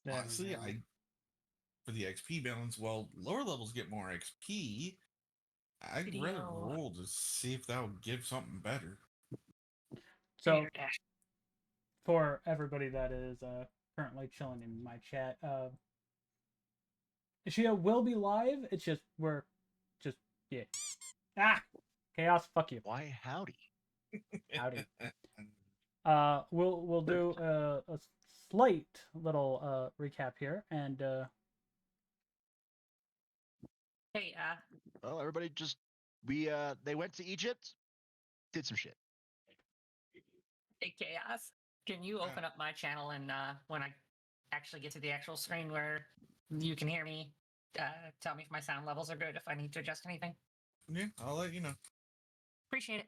Honestly, I for the XP balance, well, lower levels get more XP. I'd rather Video. roll to see if that would give something better. So, for everybody that is currently chilling in my chat, Shia will be live. It's just we're just yeah. Chaos. Fuck you. Why, howdy. Howdy. We'll do a slight little recap here, and Hey, Well, everybody just they went to Egypt, did some shit. hey, Chaos. Can you open up my channel and when I actually get to the actual screen where you can hear me, tell me if my sound levels are good, if I need to adjust anything? Yeah, I'll let you know. Appreciate it.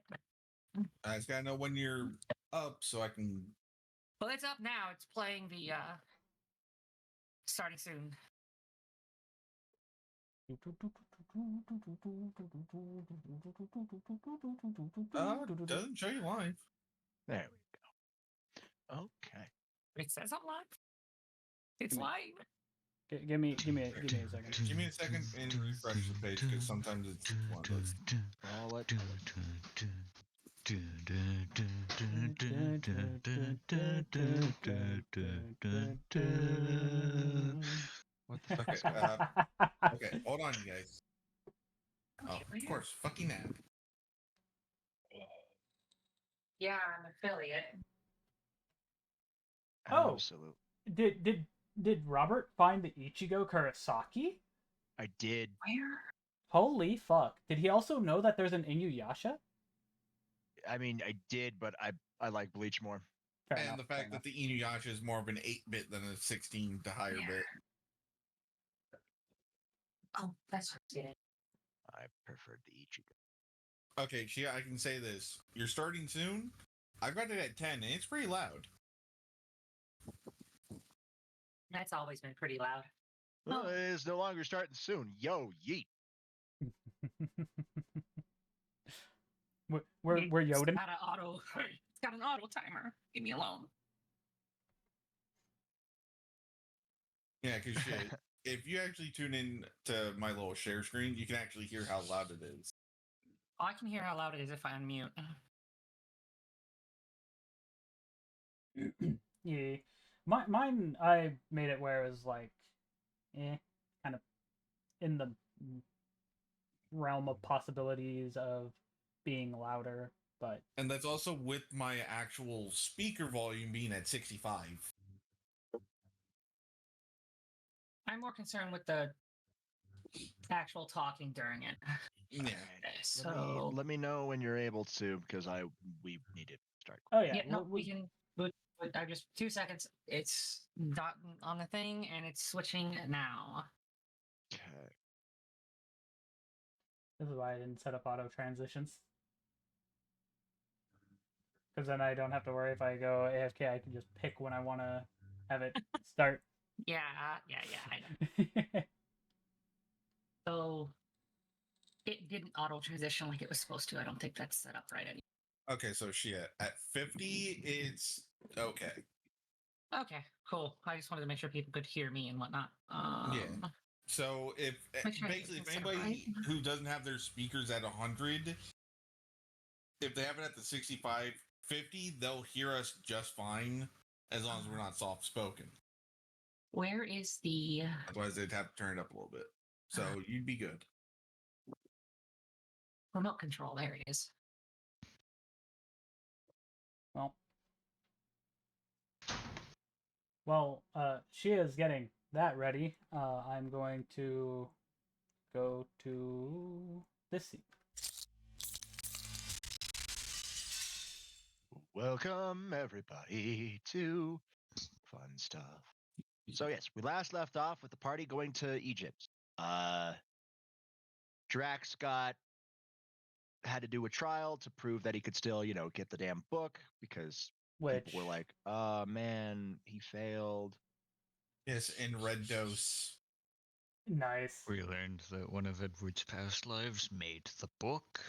I just gotta know when you're up so I can. Well, it's up now. It's playing the starting soon. Doesn't show you live. There we go. Okay. It says I'm live. It's live. give me a second. Give me a second and refresh the page because sometimes it's one of those. I'll let what the fuck? Okay, hold on, you guys. Oh, of course, fucking app. Yeah, I'm an affiliate. Oh. Absolutely. Did Robert find the Ichigo Kurosaki? I did. Where? Holy fuck! Did he also know that there's an Inuyasha? I mean, I did, but I like Bleach more. Fair And enough, the fact that the Inuyasha is more of an 8-bit than a 16 to higher bit. Oh, that's what it. I preferred the Ichigo. Okay, Shia, I can say this. You're starting soon. I've got it at 10, and it's pretty loud. That's always been pretty loud. Well, it is no longer starting soon. Yo, yeet. we're Yoden. It's got an auto. It's got an auto timer. Leave me alone. Yeah, because if you actually tune in to my little share screen, you can actually hear how loud it is. Oh, I can hear how loud it is if I unmute. Yeah, mine. I made it where it was like, kind of in the realm of possibilities of being louder, but And that's also with my actual speaker volume being at 65. I'm more concerned with the actual talking during it. Yeah. So let me know when you're able to, because we need to start. oh yeah, no, we can. I just 2 seconds. It's not on the thing, and it's switching now. Okay. This is why I didn't set up auto transitions. Because then I don't have to worry if I go AFK. I can just pick when I want to have it start. Yeah, I know. So it didn't auto transition like it was supposed to. I don't think that's set up right anymore. Okay, so Shia, at 50, it's okay. Okay, cool. I just wanted to make sure people could hear me and whatnot. Yeah. So if basically if anybody who doesn't have their speakers at 100, if they have it at the 65, 50, they'll hear us just fine as long as we're not soft spoken. Where is the Otherwise, they'd have to turn it up a little bit. So you'd be good. remote control? There it is. Well, Shia is getting that ready. I'm going to go to this scene. Welcome everybody to fun stuff. So yes, we last left off with the party going to Egypt. Drax had to do a trial to prove that he could still, get the damn book because people were like, "Oh man, he failed." Yes, in Red Dose. Nice. We learned that one of Edward's past lives made the book.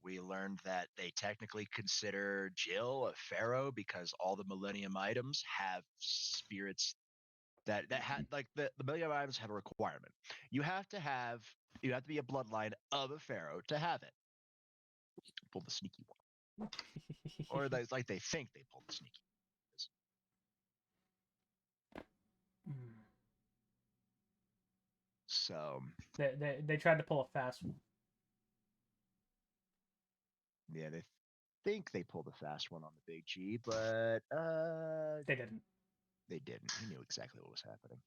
We learned that they technically consider Jill a pharaoh because all the Millennium items have spirits that had like the Millennium Items have a requirement. You have to be a bloodline of a pharaoh to have it. Pull the sneaky one, or they think they pulled the sneaky. Mm. So They tried to pull a fast one. yeah, they think they pulled a fast one on the Big G, but They didn't. they didn't. He knew exactly what was happening.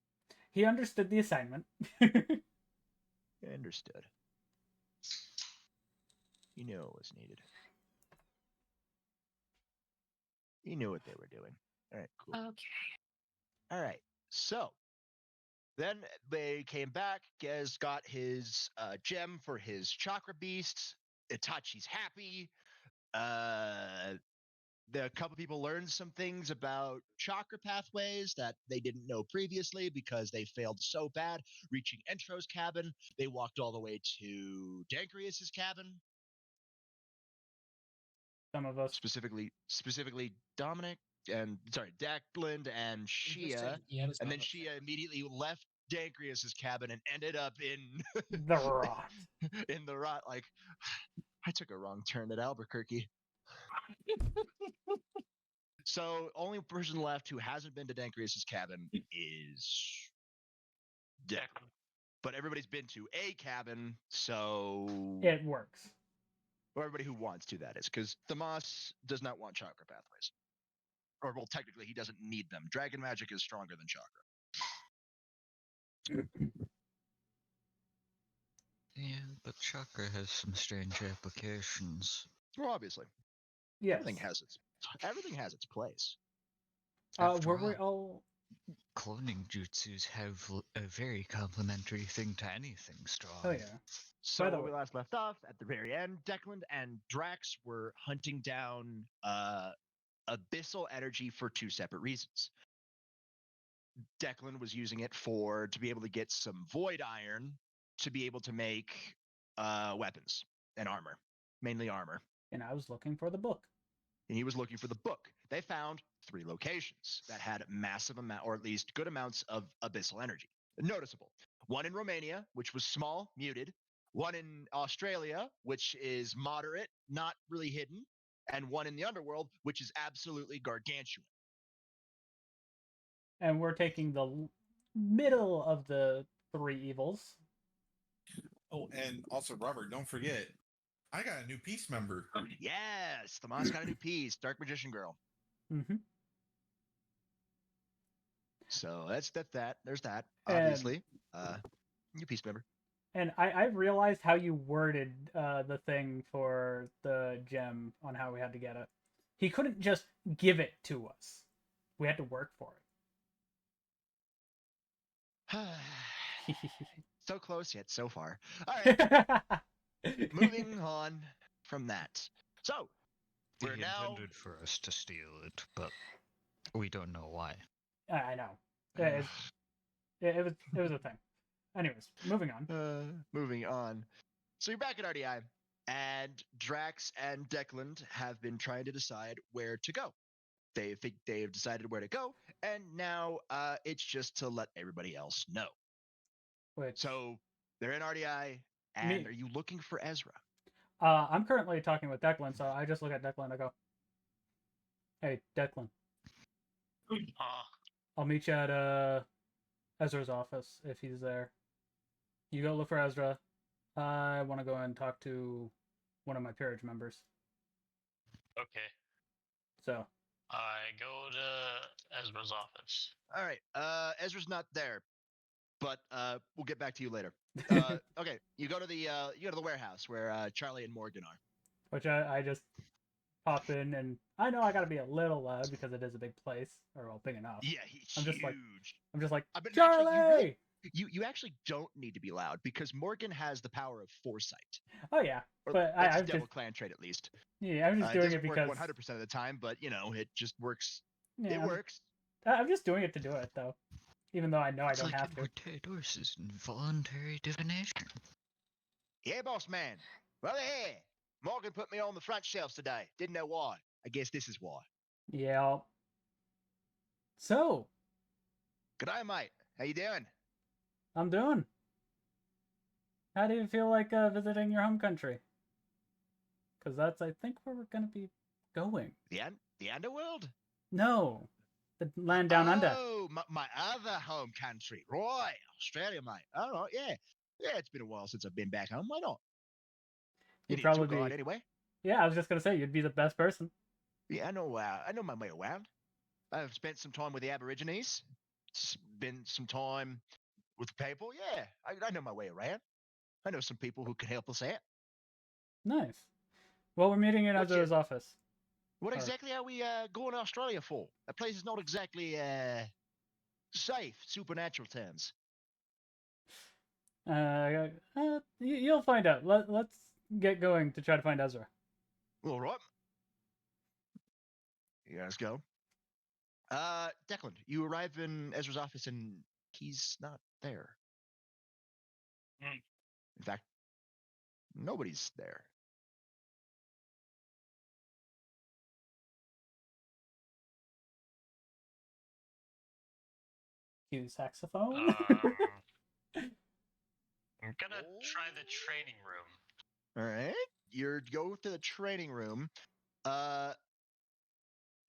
He understood the assignment. He understood. He knew it was needed. He knew what they were doing. All right, cool. Okay. All right, so then they came back. Gez got his gem for his chakra beast. Itachi's happy. The couple people learned some things about chakra pathways that they didn't know previously because they failed so bad. Reaching Entro's cabin, they walked all the way to Dankrius's cabin. Some of us. Specifically Dominic and Declan and Shia, and then Shia immediately left Dankrius's cabin and ended up in The Rot. in the Rot. Like, I took a wrong turn at Albuquerque. So only person left who hasn't been to Dankrius's cabin is Declan. But everybody's been to a cabin, so It works. or everybody who wants to, that is, because Thamas does not want chakra pathways. Or, well, technically, he doesn't need them. Dragon magic is stronger than chakra. Yeah, but chakra has some strange applications. Well, obviously. Yes. Everything has its place. Were we all... Cloning jutsus have a very complementary thing to anything strong. Oh, yeah. So when we last left off, at the very end, Declan and Drax were hunting down abyssal energy for two separate reasons. Declan was using it to be able to get some void iron to be able to make weapons and armor, mainly armor. And I was looking for the book. And he was looking for the book. They found 3 locations that had massive amount, or at least good amounts of abyssal energy. Noticeable. One in Romania, which was small, muted. One in Australia, which is moderate, not really hidden. And one in the underworld, which is absolutely gargantuan. And we're taking the middle of the 3 evils. Oh, and also, Robert, don't forget, I got a new peace member. Yes, Thamas got a new piece, Dark Magician Girl. Mm-hmm. So that's that. There's that, obviously. New piece member. And I realized how you worded the thing for the gem on how we had to get it. He couldn't just give it to us. We had to work for it. So close yet so far. All right. Moving on from that. So He we're now intended for us to steal it, but we don't know why. I know. It was a thing. Anyways, moving on. Moving on. So you're back at RDI, and Drax and Declan have been trying to decide where to go. They think they've decided where to go, and now it's just to let everybody else know. So they're in RDI, and are you looking for Ezra? I'm currently talking with Declan, so I just look at Declan and I go, "Hey, Declan. I'll meet you at Ezra's office if he's there. You go look for Ezra. I want to go and talk to one of my peerage members." Okay. So I go to Ezra's office. All right. Ezra's not there, but we'll get back to you later. Okay. You go to the warehouse where Charlie and Morgan are. Which I just pop in, and I know I gotta be a little loud because it is a big place, or well, big enough. Yeah, he's I'm huge. Just like But Charlie. Actually, you actually don't need to be loud because Morgan has the power of foresight. Oh yeah, or but that's I'm Devil just Clan trait at least. Yeah, I'm just doing it because 100% of the time, but you know it just works. Yeah, it works. I'm just doing it to do it though, even though I know I don't like have to. Potatoes is involuntary divination. Yeah, boss man. Well, hey, Morgan put me on the front shelves today. Didn't know why. I guess this is why. Yeah. So, G'day, mate. How you doing? I'm doing. How do you feel like visiting your home country? Because that's, I think, where we're gonna be going. The underworld? No, the land down under. Oh, my other home country. Right, Australia, mate. All right, yeah. Yeah, it's been a while since I've been back home. Why not? You You'd need a tour probably guide be. anyway. Yeah, I was just gonna say you'd be the best person. Yeah, I know my way around. I've spent some time with the Aborigines. Spent some time with the people. Yeah, I know my way around. I know some people who can help us out. Nice. Well, we're meeting in What's Ezra's office. What Or- exactly are we going to Australia for? That place is not exactly safe, supernatural terms. You'll find out. Let's get going to try to find Ezra. All right. You guys go. Declan, you arrive in Ezra's office and he's not there. Hmm. In fact, nobody's there. Cue saxophone. I'm gonna try the training room. All right. You go to the training room.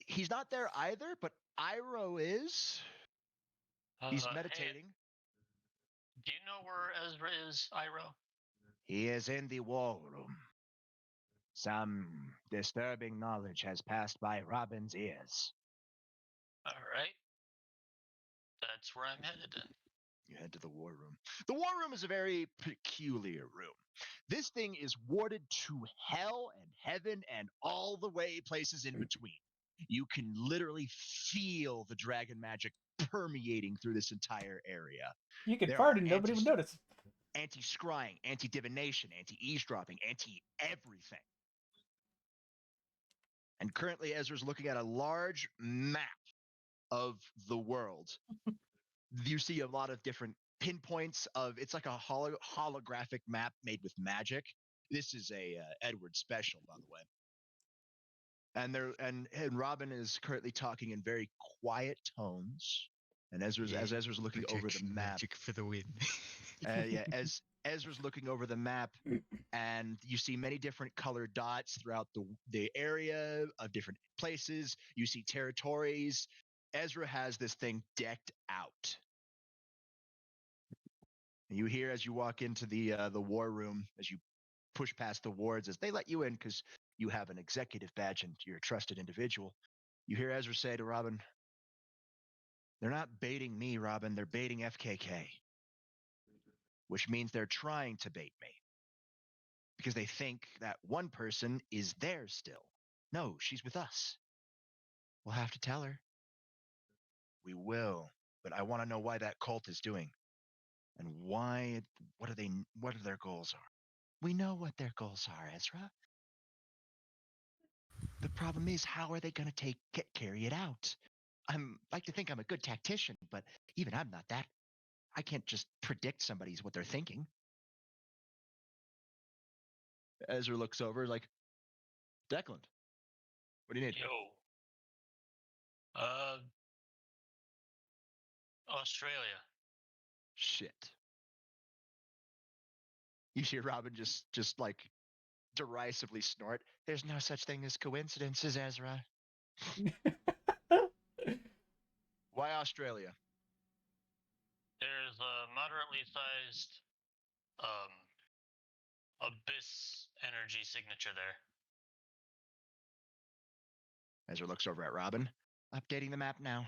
He's not there either, but Iroh is. He's Hey, meditating. do you know where Ezra is, Iroh? He is in the war room. Some disturbing knowledge has passed by Robin's ears. All right. That's where I'm headed then. You head to the war room. The war room is a very peculiar room. This thing is warded to hell and heaven and all the way places in between. You can literally feel the dragon magic permeating through this entire area. You could There fart are and nobody would notice. Anti-scrying, anti-divination, anti-eavesdropping, anti-everything. And currently Ezra's looking at a large map of the world. You see a lot of different pinpoints of, it's like a holographic map made with magic. This is a Edward special, by the way. And Robin is currently talking in very quiet tones. And as Ezra's looking over the Projection map, magic for the win. as Ezra's looking over the map, and you see many different colored dots throughout the area of different places. You see territories. Ezra has this thing decked out. And you hear as you walk into the war room, as you push past the wards, as they let you in because you have an executive badge and you're a trusted individual. You hear Ezra say to Robin, "They're not baiting me, Robin. They're baiting FKK." Which means they're trying to bait me. Because they think that one person is there still. No, she's with us. We'll have to tell her. We will. But I want to know why that cult is doing. And what are their goals are. We know what their goals are, Ezra. The problem is, how are they going to carry it out? I'm like to think I'm a good tactician, but even I'm not that. I can't just predict what they're thinking. Ezra looks over like, Declan, what do you need? Yo. Australia. Shit. You hear Robin just like derisively snort. There's no such thing as coincidences, Ezra. Why Australia? There's a moderately sized abyss energy signature there. Ezra looks over at Robin. Updating the map now.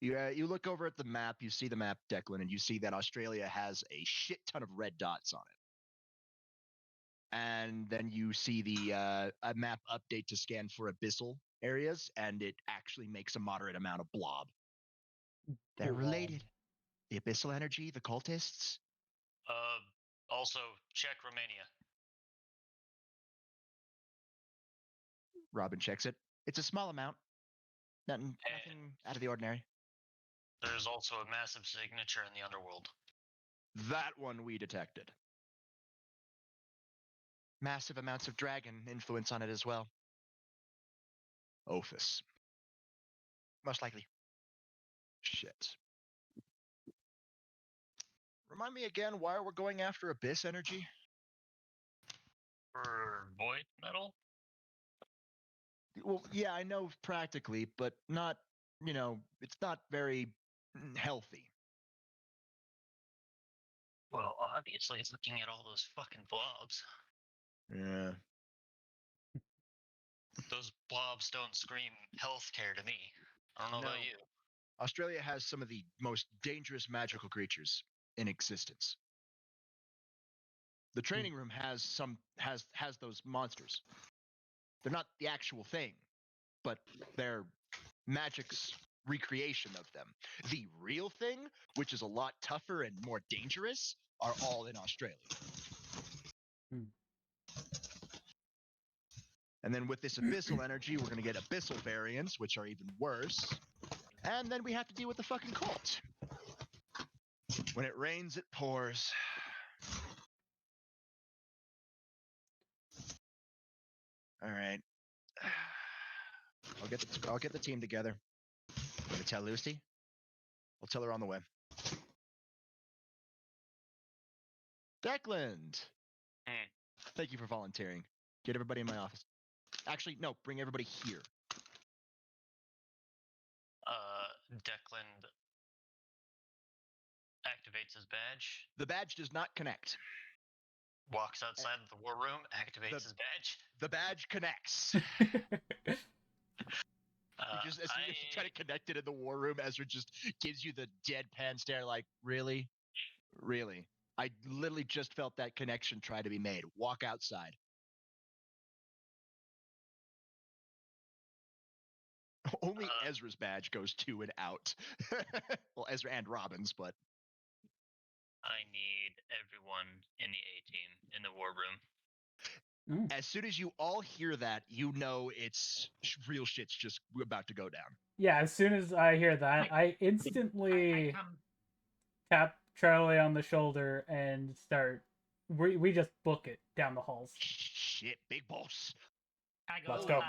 You look over at the map, you see the map, Declan, and you see that Australia has a shit ton of red dots on it. And then you see the a map update to scan for abyssal areas, and it actually makes a moderate amount of blob. They're related. The abyssal energy, the cultists. Also check Romania. Robin checks it. It's a small amount. Nothing out of the ordinary. There's also a massive signature in the underworld. That one we detected. Massive amounts of dragon influence on it as well. Ophis. most likely. Shit. Remind me again, why we're going after Abyss Energy? For void metal? Well, yeah, I know practically, but not, it's not very healthy. Well, obviously, it's looking at all those fucking blobs. Yeah. Those blobs don't scream healthcare to me. I don't know about No. you. Australia has some of the most dangerous magical creatures in existence. The training room has those monsters. They're not the actual thing, but they're magic's recreation of them. The real thing, which is a lot tougher and more dangerous, are all in Australia. Hmm. And then with this abyssal energy, we're going to get abyssal variants, which are even worse. And then we have to deal with the fucking cult. When it rains, it pours. All right. I'll get the team together. I'm gonna tell Lucy. I'll tell her on the way. Declan! Hmm. Thank you for volunteering. Get everybody in my office. Actually, no, bring everybody here. Declan activates his badge, The badge does not connect. walks outside of the war room, activates The- his badge. The badge connects. As soon as you try to connect it in the war room, Ezra just gives you the deadpan stare like, really? Really? I literally just felt that connection try to be made. Walk outside. Only Ezra's badge goes to and out. Well, Ezra and Robin's, but I need everyone in the A team in the war room. as soon as you all hear that, you know it's real shit's just about to go down. Yeah, as soon as I hear that, I instantly tap Charlie on the shoulder and start. We just book it down the halls. Shit, big boss. I go, Let's go.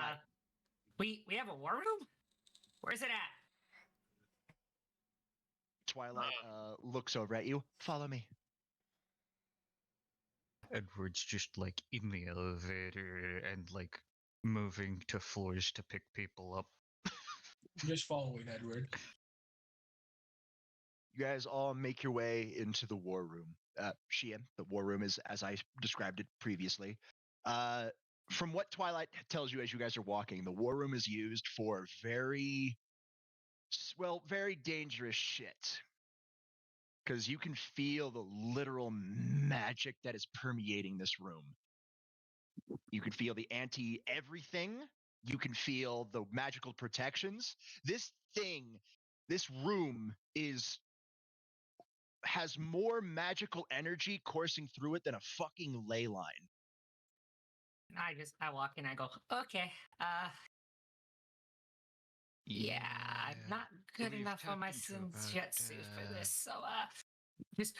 We have a war room? Where's it at? Twilight looks over at you. Follow me. Edward's just like in the elevator and like moving to floors to pick people up. Just following Edward. You guys all make your way into the war room. Sheehan, the war room is as I described it previously. From what Twilight tells you as you guys are walking, the war room is used for very dangerous shit. Because you can feel the literal magic that is permeating this room. You can feel the anti-everything. You can feel the magical protections. This room has more magical energy coursing through it than a fucking ley line. I walk in, I go, okay, yeah, I'm not good we've enough on my tapped into Senjutsu about, for this, so just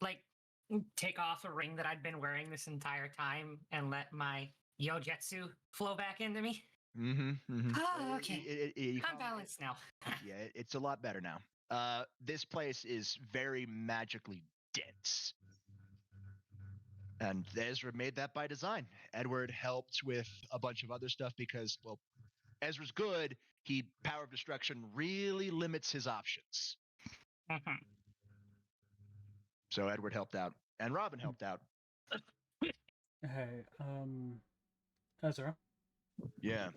like take off a ring that I'd been wearing this entire time and let my Yojetsu flow back into me. Oh, okay. I'm balanced now. Yeah, it's a lot better now. This place is very magically dense. And Ezra made that by design. Edward helped with a bunch of other stuff because, well, Ezra's good. Power of Destruction really limits his options. So Edward helped out. And Robin helped out. Hey, Ezra. Yeah.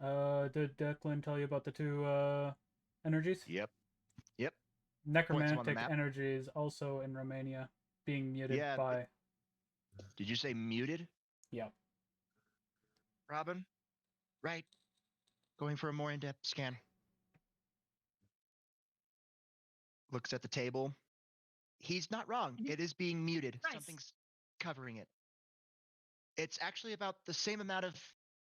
Did Declan tell you about the two energies? Yep. Necromantic energies also in Romania being muted by. Did you say muted? Yep. Robin? Right. Going for a more in-depth scan. Looks at the table. He's not wrong. It is being muted. Nice. Something's covering it. It's actually about the same amount of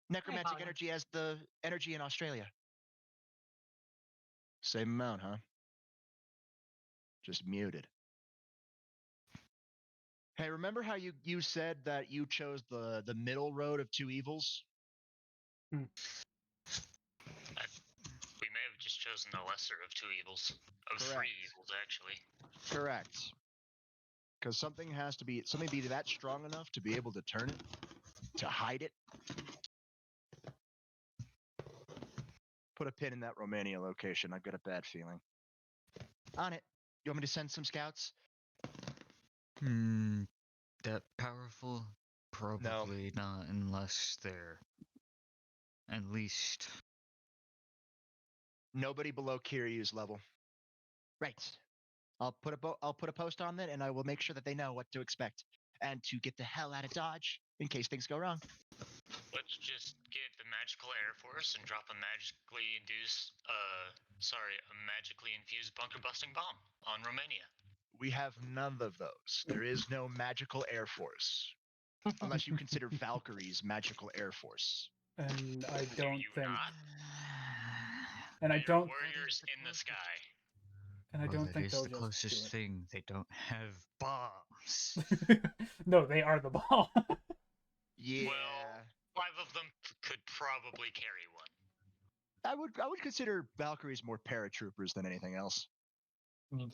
necromantic energy as the energy in Australia. Same amount, huh? Just muted. Hey, remember how you said that you chose the middle road of two evils? We may have just chosen the lesser of two evils. Of Correct. three evils, actually. Correct. Because something has to be that strong enough to be able to turn it, to hide it. Put a pin in that Romania location. I've got a bad feeling. On it. You want me to send some scouts? That powerful? Probably not, unless they're at least. Nobody below Kiryu's level. Right. I'll put a post on that, and I will make sure that they know what to expect and to get the hell out of Dodge in case things go wrong. Let's just get the magical Air Force and drop a magically infused bunker busting bomb on Romania. We have none of those. There is no magical Air Force. Unless you consider Valkyrie's magical Air Force. And I Do don't you think. not? And I They're don't. warriors in the sky. And I Well, don't that think is they'll the just closest thing. They don't have bombs. do it. No, they are the bomb. Yeah. Well, 5 of them could probably carry one. I would consider Valkyries more paratroopers than anything else. I mean,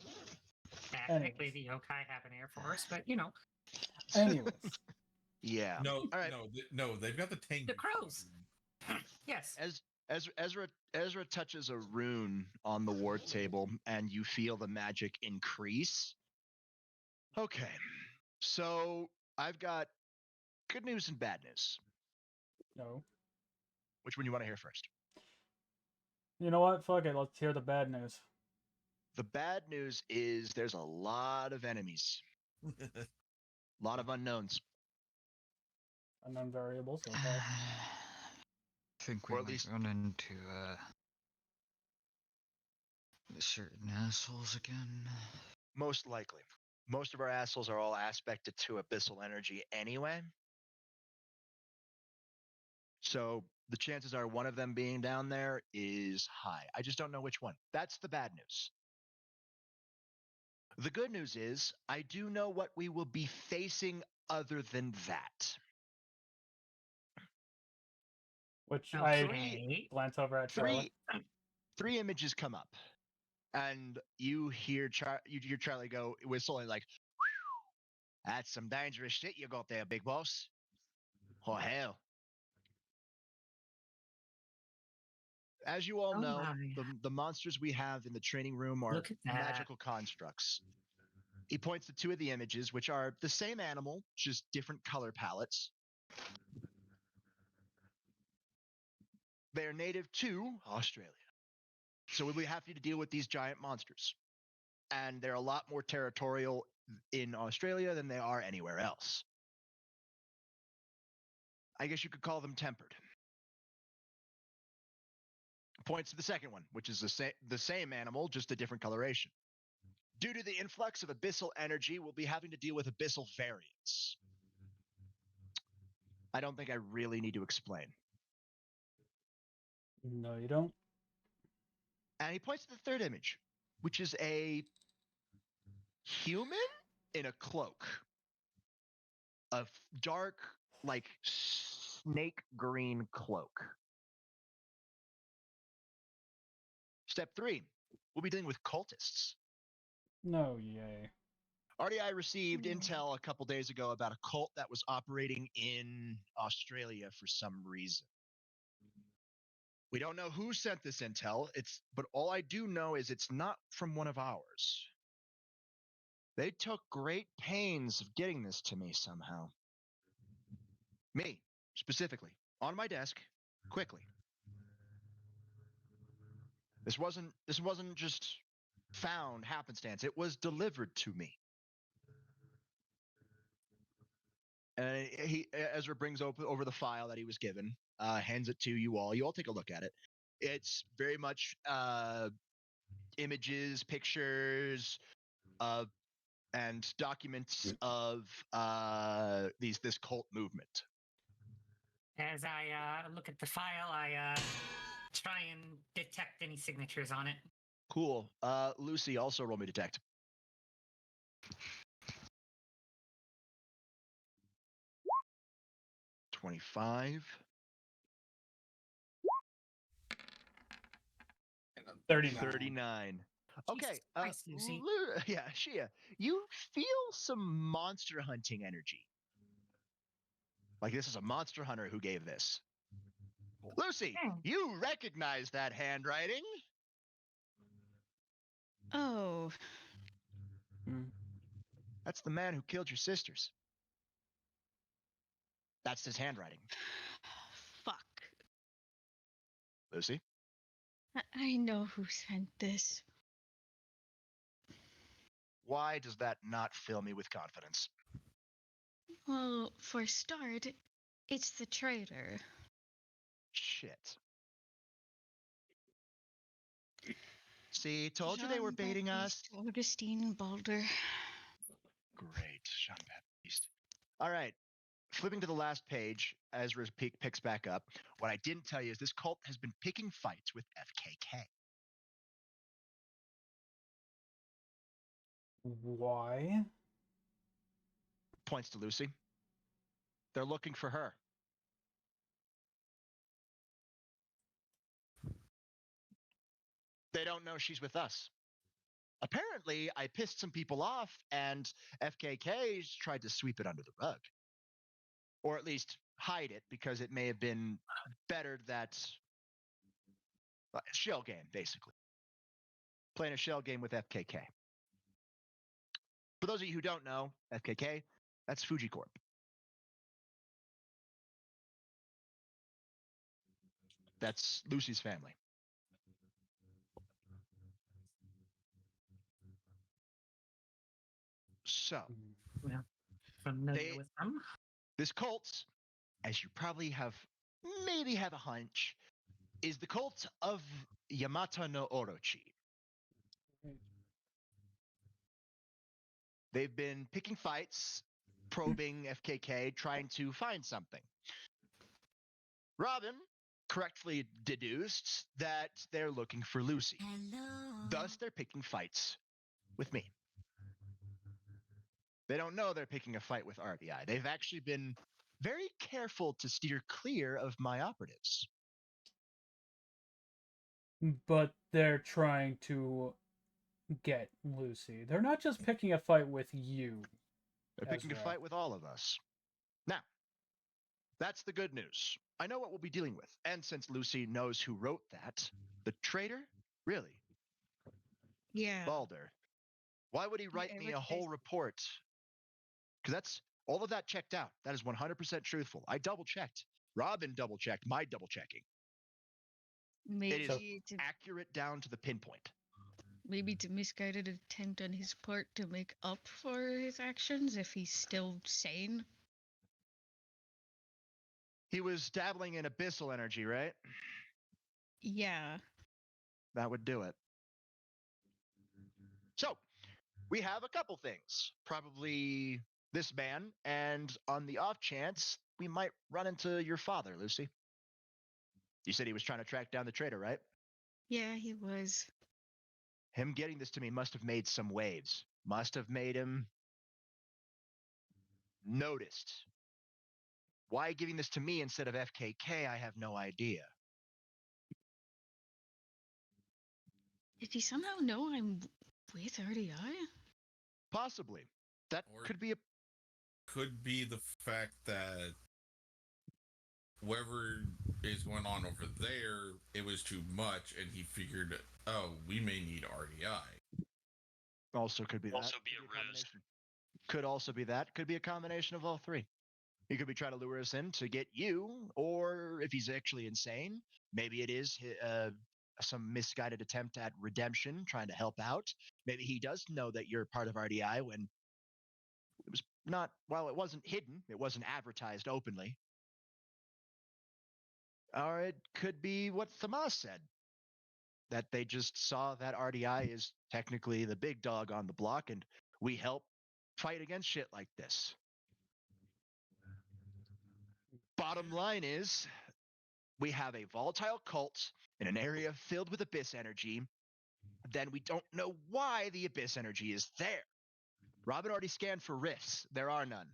technically, the yokai have an air force, but you know, Anyways, Yeah. No, All right. no, they've got the tank. The crows. Yes. As Ezra touches a rune on the war table, and you feel the magic increase. Okay, so I've got good news and bad news. no. Which one you want to hear first? You know what? Fuck it. Let's hear the bad news. The bad news is there's a lot of enemies, a lot of unknowns. Unknown variables. Okay. I think we Or at might least- run into certain assholes again. Most likely. Most of our assholes are all aspected to abyssal energy anyway. So the chances are one of them being down there is high. I just don't know which one. That's the bad news. The good news is I do know what we will be facing other than that. Which Okay. I glance over at Charlie. Three images come up, and you hear Charlie go whistle and like, "That's some dangerous shit you got there, big boss." Oh hell! As you all Oh know, my. the monsters we have in the training room are Look at that. magical constructs. He points to 2 of the images, which are the same animal, just different color palettes. They are native to Australia. So we'll be happy to deal with these giant monsters. And they're a lot more territorial in Australia than they are anywhere else. I guess you could call them tempered. Points to the second one, which is the same animal, just a different coloration. Due to the influx of abyssal energy, we'll be having to deal with abyssal variants. I don't think I really need to explain. No, you don't. And he points to the third image, which is a human in a cloak. A dark, like, snake green cloak. Step 3, we'll be dealing with cultists. No, yay. RDI received intel a couple days ago about a cult that was operating in Australia for some reason. We don't know who sent this intel, but all I do know is it's not from one of ours. They took great pains of getting this to me somehow. Me, specifically, on my desk, quickly. This wasn't just found happenstance. It was delivered to me. And Ezra brings over the file that he was given, hands it to you all. You all take a look at it. It's very much images, pictures, and documents of this cult movement. As I look at the file, I try and detect any signatures on it. Cool. Lucy, also roll me detect. $25. 39. 39. Okay. Jesus Christ, Lucy. Yeah, Shia, you feel some monster hunting energy. Like this is a monster hunter who gave this. Lucy, Hmm. you recognize that handwriting? Oh, That's the man who killed your sisters. That's his handwriting. fuck. Lucy? I know who sent this. Why does that not fill me with confidence? Well, for a start, it's the traitor. Shit. See, told you they were baiting us. Jean-Baptiste Augustine Balder. Great, Jean-Baptiste. All right, flipping to the last page, Ezra picks back up. What I didn't tell you is this cult has been picking fights with FKK. Why? Points to Lucy. They're looking for her. They don't know she's with us. Apparently, I pissed some people off, and FKK tried to sweep it under the rug. Or at least hide it, because it may have been better that shell game, basically. Playing a shell game with FKK. For those of you who don't know, FKK, that's Fuji Corp. That's Lucy's family. So, Familiar with them. this cult, as you probably maybe have a hunch, is the cult of Yamata no Orochi. They've been picking fights, probing FKK, trying to find something. Robin correctly deduced that they're looking for Lucy. Hello. Thus, they're picking fights with me. They don't know they're picking a fight with RBI. They've actually been very careful to steer clear of my operatives. But they're trying to get Lucy. They're not just picking a fight with you. They're picking a Ezra. fight with all of us. Now, that's the good news. I know what we'll be dealing with. And since Lucy knows who wrote that, the traitor? Really? Yeah. Balder. Why would he write me a whole report? Because that's all of that checked out. That is 100% truthful. I double checked. Robin double checked my double checking. Maybe It is accurate down to the pinpoint. maybe it's a misguided attempt on his part to make up for his actions if he's still sane. He was dabbling in abyssal energy, right? Yeah. That would do it. So, we have a couple things. Probably this man, and on the off chance, we might run into your father, Lucy. You said he was trying to track down the traitor, right? Yeah, he was. Him getting this to me must have made some waves. Must have made him noticed. Why giving this to me instead of FKK, I have no idea. Did he somehow know I'm with RDI? Possibly. That Or- could be a... Could be the fact that whoever is going on over there, it was too much, and he figured, oh, we may need RDI. Also could be that. Also be Could a ruse. combination. Could also be that. Could be a combination of all three. He could be trying to lure us in to get you, or if he's actually insane, maybe it is some misguided attempt at redemption, trying to help out. Maybe he does know that you're part of RDI when it was not, well, it wasn't hidden. It wasn't advertised openly. Or it could be what Thamas said, that they just saw that RDI is technically the big dog on the block and we help fight against shit like this. Bottom line is, we have a volatile cult in an area filled with abyss energy. Then we don't know why the abyss energy is there. Robin already scanned for rifts. There are none.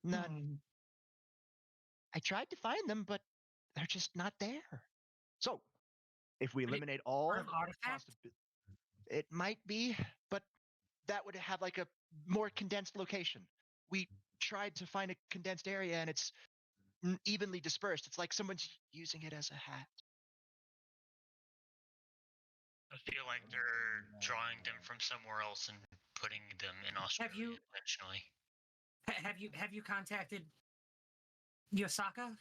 None. I tried to find them, but they're just not there. So, if we Are they eliminate all part of artifact? it might be, but that would have like a more condensed location. We tried to find a condensed area and it's evenly dispersed. It's like someone's using it as a hat. I feel like they're drawing them from somewhere else and putting them in Australia you- intentionally. Have you contacted Yosaka?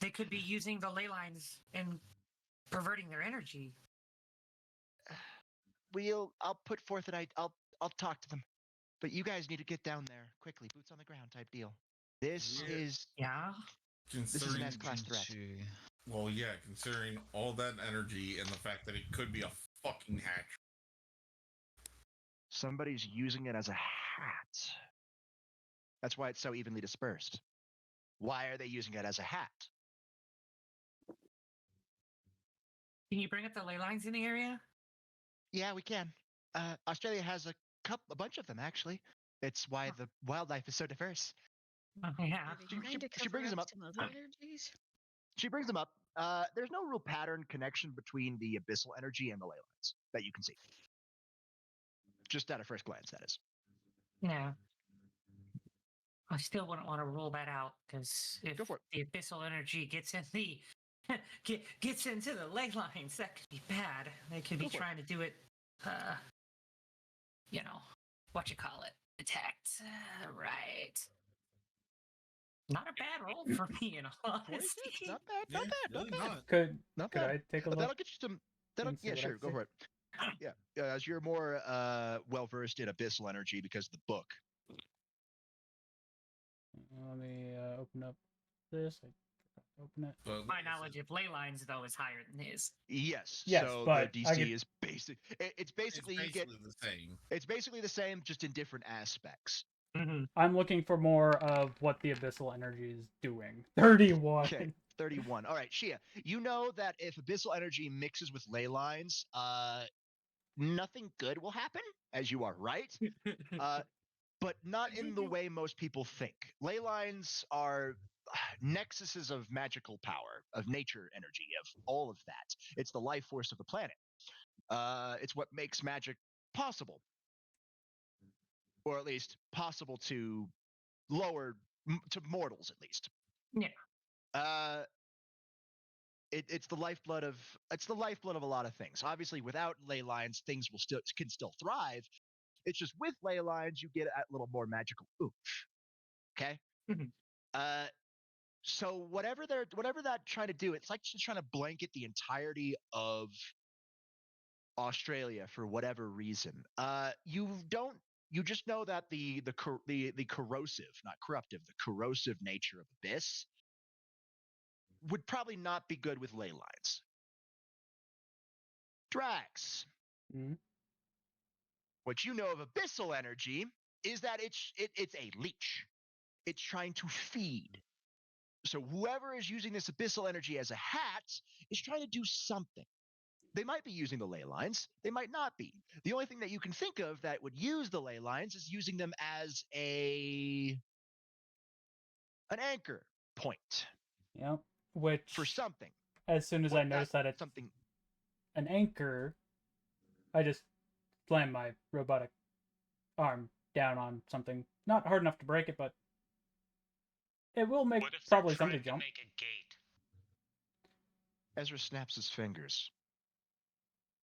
They could be using the ley lines and perverting their energy. I'll put forth that I'll talk to them. But you guys need to get down there quickly, boots on the ground type deal. This Yeah. is Yeah. this is an Considering, S-class threat. well, yeah, considering all that energy and the fact that it could be a fucking hatch. Somebody's using it as a hat. That's why it's so evenly dispersed. Why are they using it as a hat? Can you bring up the ley lines in the area? Yeah, we can. Australia has a bunch of them actually. It's why the wildlife is so diverse. Oh, yeah. Are they She- trying to she cover brings them up. some other energies? She brings them up. There's no real pattern connection between the abyssal energy and the ley lines that you can see. Just at a first glance, that is. Yeah. I still wouldn't want to rule that out because if Go for it. the abyssal energy gets in the gets into the ley lines, that could be bad. They could be Go for it. trying to do it, you know, what you call it, detect. Right. Not a bad roll for me, in all 26? honesty. Not bad. Not bad. really not bad. not. Could Not could bad. I take a That'll look? get you some. That'll, and see yeah, what I sure. can Go see? for it. Yeah, as you're more well versed in abyssal energy because of the book. Let me open up this. I forgot to open it. But My like I knowledge said, of ley lines, though, is higher than his. Yes. Yes, so but the I DC get- is basic. It's it's basically you get. basically the same. It's basically the same, just in different aspects. Mm-hmm. I'm looking for more of what the abyssal energy is doing. 31. Okay. 31. All right, Shia. You know that if abyssal energy mixes with ley lines, nothing good will happen, as you are right. But not in the way most people think. Ley lines are nexuses of magical power, of nature energy, of all of that. It's the life force of the planet. It's what makes magic possible, or at least possible to to mortals, at least. Yeah. It's the lifeblood of a lot of things. Obviously, without ley lines, things can still thrive. It's just with ley lines, you get a little more magical oomph. Okay. Mhm. So whatever that trying to do, it's like just trying to blanket the entirety of Australia for whatever reason. You just know that the corrosive, not corruptive, the corrosive nature of Abyss would probably not be good with ley lines. Drax. Mhm. What you know of abyssal energy is that it's a leech. It's trying to feed. So whoever is using this abyssal energy as a hat is trying to do something. They might be using the ley lines. They might not be. The only thing that you can think of that would use the ley lines is using them as an anchor point Yep. Which, for something. as soon as I notice that it's something. an anchor, I just slam my robotic arm down on something. Not hard enough to break it, but it will make What if they're probably trying something to jump. make a gate? Ezra snaps his fingers.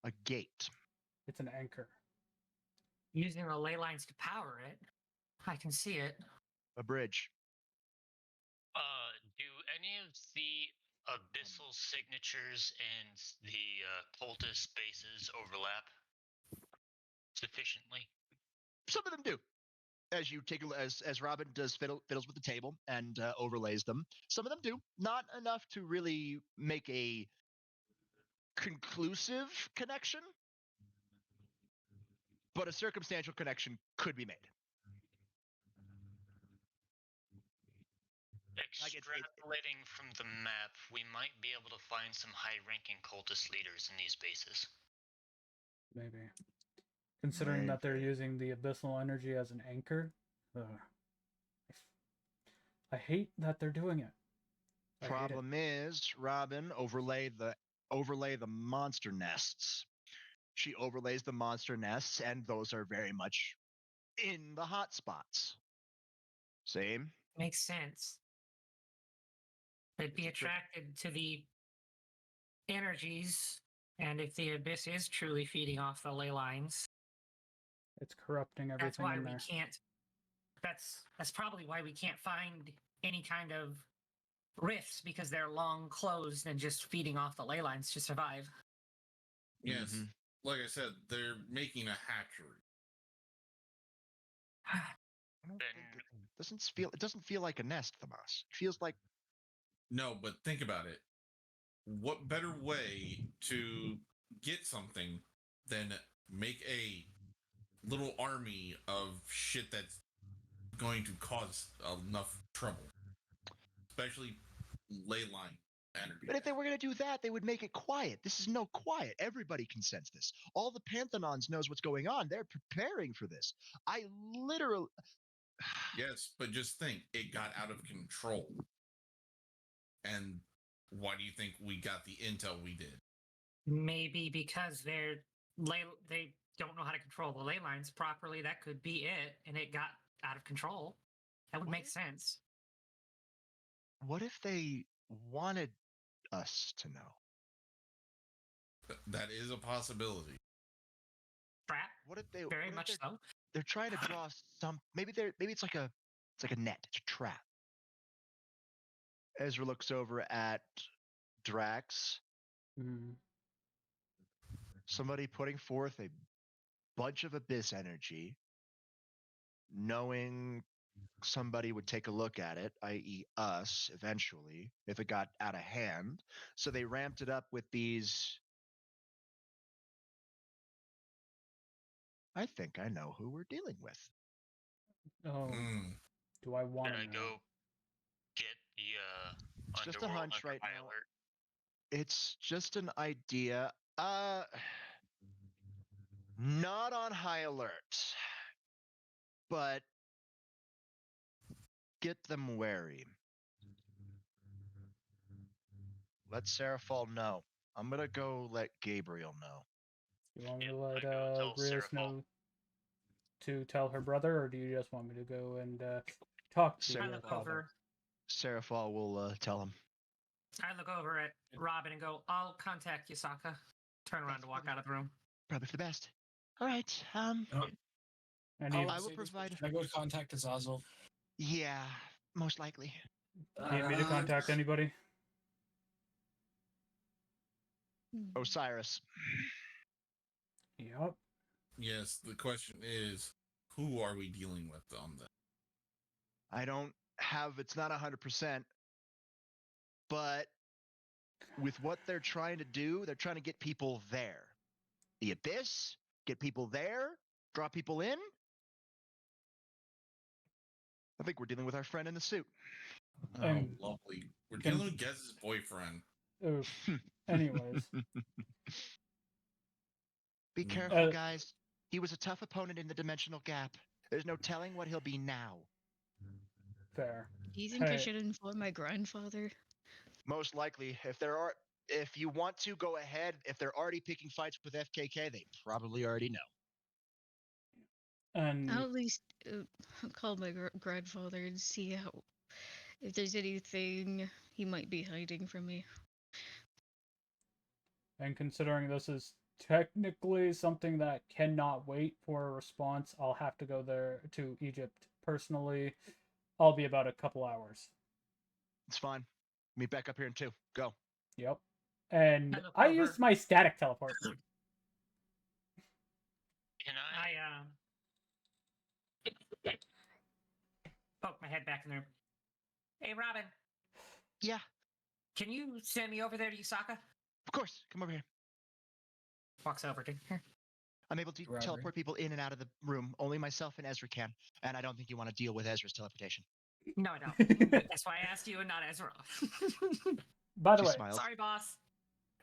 A gate. It's an anchor. Using the ley lines to power it. I can see it. A bridge. Do any of the abyssal signatures and the cultist bases overlap sufficiently? Some of them do. As you take as Robin does fiddles with the table and overlays them. Some of them do. Not enough to really make a conclusive connection, but a circumstantial connection could be made. Like Extrapolating from the map, we might be able to find some high-ranking cultist leaders in these bases. Maybe. Considering that they're using the abyssal energy as an anchor. I hate that they're doing it. I hate it. Problem is, Robin overlay the monster nests. She overlays the monster nests, and those are very much in the hot spots. Same. Makes sense. They'd be It's a trick. attracted to the energies, and if the abyss is truly feeding off the ley lines, It's corrupting that's everything why in we there. can't. That's probably why we can't find any kind of rifts, because they're long closed and just feeding off the ley lines to survive. Yes. Mhm. Like I said, they're making a hatchery. I don't think it doesn't feel like a nest, Thomas. It feels like No, but think about it. What better way to get something than make a little army of shit that's going to cause enough trouble, especially ley line energy. But if they were going to do that, they would make it quiet. This is no quiet. Everybody can sense this. All the Panthenons knows what's going on. They're preparing for this. I literally... Yes, but just think, it got out of control. And why do you think we got the intel we did? Maybe because they don't know how to control the ley lines properly. That could be it, and it got out of control. That would make sense. What if they wanted us to know? That is a possibility. Trap. What if they Very what if much they're, so. they're trying to draw some maybe it's like a net, it's a trap. Ezra looks over at Drax. Mhm. Somebody putting forth a bunch of abyss energy, knowing somebody would take a look at it, i.e., us, eventually, if it got out of hand. So they ramped it up with these. I think I know who we're dealing with. Oh, Mm. do I want Should to I know? go get the It's just a underworld hunch under right high now. alert? It's just an idea. Not on high alert, but get them wary. Let Seraphol know. I'm gonna go let Gabriel know. You want me to Yep, I let go tell Riz Seraphol. know to tell her brother, or do you just want me to go and talk to Sarah- I your look father? over. Seraphol will tell him. I look over at Robin and go, "I'll contact Yasaka." Turn around to walk out of the room. Probably for the best. All right. And How you would I will say this, but provide- Should I go contact Azazel? Yeah, most likely. need me to contact anybody? Osiris. Yep. Yes, the question is, who are we dealing with on this? I don't have. It's not 100%, but with what they're trying to do, they're trying to get people there. The Abyss, get people there, draw people in. I think we're dealing with our friend in the suit. Oh, And lovely. We're can- dealing with Gez's boyfriend. Oof. Anyways, Be Mm. careful, guys. He was a tough opponent in the dimensional gap. There's no telling what he'll be now. fair. Do you think I Hey. should inform my grandfather? Most likely, if you want to go ahead, if they're already picking fights with FKK, they probably already know. And I'll at least call my grandfather and see if there's anything he might be hiding from me. And considering this is technically something that cannot wait for a response, I'll have to go there to Egypt personally. I'll be about a couple hours. It's fine. Meet back up here in 2. Go. Yep. And I look I over. used my static teleport. Can I? Poke my head back in there. Hey, Robin, Yeah, can you send me over there to Yasaka? of course. Come over here. Walks over to her. I'm able to Robert. teleport people in and out of the room. Only myself and Ezra can. And I don't think you want to deal with Ezra's teleportation. No, I don't. That's why I asked you and not Ezra. By the She way, smiled. Sorry, boss.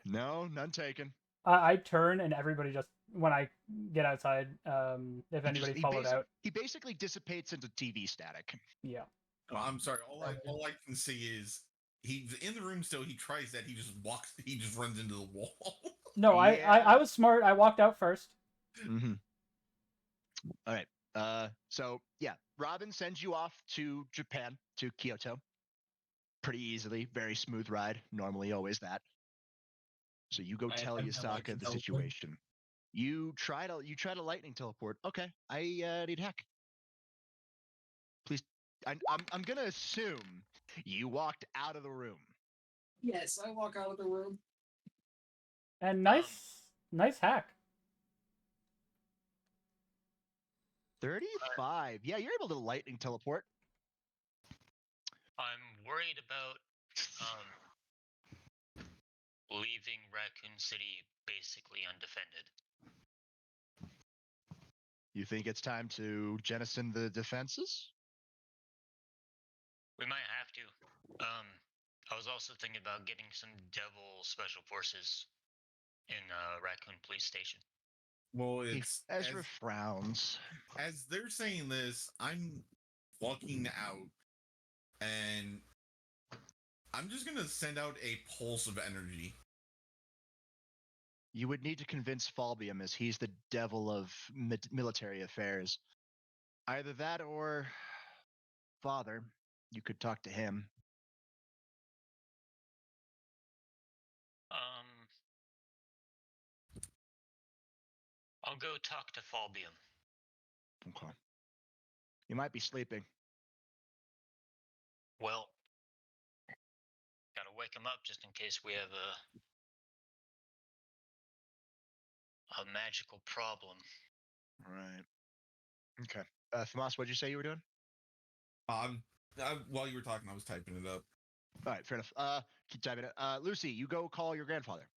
No, none taken. I turn and everybody just, when I get outside, if anybody followed out, He basically dissipates into TV static. yeah. Oh, I'm sorry. All I can see is he's in the room still. He tries that. He just runs into the wall. No, I was smart. I walked out first. Mm-hmm. All right. So yeah, Robin sends you off to Japan, to Kyoto. Pretty easily, very smooth ride. Normally, always that. So you go tell I've never liked Yasaka the teleport. situation. You try to lightning teleport. Okay, I need hack. Please, I'm gonna assume you walked out of the room. Yes, I walk out of the room. And nice hack. 35. Yeah, you're able to lightning teleport. I'm worried about leaving Raccoon City basically undefended. You think it's time to jettison the defenses? We might have to. I was also thinking about getting some devil special forces in Raccoon Police Station. Well, it's Ezra frowns. as they're saying this, I'm walking out, and I'm just gonna send out a pulse of energy. You would need to convince Falbium, as he's the devil of military affairs. Either that or Father. You could talk to him. I'll go talk to Falbium. Okay. You might be sleeping. Well, gotta wake him up just in case we have a magical problem. Right. Okay. Thomas, what'd you say you were doing? While you were talking, I was typing it up. All right, fair enough. Keep typing it. Lucy, you go call your grandfather.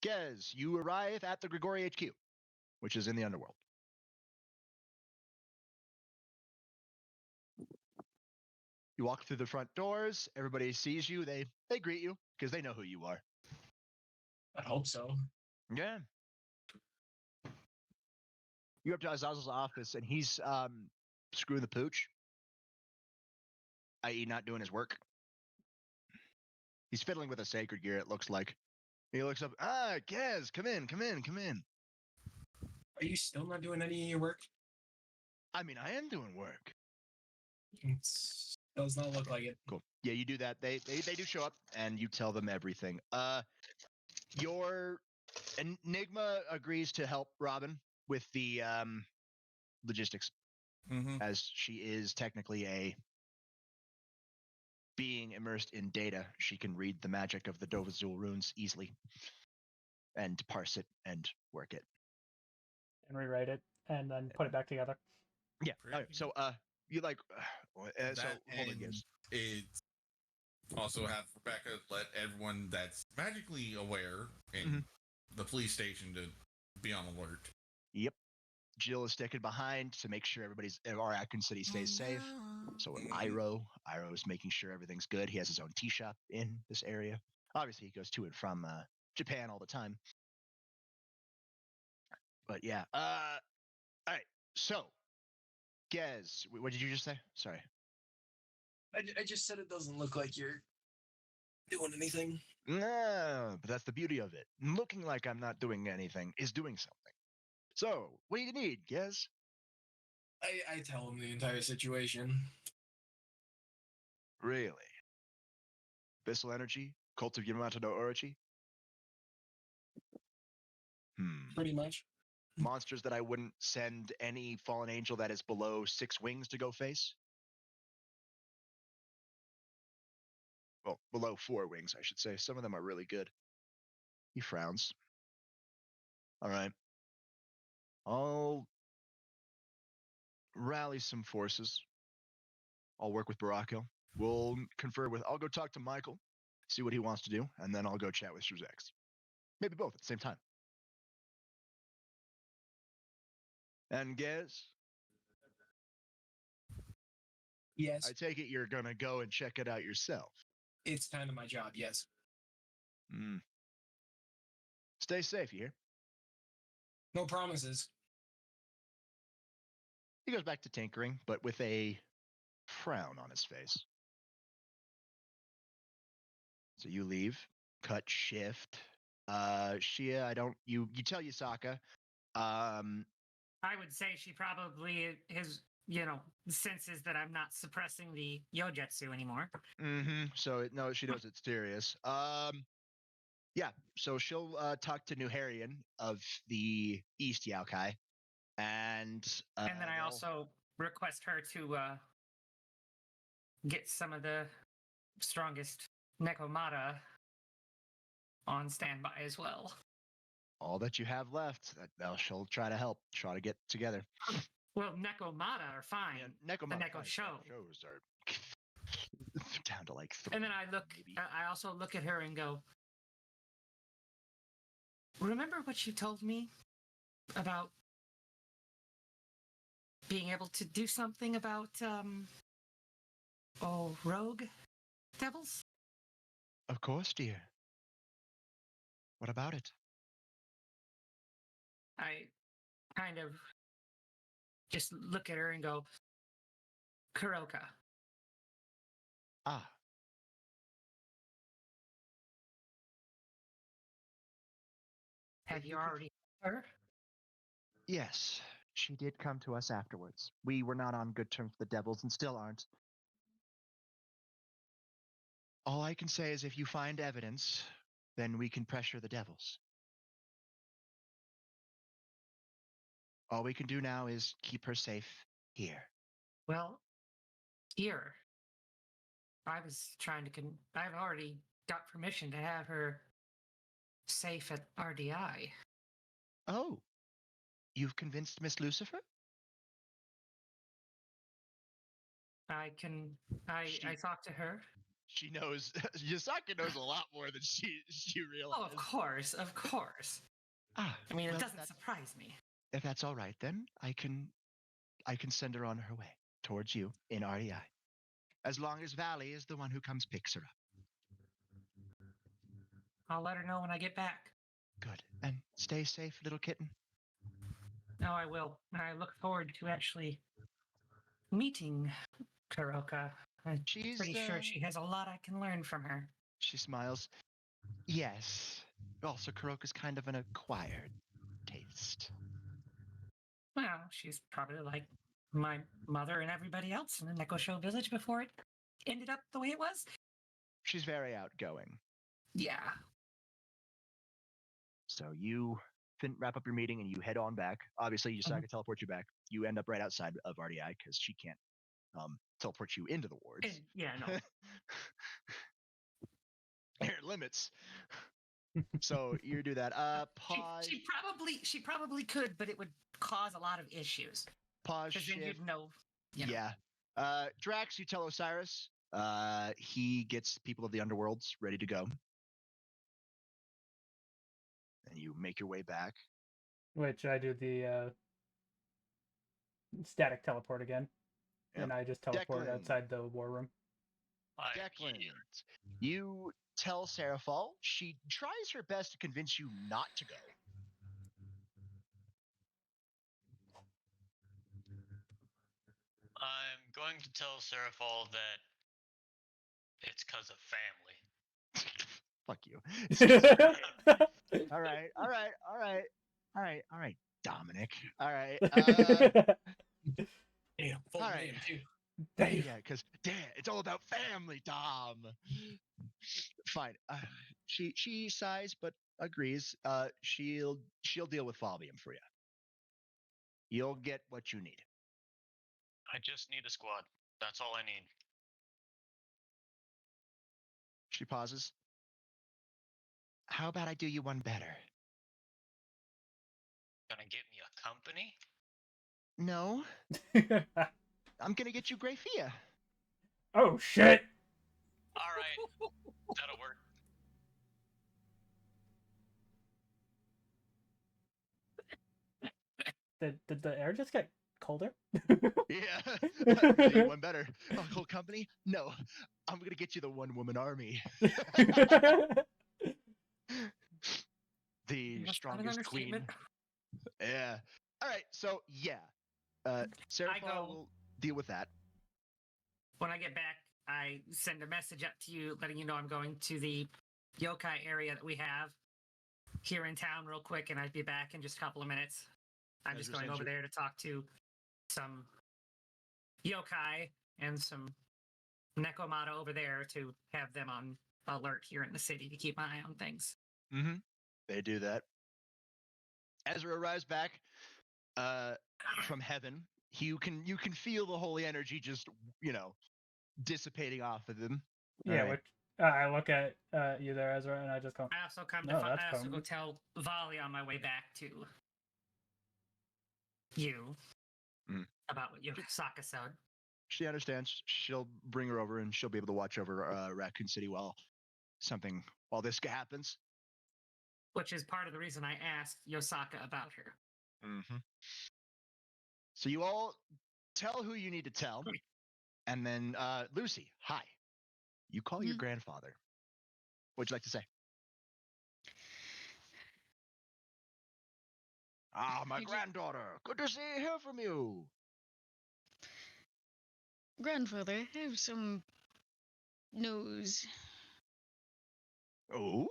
Gez, you arrive at the Grigori HQ, which is in the underworld. You walk through the front doors. Everybody sees you. They greet you because they know who you are. I hope so. Yeah. You're up to Azazel's office, and he's screwing the pooch, i.e., not doing his work. He's fiddling with a sacred gear, it looks like. He looks up. Gez, come in. Are you still not doing any of your work? I mean, I am doing work. It does not look like it. Cool. Yeah, you do that. They do show up, and you tell them everything. Your Enigma agrees to help Robin with the logistics, as she is technically a being immersed in data. She can read the magic of the Dovazul runes easily, and parse it and work it. And rewrite it, and then put it back together. Yeah. All right, so you like so hold on, and guys. it's also have Rebecca let everyone that's magically aware in the police station to be on alert. Yep. Jill is sticking behind to make sure our Raccoon City stays safe. So Iroh is making sure everything's good. He has his own tea shop in this area. Obviously, he goes to and from Japan all the time. But yeah. All right. So, Gez, what did you just say? Sorry. I just said it doesn't look like you're doing anything. No, but that's the beauty of it. Looking like I'm not doing anything is doing something. So, what do you need, Gez? I tell him the entire situation. Really? Abyssal energy? Cult of Yamato no Orochi? Pretty much. Monsters that I wouldn't send any fallen angel that is below 6 wings to go face? Well, below 4 wings, I should say. Some of them are really good. He frowns. All right. I'll rally some forces. I'll work with Barako. I'll go talk to Michael, see what he wants to do, and then I'll go chat with Shuzex. Maybe both at the same time. And Gez? Yes. I take it you're gonna go and check it out yourself. It's kind of my job, yes. Stay safe, you hear? No promises. He goes back to tinkering, but with a frown on his face. So you leave, cut shift. Shia, I don't. You tell Yusaka. I would say she probably has, senses that I'm not suppressing the Yojutsu anymore. So no, she knows it's serious. Yeah. So she'll talk to Nuharian of the East Yaokai, and And then I they'll- also request her to get some of the strongest Nekomata on standby as well. all that you have left. She'll try to help. Try to get together. Well, Nekomata are fine. Yeah, Neko Neko show. shows are down to like 3. And then I look. maybe. I also look at her and go, "Remember what you told me about being able to do something about rogue devils?" Of course, dear. What about it? I kind of just look at her and go, "Kuroka." Ah, Have you you could- already her? yes. She did come to us afterwards. We were not on good terms with the devils and still aren't. All I can say is if you find evidence, then we can pressure the devils. All we can do now is keep her safe here. Well, here. I was trying to. I've already got permission to have her safe at RDI. Oh, you've convinced Miss Lucifer? I can. I talked to her. She knows. Yasaka knows a lot more than she realizes. Oh, of course, of course. Ah, I mean, well, it doesn't that's- surprise me. If that's all right, then I can send her on her way towards you in REI. As long as Valley is the one who comes picks her up. I'll let her know when I get back. Good. And stay safe, little kitten. No, I will. I look forward to actually meeting Kuroka. I'm She's pretty sure she has a lot I can learn from her. She smiles. Yes. Also, Kuroka's kind of an acquired taste. Well, she's probably like my mother and everybody else in the Neko Show village before it ended up the way it was. She's very outgoing. Yeah. So you wrap up your meeting and you head on back. Obviously, Yusaka teleport you back. You end up right outside of RDI because she can't teleport you into the wards. And, yeah, no. Air limits. So you do that. Pause. She probably could, but it would cause a lot of issues. Pause. Because then Shift. you'd know. You know. Yeah. Drax, you tell Osiris. He gets people of the underworlds ready to go. And you make your way back. Which I do the static teleport again. Yep. And I just teleport Declan. outside the war room. Declan, you tell Seraphal. She tries her best to convince you not to go. I'm going to tell Seraphal that it's because of family. Fuck you. All right, Dominic. All right. Damn, full All name right. too. Dave. Yeah, because damn, it's all about family, Dom. Fine. She sighs but agrees. She'll deal with Falbium for you. You'll get what you need. I just need a squad. That's all I need. She pauses. How about I do you one better? Gonna get me a company? No, I'm gonna get you Grafia. Oh shit! All right, that'll work. Did the air just get colder? Yeah, I'll do you one better. A whole company? No, I'm gonna get you the one-woman army. The That's not an strongest queen. understatement. Yeah. All right. So yeah, Seraphal go- will deal with that. When I get back, I send a message up to you letting you know I'm going to the yokai area that we have here in town real quick, and I'd be back in just a couple of minutes. I'm just Ezra going sends over you- there to talk to some yokai and some Nekomata over there to have them on alert here in the city to keep my eye on things. Mm-hmm. They do that. Ezra arrives back from heaven. You can feel the holy energy just dissipating off of them. Yeah, Right. which I look at you there, Ezra, and I just go, I also come No, to that's I also go common. tell Volley on my way back to you Mm. about what Yosaka said. She understands. She'll bring her over, and she'll be able to watch over Raccoon City while this happens. Which is part of the reason I asked Yosaka about her. Mm-hmm. So you all tell who you need to tell, and then Lucy, hi. You call your Mhm. grandfather. What'd you like to say? Ah, my I ju- granddaughter. Good to hear from you. Grandfather, I have some news. Oh,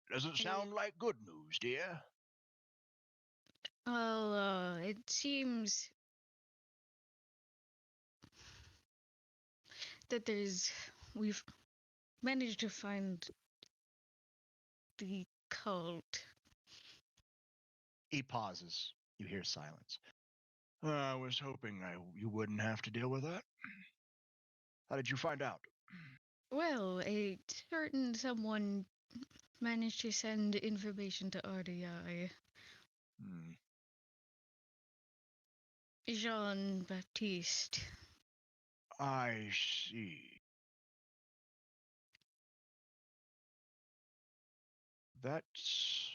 doesn't sound like good news, dear. Well, it seems that we've managed to find the cult. He pauses. You hear silence. I was hoping you wouldn't have to deal with that. How did you find out? Well, a certain someone managed to send information to RDI. Hmm. Jean Baptiste. I see. That's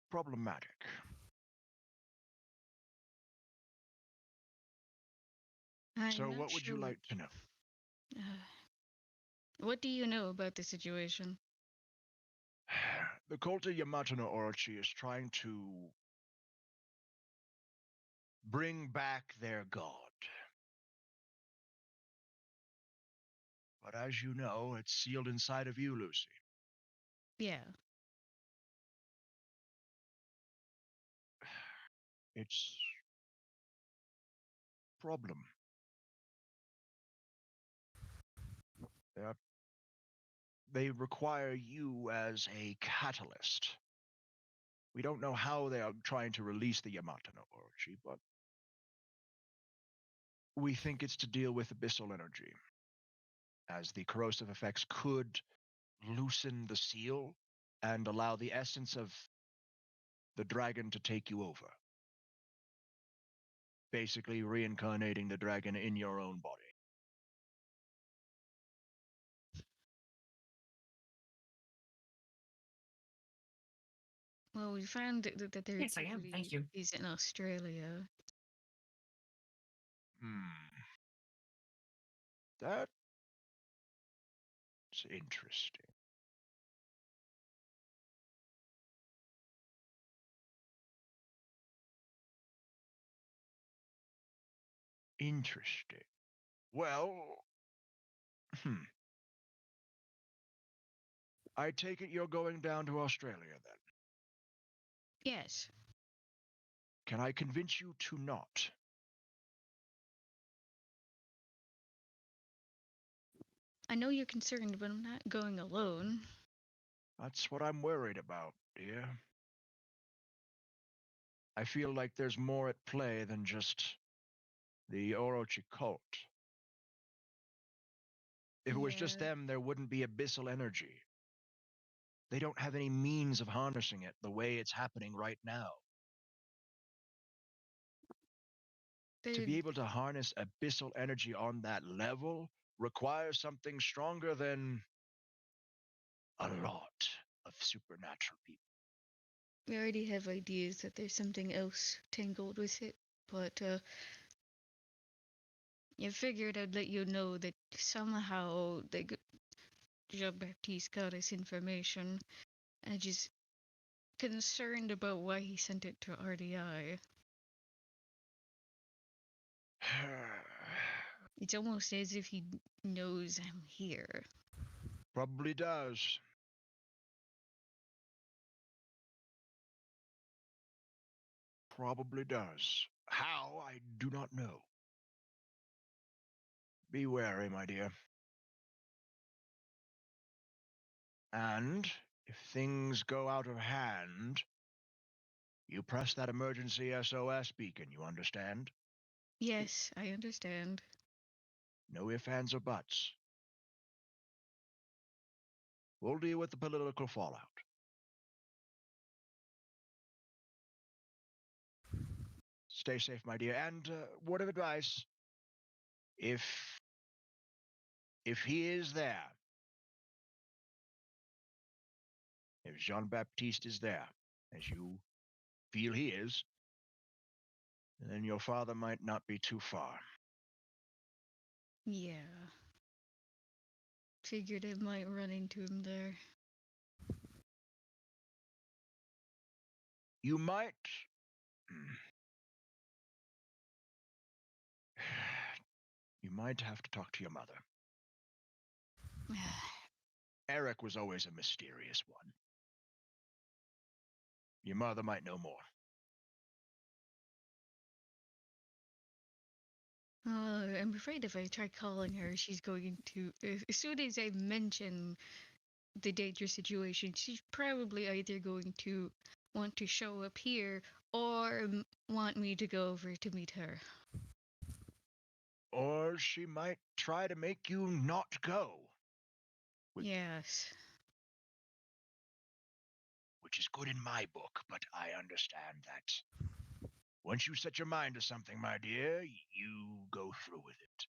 problematic. I'm So not what would you sure like to know? What do you know about the situation? The cult of Yamato no Orochi is trying to bring back their god. But as you know, it's sealed inside of you, Lucy. Yeah. It's problem. They require you as a catalyst. We don't know how they are trying to release the Yamato no Orochi, but we think it's to deal with abyssal energy, as the corrosive effects could loosen the seal and allow the essence of the dragon to take you over. Basically reincarnating the dragon in your own body. Well, we found that their Yes, I am. activity Thank you. is in Australia. That's interesting. Interesting. Well, I take it you're going down to Australia then. Yes. Can I convince you to not? I know you're concerned, but I'm not going alone. That's what I'm worried about, dear. I feel like there's more at play than just the Orochi cult. If it was just Yeah. them, there wouldn't be abyssal energy. They don't have any means of harnessing it the way it's happening right now. To be able to harness abyssal energy on that level requires something stronger than a lot of supernatural people. We already have ideas that there's something else tangled with it, but I figured I'd let you know that somehow Jean-Baptiste got us information. I'm just concerned about why he sent it to RDI. It's almost as if he knows I'm here. Probably does. Probably does. How, I do not know. Be wary, my dear. And if things go out of hand, you press that emergency SOS beacon, you understand? Yes, I understand. No ifs, ands, or buts. We'll deal with the political fallout. Stay safe, my dear. And word of advice: if he is there, if Jean Baptiste is there, as you feel he is, then your father might not be too far. Yeah. Figured I might run into him there. You might. You might have to talk to your mother. Eric was always a mysterious one. Your mother might know more. I'm afraid if I try calling her, she's going to. As soon as I mention the dangerous situation, she's probably either going to want to show up here or want me to go over to meet her. Or she might try to make you not go. Yes. Which is good in my book, but I understand that. Once you set your mind to something, my dear, you go through with it.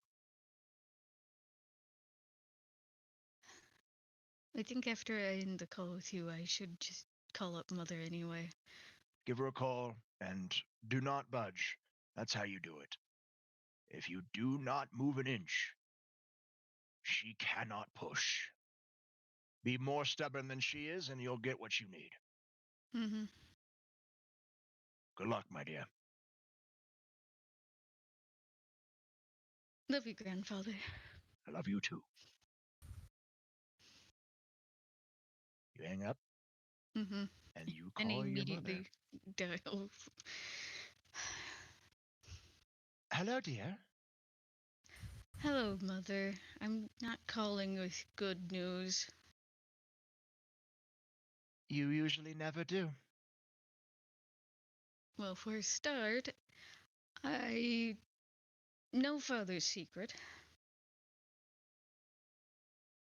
I think after I end the call with you, I should just call up Mother anyway. Give her a call and do not budge. That's how you do it. If you do not move an inch, she cannot push. Be more stubborn than she is, and you'll get what you need. Mm-hmm. Good luck, my dear. Love you, Grandfather. I love you too. You hang up, Mm-hmm. and you And I call your mother. immediately dial. Hello, dear. Hello, Mother. I'm not calling with good news. You usually never do. Well, for a start, I know Father's secret.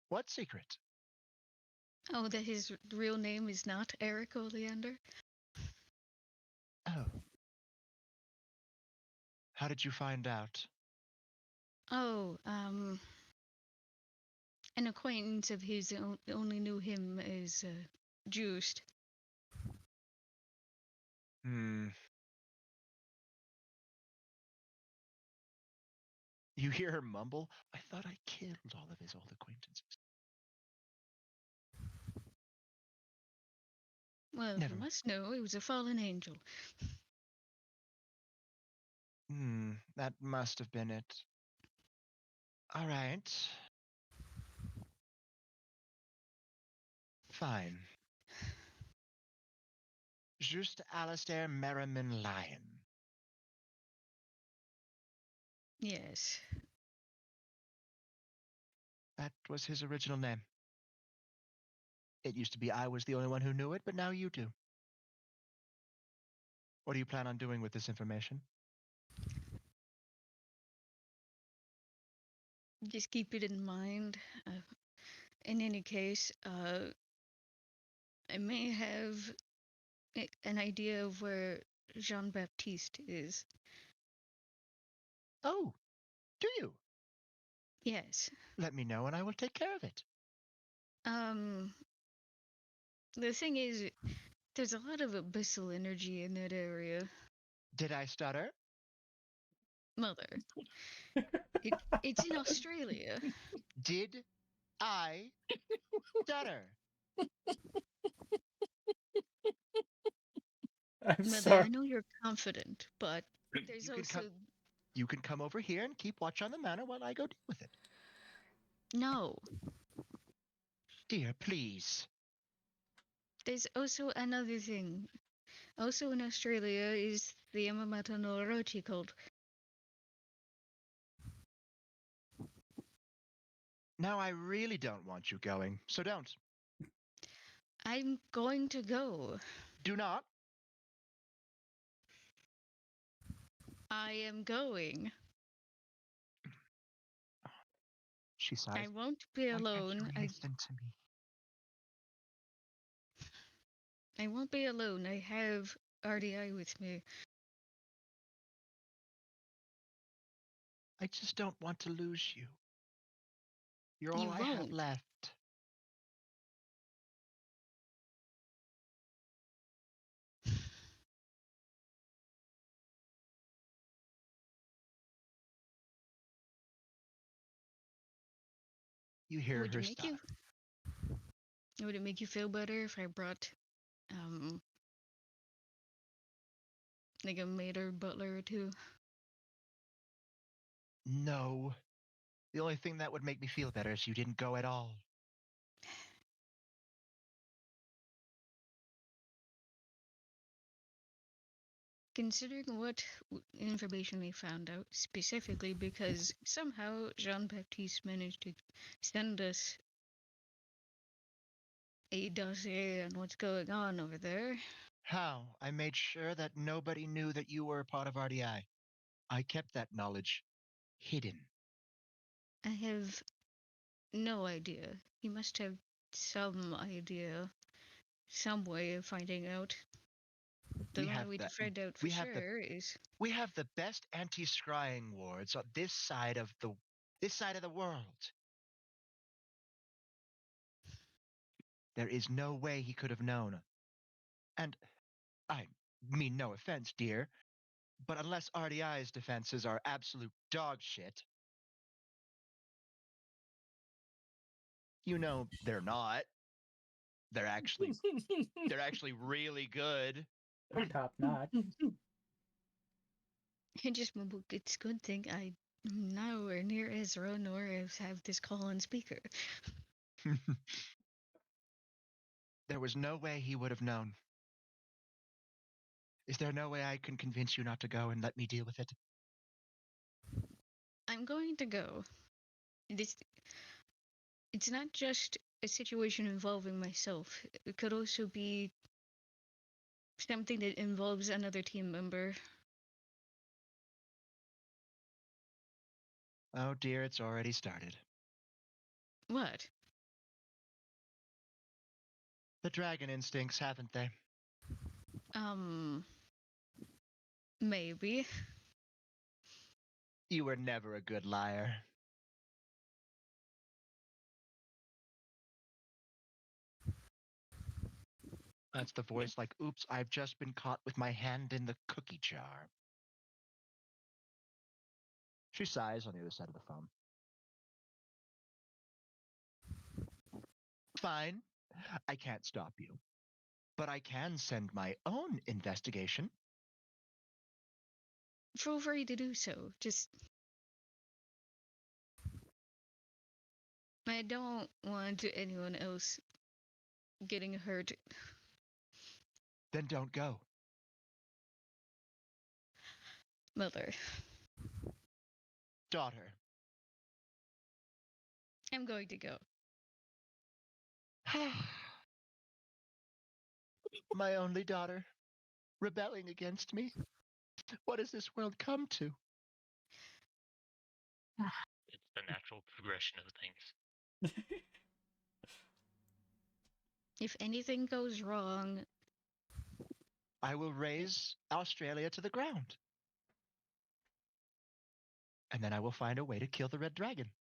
What secret? Oh, that his real name is not Eric Oleander? Oh. How did you find out? Oh, an acquaintance of his only knew him as Juiced. Hmm. You hear her mumble? I thought I killed all of his old acquaintances. Well, Never you mind. must know it was a fallen angel. That must have been it. All right. Fine. Just Alistair Merriman Lyon. Yes. That was his original name. It used to be I was the only one who knew it, but now you do. What do you plan on doing with this information? Just keep it in mind. In any case, I may have an idea of where Jean Baptiste is. Oh, do you? Yes. Let me know and I will take care of it. The thing is, there's a lot of abyssal energy in that area. Did I stutter? Mother. It's in Australia. Did I stutter? I'm Mother, sorry. I know you're confident, but there's You can also come- You can come over here and keep watch on the manor while I go deal with it. No. Dear, please. There's also another thing. Also in Australia is the Yamamata no Orochi cult. Now I really don't want you going, so don't. I'm going to go. Do not. I am going. She sighs. I won't be Why alone. can't you listen to me? I won't be alone. I have RDI with me. I just don't want to lose you. You're all You I have won't. left. You hear Would her it make sigh. would it make you feel better if I brought like a maid or butler or two? No. The only thing that would make me feel better is you didn't go at all. Considering what information we found out, specifically because somehow Jean-Baptiste managed to send us a dossier on what's going on over there. How? I made sure that nobody knew that you were a part of RDI. I kept that knowledge hidden. I have no idea. He must have some idea, some way of finding out. The We only have way to that- find out for we have the- sure is We have the best anti-scrying wards on this side of the world. There is no way he could have known. And I mean no offense, dear, but unless RDI's defenses are absolute dog shit, you know they're not. They're actually really good. They're top notch. I just mumbled, it's a good thing I'm nowhere near Ezra nor have this call on speaker. There was no way he would have known. Is there no way I can convince you not to go and let me deal with it? I'm going to go. It's not just a situation involving myself. It could also be something that involves another team member. Oh dear, it's already started. What? The dragon instincts, haven't they? Maybe. You were never a good liar. That's the voice like, oops, I've just been caught with my hand in the cookie jar. She sighs on the other side of the phone. Fine. I can't stop you. But I can send my own investigation. Feel free to do so. Just. I don't want anyone else getting hurt. Then don't go. Mother. Daughter. I'm going to go. My only daughter. Rebelling against me. What has this world come to? It's the natural progression of things. If anything goes wrong, I will raise Australia to the ground. And then I will find a way to kill the red dragon.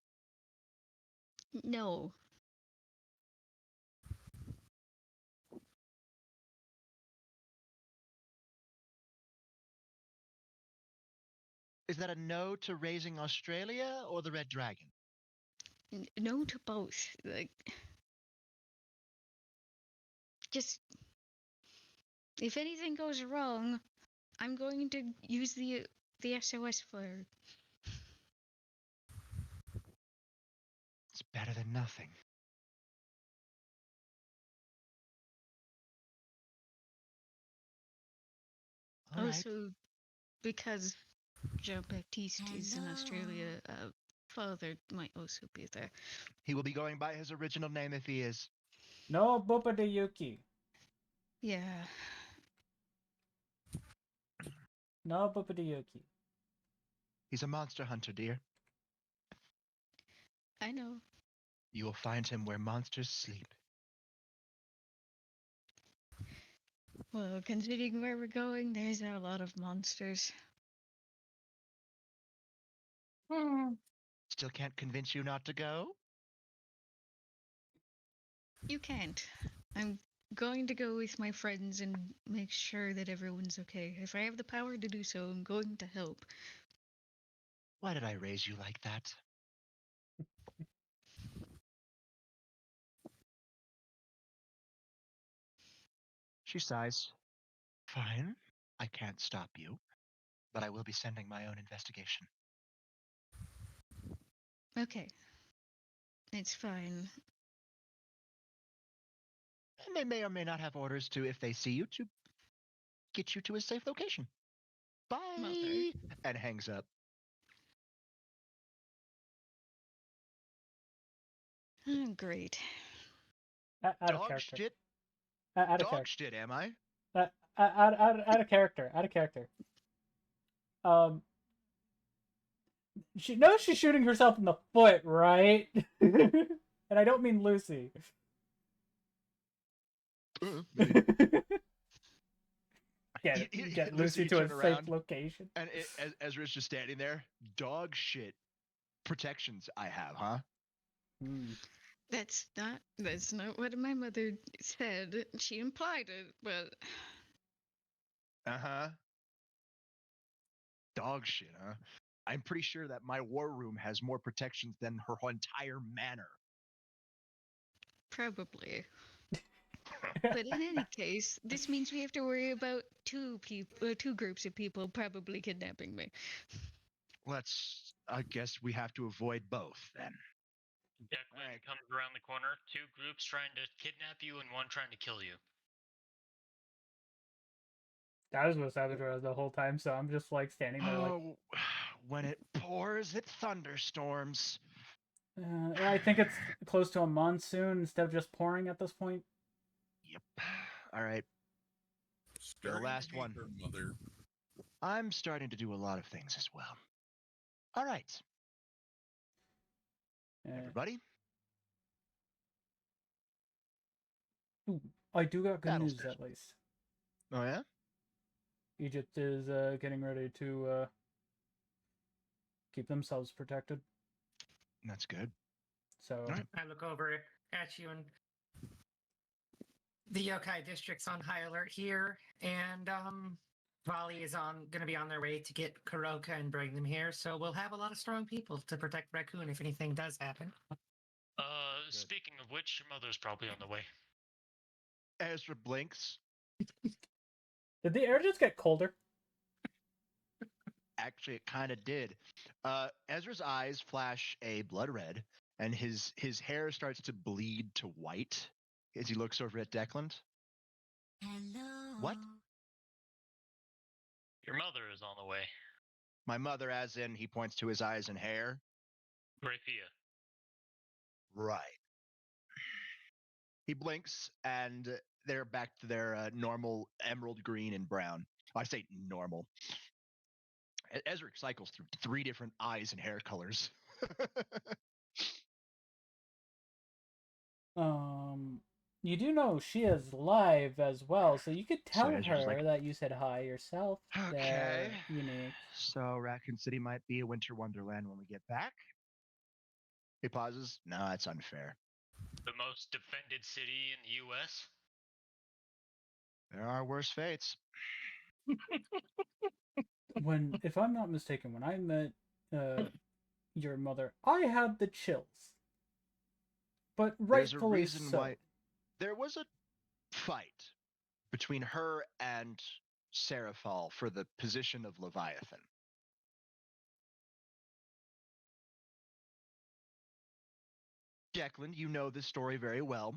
no. Is that a no to raising Australia or the red dragon? No to both. Like, just if anything goes wrong, I'm going to use the the SOS flare. It's better than nothing. All right. Also, because Jean Baptiste is in Australia, father might also be there. He will be going by his original name if he is. No Yuki. Yeah. No Yuki. He's a monster hunter, dear. I know. You will find him where monsters sleep. Well, considering where we're going, there's a lot of monsters. Still can't convince you not to go? You can't. I'm going to go with my friends and make sure that everyone's okay. If I have the power to do so, I'm going to help. Why did I raise you like that? She sighs. Fine. I can't stop you, but I will be sending my own investigation. Okay. It's fine. And they may or may not have orders to, if they see you, to get you to a safe location. Bye. Mother. And hangs up. Oh, great. Out of Dog character. shit. Out of Dog character. shit, am I? Out of character. Out of character. She knows she's shooting herself in the foot, right? And I don't mean Lucy. Get Lucy to a safe location. And Ezra's just standing there. Dog shit protections I have, huh? That's not what my mother said. She implied it, but Uh-huh. Dog shit, huh? I'm pretty sure that my war room has more protections than her entire manor. probably. But in any case, this means we have to worry about two groups of people probably kidnapping me. I guess we have to avoid both then. Declan Alright. comes around the corner. 2 groups trying to kidnap you and 1 trying to kill you. I was with Salvador the whole time, so I'm just like standing there like. Oh, when it pours, it thunderstorms. I think it's close to a monsoon instead of just pouring at this point. Yep. All right. The last one. Mother. I'm starting to do a lot of things as well. All right. Everybody? Ooh, I do got good Battle news station. at least. Oh, yeah? Egypt is getting ready to keep themselves protected. That's good. So Alright. I look over at you, and the Yokai district's on high alert here, and Vali is going to be on their way to get Kuroka and bring them here. So we'll have a lot of strong people to protect Raccoon if anything does happen. Speaking of which, your mother's probably on the way. Ezra blinks. did the air just get colder? Actually, it kind of did. Ezra's eyes flash a blood red, and his hair starts to bleed to white as he looks over at Declan. Hello. What? Your mother is on the way. My mother, as in, he points to his eyes and hair. Graphia. Right. He blinks, and they're back to their normal emerald green and brown. I say normal. Ezra cycles through 3 different eyes and hair colors. You do know she is live as well, so you could tell Ezra's her like, that you said hi yourself. Okay. Unique. So Raccoon City might be a winter wonderland when we get back. He pauses. No, that's unfair. The most defended city in the U.S.? There are worse fates. If I'm not mistaken, when I met your mother, I had the chills. But rightfully There's a reason so. why there was a fight between her and Seraphal for the position of Leviathan. Declan, you know this story very well.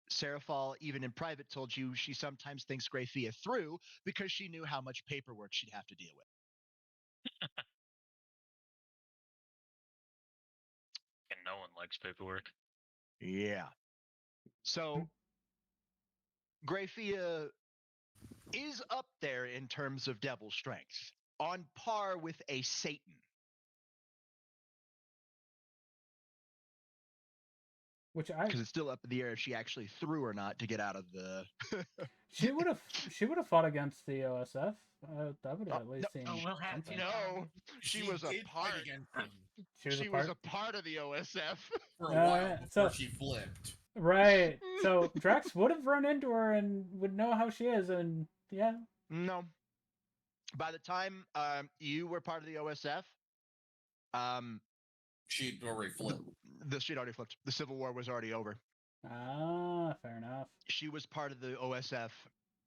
Seraphal, even in private, told you she sometimes thinks Grayfia through because she knew how much paperwork she'd have to deal with. And no one likes paperwork. Yeah. So, Grayfia is up there in terms of devil strength, on par with a Satan. Which I Because it's still up in the air if she actually threw or not to get out of the. she would have fought against the OSF. That would have at least no. seem Oh, we'll have something. to. No, she was a did part. fight against him She was a part. part of the OSF. for a while yeah, before so- she flipped. Right. So Drax would have run into her and would know how she is, and yeah. No. By the time you were part of the OSF, She'd already flipped. she'd already flipped. The Civil War was already over. Ah, fair enough. She was part of the OSF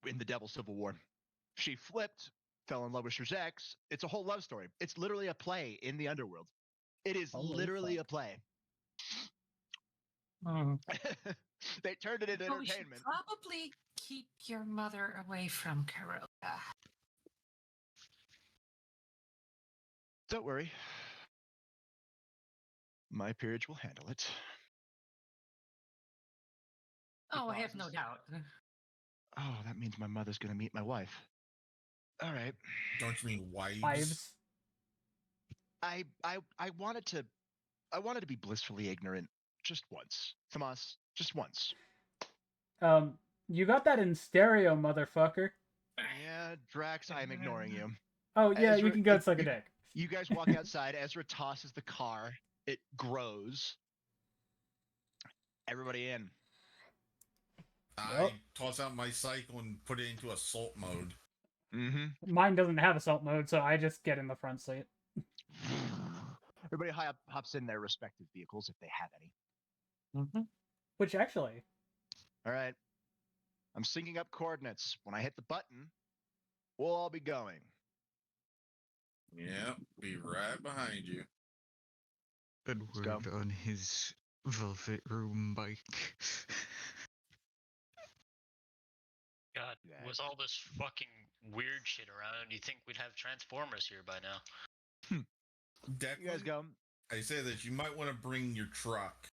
in the Devil Civil War. She flipped, fell in love with Shrezex. It's a whole love story. It's literally a play in the underworld. It is Holy literally fuck. a play. Hmm. They turned it into Oh, we should entertainment. probably keep your mother away from Corona. Don't worry. My peerage will handle it. Oh, I have no pauses. doubt. Oh, that means my mother's gonna meet my wife. All right. Don't you mean wives? Wives. I wanted to be blissfully ignorant just once. Tomas, just once. You got that in stereo, motherfucker. Yeah, Drax, I'm ignoring you. Oh yeah, you Ezra, can go suck a dick. You guys walk outside. Ezra tosses the car. It grows. Everybody in. I toss out my cycle and put it into assault mode. Mm-hmm. Mine doesn't have assault mode, so I just get in the front seat. Everybody hops in their respective vehicles if they have any. Mm-hmm. Which actually, All right. I'm syncing up coordinates. When I hit the button, we'll all be going. Yep, be right behind you. Edward go. on his velvet room bike. God, Yeah. with all this fucking weird shit around, you think we'd have Transformers here by now? Declan, You guys go. I say that you might want to bring your truck.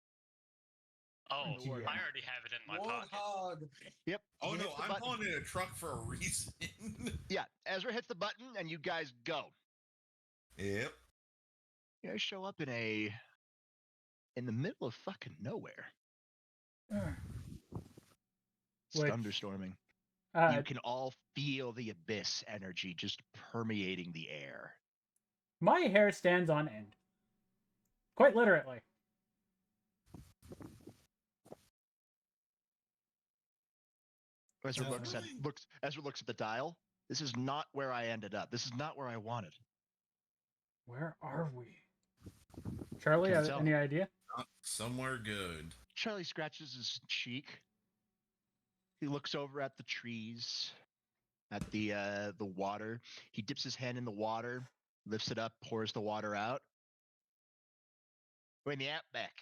Oh, Yeah. I already have it in my pocket. Warthog. Yep. Oh he no, hits the I'm button. calling it a truck for a reason. Yeah, Ezra hits the button and you guys go. Yep. You guys show up in the middle of fucking nowhere. It's Which- thunderstorming. You can all feel the abyss energy just permeating the air. my hair stands on end. Quite literally. Ezra Really? Ezra looks at the dial. This is not where I ended up. This is not where I wanted. Where are we? Charlie, Can't have tell. any idea? Not somewhere good. Charlie scratches his cheek. He looks over at the trees, at the water. He dips his hand in the water, lifts it up, pours the water out. We're in the outback.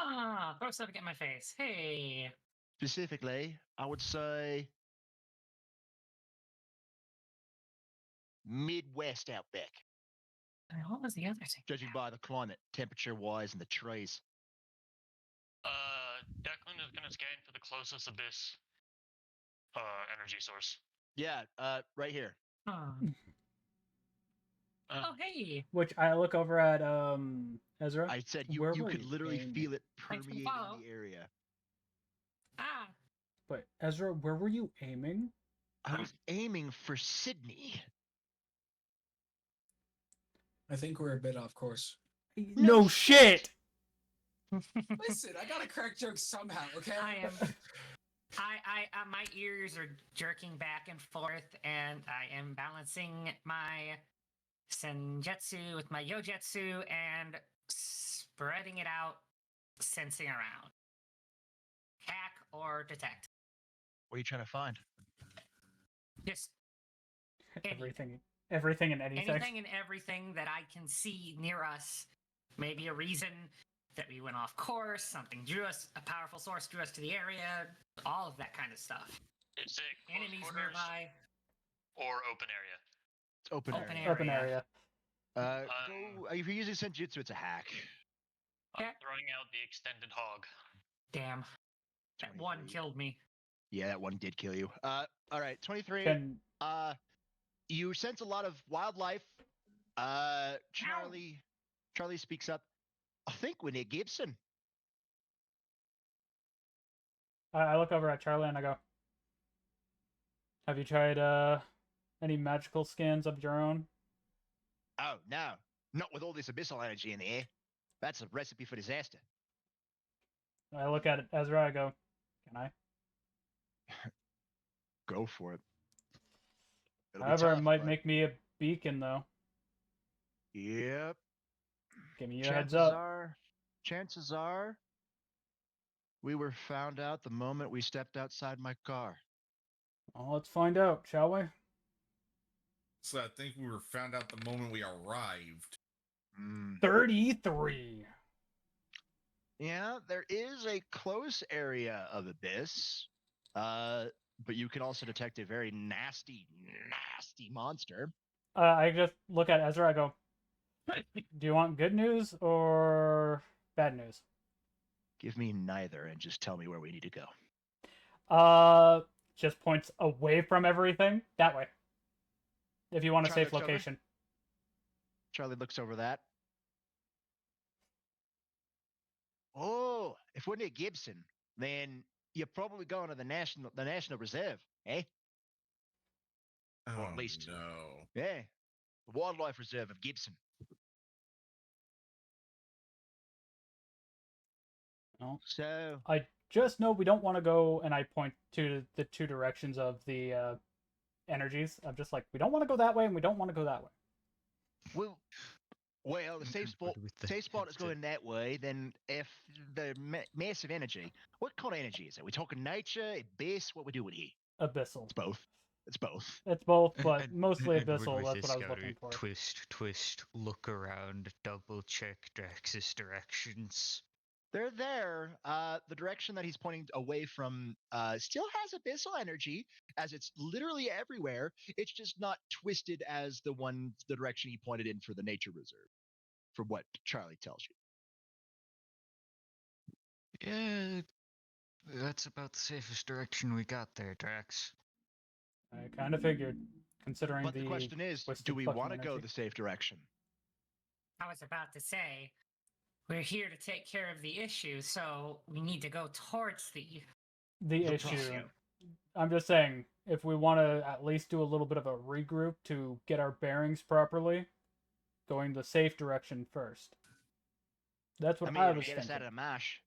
Ah, throw something at my face. Hey. Specifically, I would say Midwest outback, What was the other thing? judging by the climate, temperature-wise, and the trees. Declan is gonna scan for the closest abyss energy source. Yeah, right here. Oh, oh hey. Which I look over at Ezra. I said Where you were could you literally aiming? feel it Thanks for the permeating follow. the area. Ah. But Ezra, where were you aiming? I was aiming for Sydney. I think we're a bit off course. No shit. Listen, I gotta crack jokes somehow, okay? I am. My ears are jerking back and forth, and I am balancing my Senjutsu with my Yojutsu and spreading it out, sensing around. Hack or detect. What are you trying to find? Just any- Everything. Everything and anything. Anything and everything that I can see near us. Maybe a reason that we went off course, something drew us, a powerful source drew us to the area, all of that kind of stuff. Is it close Enemies quarters nearby. or open area? It's open, Open area. Open area. If you're using Senjutsu, it's a hack. I'm Yeah. throwing out the extended hog. Damn. That one 23. killed me. Yeah, that one did kill you. All right, 23. Can You sense a lot of wildlife. Charlie speaks up. I think we need Gibson. I look over at Charlie and I go, have you tried any magical scans of your own? Oh, no. Not with all this abyssal energy in the air. That's a recipe for disaster. I look at Ezra, I go, can I? Go for it. It'll be However, it tough, might but- make me a beacon, though. Yep. Give me a heads up. Chances are, we were found out the moment we stepped outside my car. Well, let's find out, shall we? So I think we were found out the moment we arrived. 33. Yeah, there is a close area of abyss, but you can also detect a very nasty monster. I just look at Ezra, I go, do you want good news or bad news? Give me neither and just tell me where we need to go. Just points away from everything. That way. If you want a Charlie safe looks over. location. Charlie looks over that. Oh, if we're near Gibson, then you're probably going to the National Reserve, eh? Oh, at least- no. Yeah, the Wildlife Reserve of Gibson. No. So I just know we don't want to go, and I point to the two directions of the energies. I'm just like, we don't want to go that way, and we don't want to go that way. well, the safe spot. With the Safe spot is headset. going that way. Then, if the massive energy, what kind of energy is it? We talking nature, abyss? What we doing here? Abyssal. It's both. It's both. It's both, but And- mostly and when abyssal. with That's the what I was scouter, looking for. Twist, look around, double check Drax's directions. They're there. The direction that he's pointing away from still has abyssal energy, as it's literally everywhere. It's just not twisted as the direction he pointed in for the nature reserve, from what Charlie tells you. Yeah, that's about the safest direction we got there, Drax. I kind of figured, considering But the question is, twisted do we fucking want to go energy. the safe direction? I was about to say, we're here to take care of the issue, so we need to go towards the issue. I'm just saying, if we want to at least do a little bit of a regroup to get our bearings properly, going the safe direction first. That's what I mean, I it'll was get us thinking. out of the mash.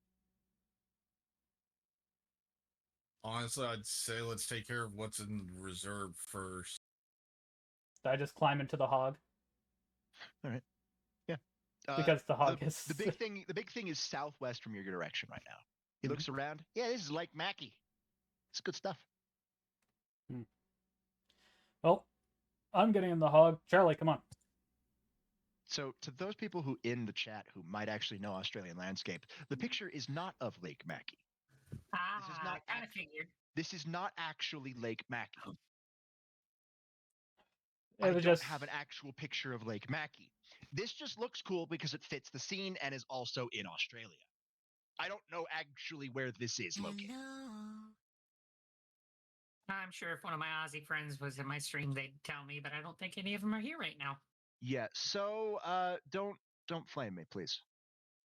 Honestly, I'd say let's take care of what's in reserve first. I just climb into the hog Uh, because the hog the, is the big thing is southwest from your direction right now. He looks around. Yeah, this is Lake Mackey. It's good stuff. Well, I'm getting in the hog. Charlie, come on. So, to those people who in the chat who might actually know Australian landscape, the picture is not of Lake Mackey. not I kind of act- figured. This is not actually Lake Mackey. It I was don't just have an actual picture of Lake Mackey. This just looks cool because it fits the scene and is also in Australia. I don't know actually where this is located. Hello. I'm sure if one of my Aussie friends was in my stream, they'd tell me, but I don't think any of them are here right now. Yeah, so don't flame me, please.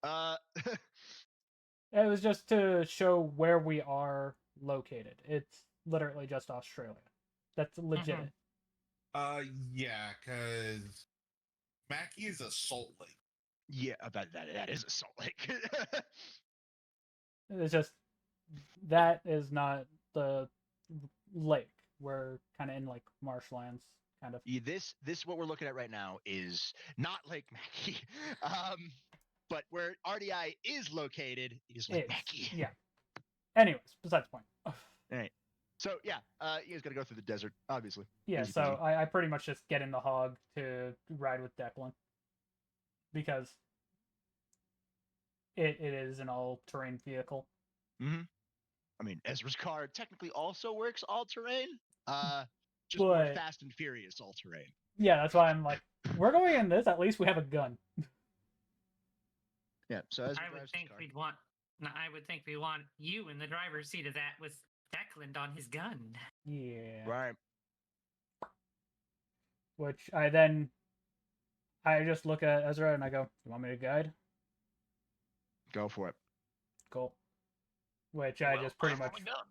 it was just to show where we are located. It's literally just Australia. That's legit. Yeah, because Mackey is a salt lake. Yeah, that is a salt lake. It's just that is not the lake. We're kind of in like marshlands, kind of. Yeah, this what we're looking at right now is not Lake Mackey. But where RDI is located is Lake It's- Mackey. Yeah. Anyways, besides the point. Right. So yeah, you guys got to go through the desert, obviously. Yeah, Easy so peasy. I pretty much just get in the hog to ride with Declan because it is an all-terrain vehicle. I mean, Ezra's car technically also works all terrain. Just more But- fast and furious all terrain. Yeah, that's why I'm like, we're going in this. At least we have a gun. Yeah. So Ezra I would drives his think car. we'd want. No, I would think we want you in the driver's seat of that with Declan on his gun. Yeah. Right. Which I just look at Ezra and I go, "You want me to guide?" Go for it. Cool. Which I Well, just pretty I'm much only done.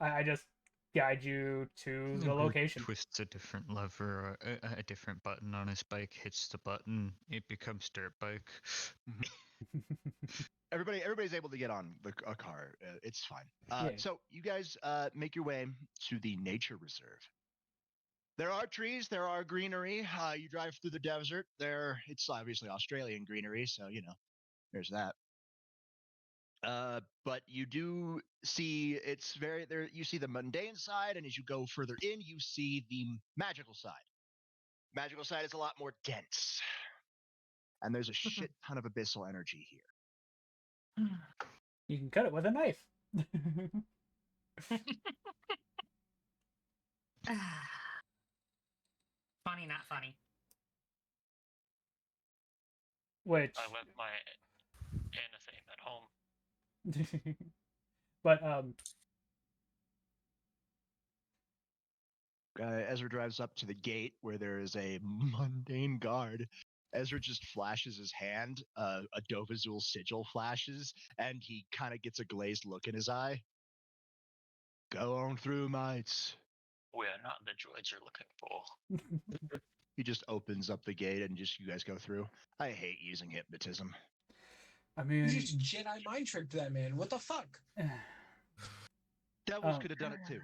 I just guide you to the Group location. Twists a different lever, or a different button on his bike, hits the button, it becomes dirt bike. Everybody's able to get on a car. It's fine. Yeah. So you guys make your way to the nature reserve. There are trees. There are greenery. You drive through the desert. It's obviously Australian greenery, so there's that. But you do see it's very there. You see the mundane side, and as you go further in, you see the magical side. Magical side is a lot more dense, and there's a shit ton of abyssal energy here. You can cut it with a knife. Funny, not funny. Which I left my anatheme at home. but Ezra drives up to the gate where there is a mundane guard. Ezra just flashes his hand. A Dovazul sigil flashes, and he kind of gets a glazed look in his eye. Go on through, mates. We're not the droids you're looking for. He just opens up the gate, and you guys go through. I hate using hypnotism. I You mean, just Jedi mind tricked that man. What the fuck? Devils Oh. could have done it too.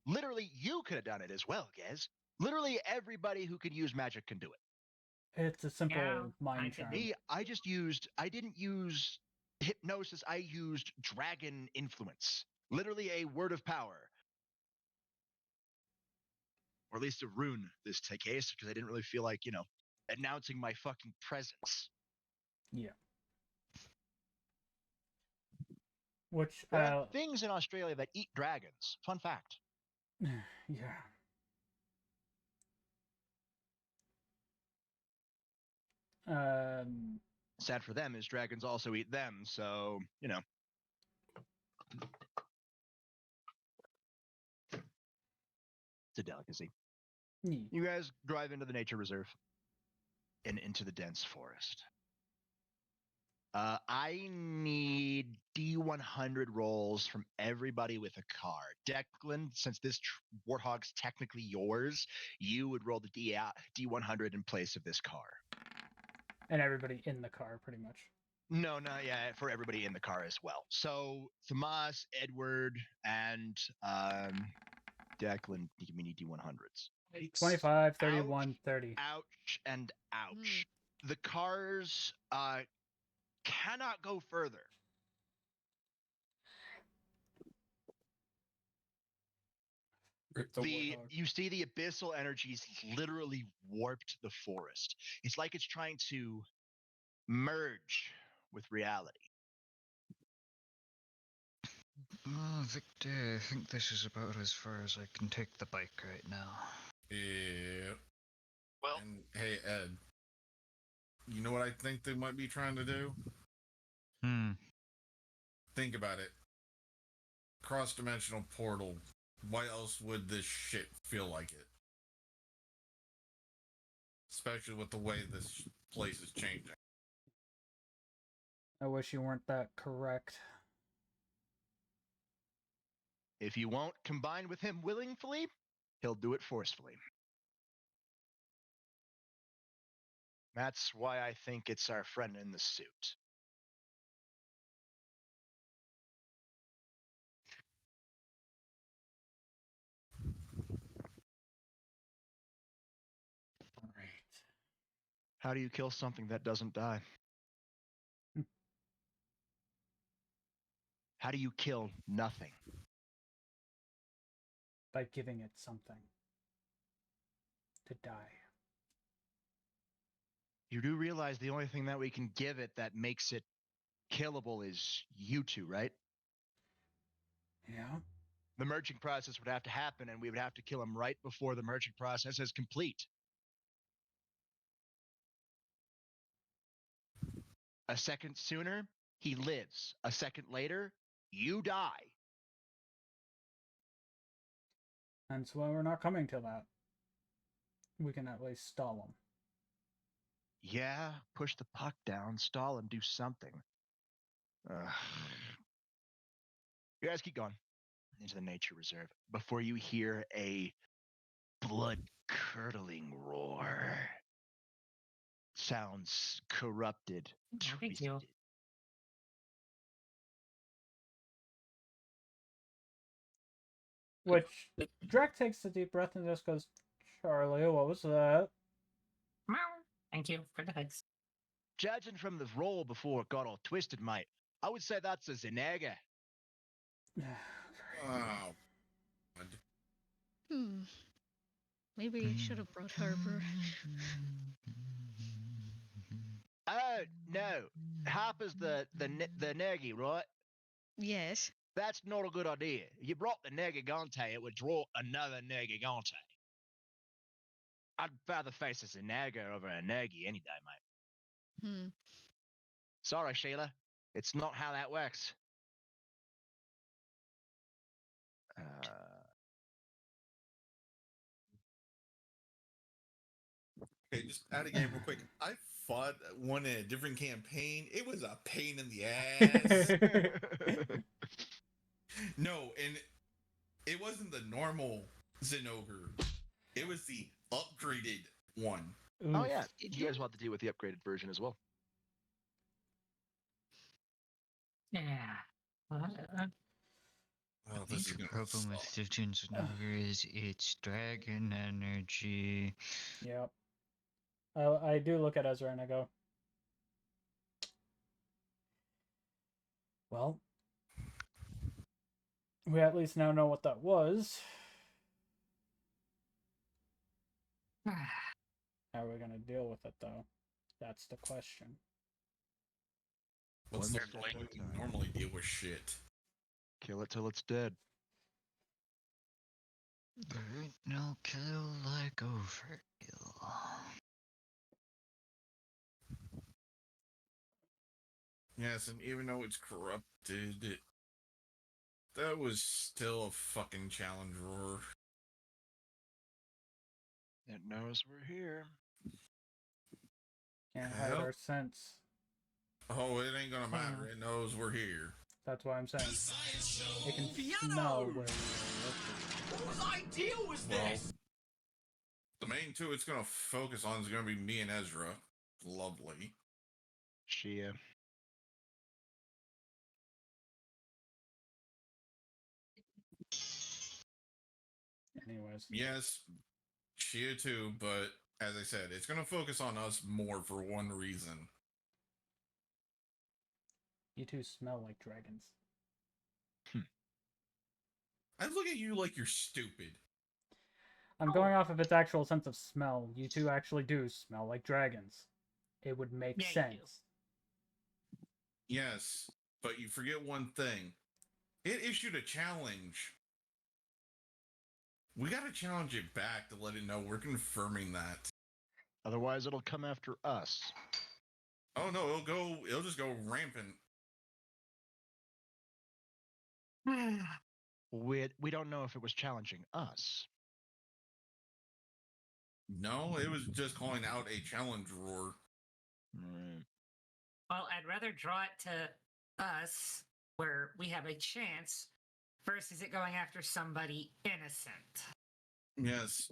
Literally, you could have done it as well, Gez. Literally, everybody who can use magic can do it. it's a simple Yeah, I mind can charm. do Me, I didn't use hypnosis. I used dragon influence. Literally a word of power. Or at least a rune this case, because I didn't really feel like, announcing my fucking presence. Yeah. Which There are things in Australia that eat dragons. Fun fact. yeah. Sad for them is dragons also eat them, so, it's a delicacy. Yeah. You guys drive into the nature reserve and into the dense forest. I need D100 rolls from everybody with a car. Declan, since this Warthog's technically yours, you would roll the D100 in place of this car. And everybody in the car, pretty much. No, yeah, for everybody in the car as well. So Tomas, Edward, and Declan, we need D100s. 25, 31, 30. Ouch and ouch. The cars cannot go further. You see the abyssal energies literally warped the forest. It's like it's trying to merge with reality. Oh, Victor, I think this is about as far as I can take the bike right now. Yeah. Well, And hey, Ed, you know what I think they might be trying to do? Think about it. Cross-dimensional portal. Why else would this shit feel like it? Especially with the way this place is changing. I wish you weren't that correct. If you won't combine with him willingly, he'll do it forcefully. That's why I think it's our friend in the suit. Right. How do you kill something that doesn't die? How do you kill nothing? by giving it something to die. You do realize the only thing that we can give it that makes it killable is you two, right? Yeah. The merging process would have to happen, and we would have to kill him right before the merging process is complete. A second sooner, he lives. A second later, you die. And so we're not coming to that. We can at least stall them. Yeah, push the puck down, stall him, do something. You guys keep going into the nature reserve before you hear a blood-curdling roar. Sounds corrupted, No big deal. twisted. Which Drek takes a deep breath and just goes, Charlie, what was that? Meow. Thank you for the hugs. Judging from the roll before it got all twisted, mate, I would say that's a Zenaga. Wow. Maybe I should have brought Harper. Oh no, Harper's the Negi, right? Yes. That's not a good idea. You brought the Negigante, it would draw another Negigante. I'd rather face a Zenaga over a Negi any day, mate. Sorry, Sheila. It's not how that works. Okay, just add a game real quick. I fought one in a different campaign. It was a pain in the ass. No, and it wasn't the normal Zenogre. It was the upgraded one. Oh yeah, Did you guys want to deal with the upgraded version as well. Yeah. Oh, I this is think the gonna problem with suck. 15's number is it's dragon energy. Yep. I do look at Ezra and I go, well, we at least now know what that was. How are we going to deal with it, though? That's the question. What's One the step way at a we time. normally deal with shit? Kill it till it's dead. There ain't no kill like overkill. Yes, and even though it's corrupted, that was still a fucking challenge roar. It knows we're here. Can't hide Well. our sense. Oh, it ain't gonna matter. It knows we're here. That's what I'm saying. It can smell where we're Whose idea was Well, this? the main two it's gonna focus on is gonna be me and Ezra. Lovely. Shia. Anyways. Yes, Shia too, but as I said, it's gonna focus on us more for one reason. You two smell like dragons. I look at you like you're stupid. I'm going off of its actual sense of smell. You two actually do smell like dragons. It would make Yeah, you do. sense. Yes, but you forget one thing. It issued a challenge. We gotta challenge it back to let it know we're confirming that. Otherwise, it'll come after us. Oh no, it'll just go rampant. We don't know if it was challenging us. No, it was just calling out a challenge roar. Well, I'd rather draw it to us where we have a chance versus it going after somebody innocent. Yes.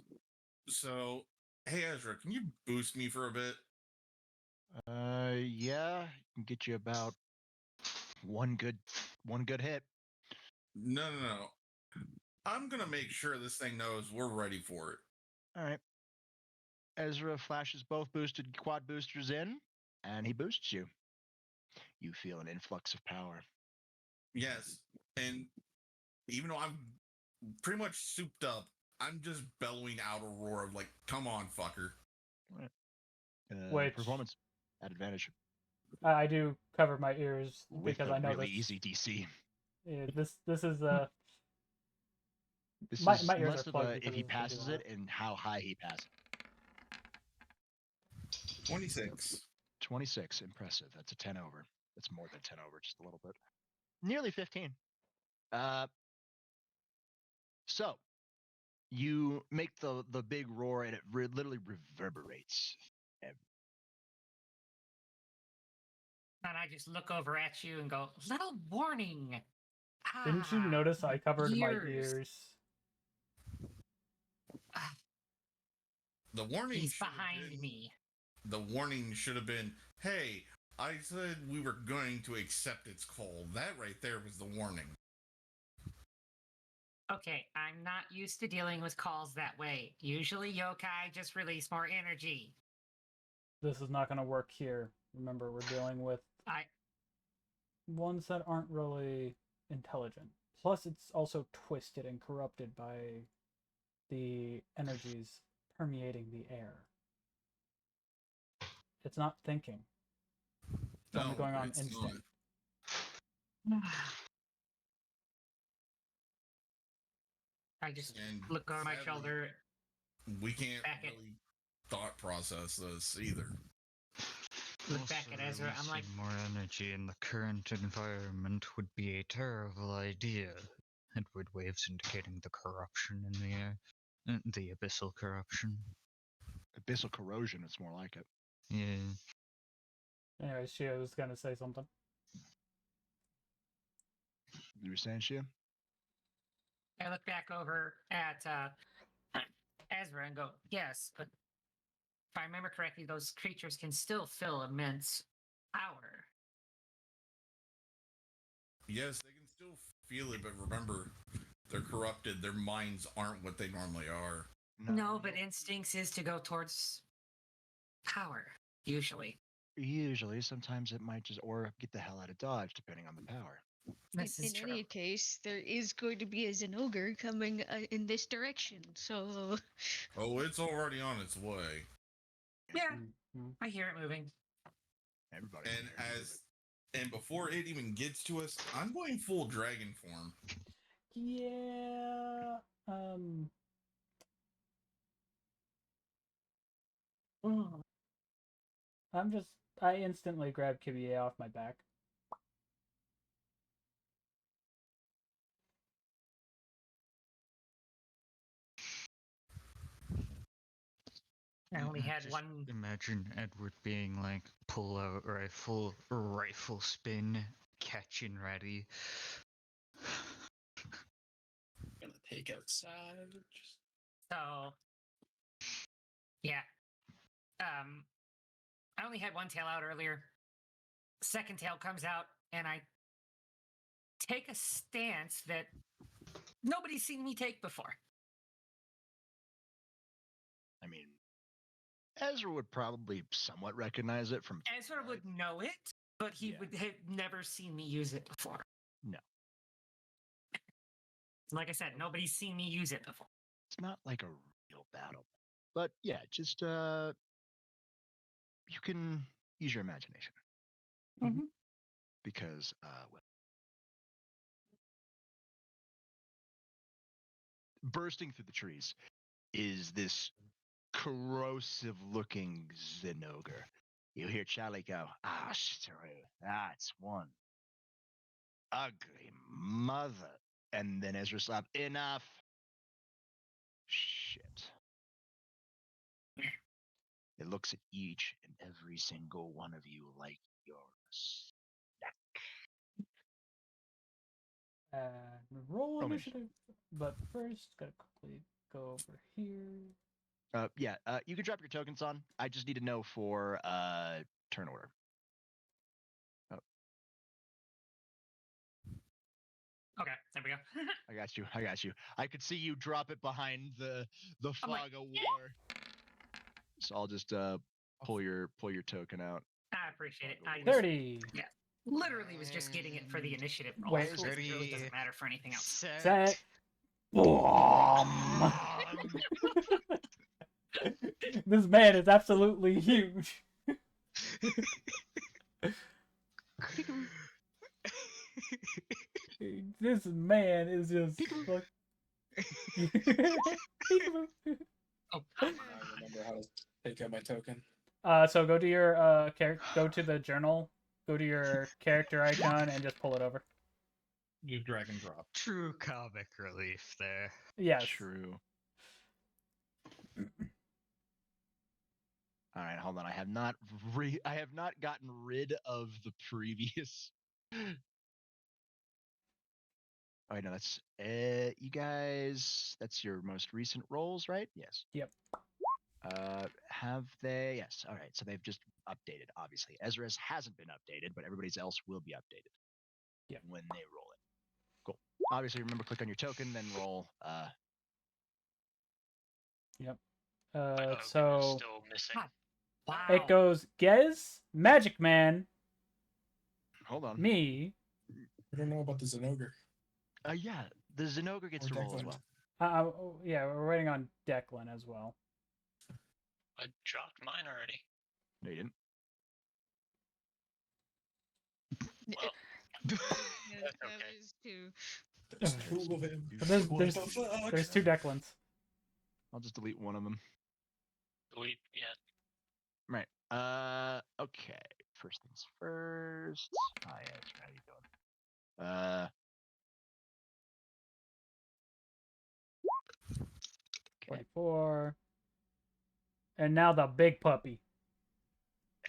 So, hey Ezra, can you boost me for a bit? Yeah, can get you about one good hit. No. I'm gonna make sure this thing knows we're ready for it. All right. Ezra flashes both boosted quad boosters in, and he boosts you. You feel an influx of power. Yes, and even though I'm pretty much souped up. I'm just bellowing out a roar of like, "Come on, fucker!" Which- Performance at advantage. I do cover my ears With because a I know really this. easy DC. Yeah, this is This My- is my ears less are of plugged a because if he of the dual passes it and how high he passes. 26. 26, impressive. That's a 10 over. That's more than 10 over, just a little bit. Nearly 15. So you make the big roar and it literally reverberates. And I just look over at you and go, little warning. Didn't you Ah, notice I covered my ears. ears? The warning. He's should have behind been- me. The warning should have been, "Hey, I said we were going to accept its call." That right there was the warning. Okay, I'm not used to dealing with calls that way. Usually yokai just release more energy. This is not going to work here. Remember, we're dealing with I ones that aren't really intelligent. Plus, it's also twisted and corrupted by the energies permeating the air. It's not thinking. It's only going on it's instinct. I just And look over my sadly, shoulder. We can't Back it. really thought process this either. Look back at Ezra, I'm like- releasing more energy in the current environment would be a terrible idea. Edward waves indicating the corruption in the air. The abyssal corruption. Abyssal corrosion, it's more like it. Yeah. Anyway, Shia was going to say something. You were saying, Shia? I look back over at Ezra and go, yes, but if I remember correctly, those creatures can still feel immense power. Yes, they can still feel it, but remember, they're corrupted. Their minds aren't what they normally are. No, but instincts is to go towards power, usually. Usually, sometimes it might just, or get the hell out of Dodge, depending on the power. This is In true. any case, there is going to be a Zenogre coming in this direction, so Oh, it's already on its way. Yeah, Mhm. I hear it moving. Everybody. And before it even gets to us, I'm going full dragon form. Yeah. I instantly grabbed Kibie off my back. I only had Just one. Imagine Edward being like, pull out rifle spin, catching ready. Gonna take out Savage. So, yeah. I only had one tail out earlier. Second tail comes out, and I take a stance that nobody's seen me take before. I mean, Ezra would probably somewhat recognize it from. Ezra would know it, but he Yeah. would have never seen me use it before. No. Like I said, nobody's seen me use it before. It's not like a real battle, but yeah, just you can use your imagination Mhm. because bursting through the trees is this corrosive-looking Zenogre. You hear Charlie go, "Ah, that's one ugly mother," and then Ezra slap, "Enough." Shit. It looks at each and every single one of you like you're a snack. Roll Roll initiative. But first, gotta quickly go over here. You can drop your tokens on. I just need to know for turn order. Okay, there we go. I got you. I could see you drop it behind the I'm like, fog of war. So I'll just pull your token out. I appreciate it. I 30. literally was just getting it for the initiative roll. Wait, so it really doesn't matter for anything else. Set. Boom. This man is absolutely huge. This man is just like. Peekaboo. Oh, I remember how to take out my token. So go to your go to the journal, go to your character icon, and just pull it over. You drag and drop. True comic relief there. Yes. True. All right, hold on. I have not gotten rid of the previous. Oh, no, that's you guys. That's your most recent rolls, right? Yes. Yep. Have they? Yes. All right. So they've just updated. Obviously, Ezra's hasn't been updated, but everybody's else will be updated. Yep. When they roll it. Cool. Obviously, remember, click on your token, then roll. Yep. My token is So still missing. wow. it goes Gez, Magic Man, Hold on. me. I don't know about the Zenogre. Yeah, the Zenogre gets Or to roll as Declan. well. Yeah, we're waiting on Declan as well. I dropped mine already. No, you didn't. Well, Yes, That's that okay. was too. There's two of him. But What the fuck? there's two Declans. I'll just delete one of them. delete. Yeah. Right. Okay. First things first. Hi, Ezra. How you doing? 24. And now the big puppy.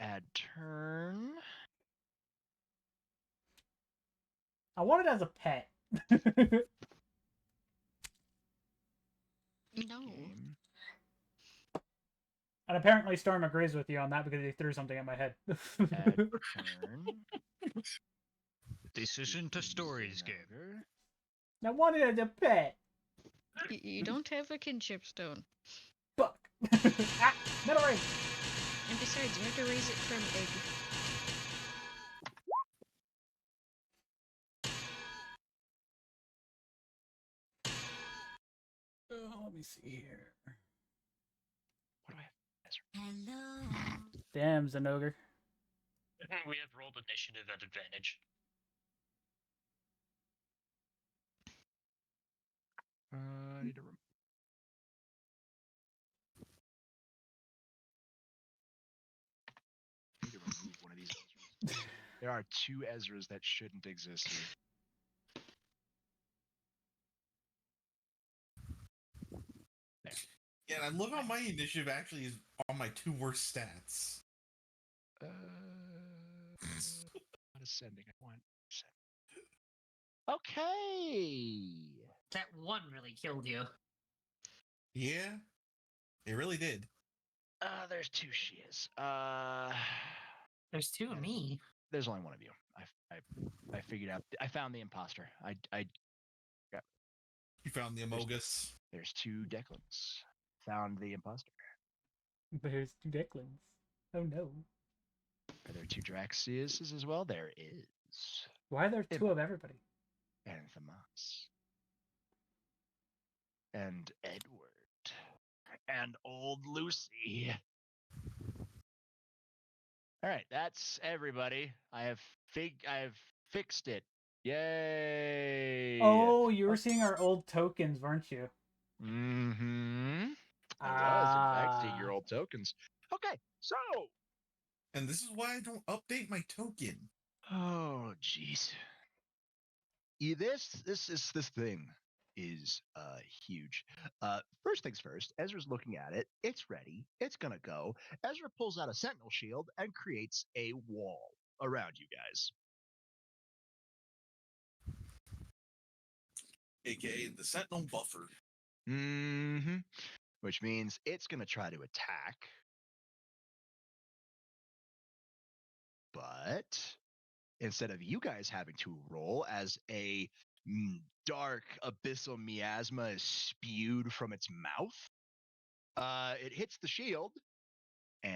Add turn. I want it as a pet. No. Game. And apparently Storm agrees with you on that because he threw something at my head. Add turn. This isn't a stories game. Zenogre. I want it as a pet. You don't have a kinship stone. Fuck. Ah, metal ring. And besides, you have to raise it from egg. Let me see here. What do I have? Hello. Damn, Zenogre. We have rolled initiative at advantage. I need to remove one of these Ezras. There are two Ezras that shouldn't exist here. Yeah, and I love how my initiative actually is on my two worst stats. Not ascending. I want ascending. Okay. That one really killed you. Yeah, it really did. There's two Shias. There's two of me. There's only one of you. I figured out. I found the imposter. You found the Amogus. There's two Declans. Found the imposter. There's two Declans. Oh no. Are there two Draxiuses as well? There is. Why are there two of everybody? And Thamas. And Edward. And old Lucy. All right, that's everybody. I have fixed it. Yay! Oh, you were seeing our old tokens, weren't you? Mm-hmm. I was, in fact, seeing your Ah. old tokens. Okay, so. And this is why I don't update my token. Oh, jeez. This thing is huge. First things first, Ezra's looking at it. It's ready. It's gonna go. Ezra pulls out a sentinel shield and creates a wall around you guys. AKA the Sentinel Buffer. Mm-hmm. Which means it's gonna try to attack. But instead of you guys having to roll as a dark abyssal miasma is spewed from its mouth, it hits the shield, and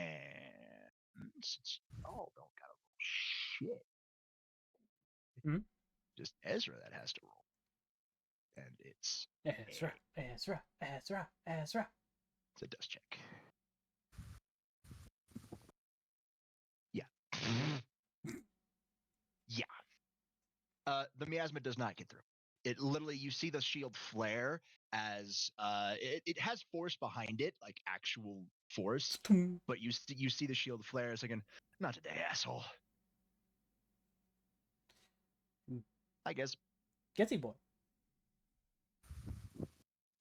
since y'all don't gotta roll shit, Hmm? just Ezra that has to roll. And it's Ezra. it's a dust check. Yeah. Yeah. The miasma does not get through. It literally, you see the shield flare as it has force behind it, like actual force, but you see the shield flare as again, not today, asshole. I guess Getsy boy.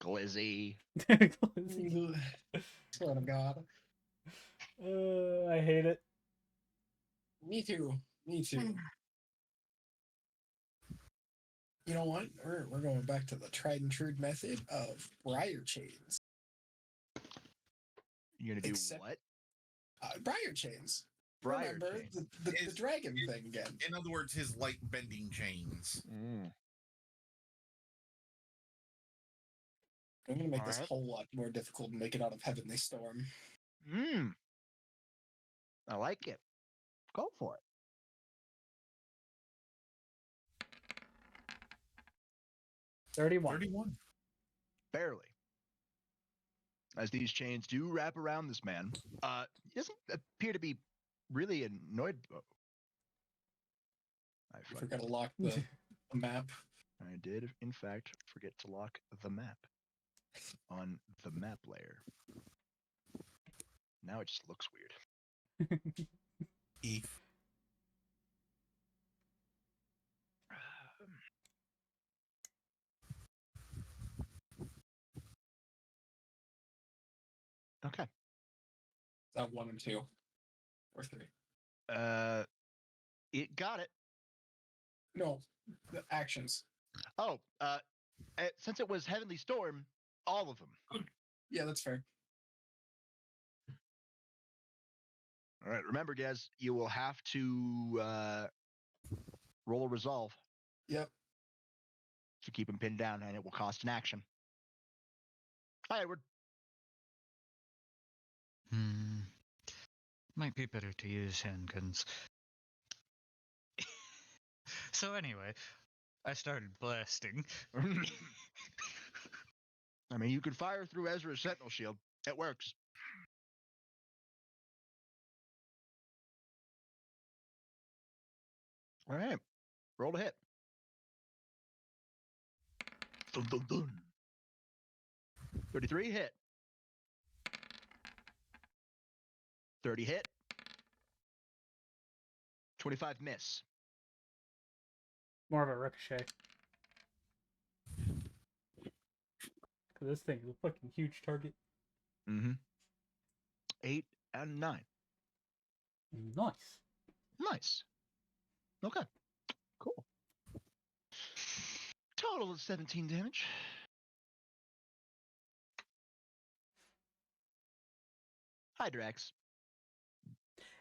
Glizzy. Swear to God. I hate it. Me too. Me too. You know what? We're going back to the tried and true method of briar chains. You're gonna do Except- what? Briar chains. Briar Remember chain. the dragon thing again. In other words, his light bending chains. I'm gonna make this a Alright. whole lot more difficult and make it out of Heavenly Storm. I like it. Go for it. 31. 31. Barely. As these chains do wrap around this man, he doesn't appear to be really annoyed. I You forgot to lock the map. I did, in fact, forget to lock the map on the map layer. Now it just looks weird. E. Okay. Is that 1 and 2? Or 3? It got it. No, the actions. Oh, since it was Heavenly Storm, all of them. Yeah, that's fair. All right, remember, guys, you will have to roll a resolve Yep. to keep him pinned down, and it will cost an action. Hi, Edward. Might be better to use handguns. So anyway, I started blasting. I mean, you could fire through Ezra's Sentinel Shield. It works. All right. Roll to hit. Dun, dun, dun. 33 hit. 30 hit. 25 miss. More of a ricochet. Because this thing is a fucking huge target. Mm-hmm. 8 and 9. Nice. Nice. Okay. Cool. Total of 17 damage. Hi, Drax.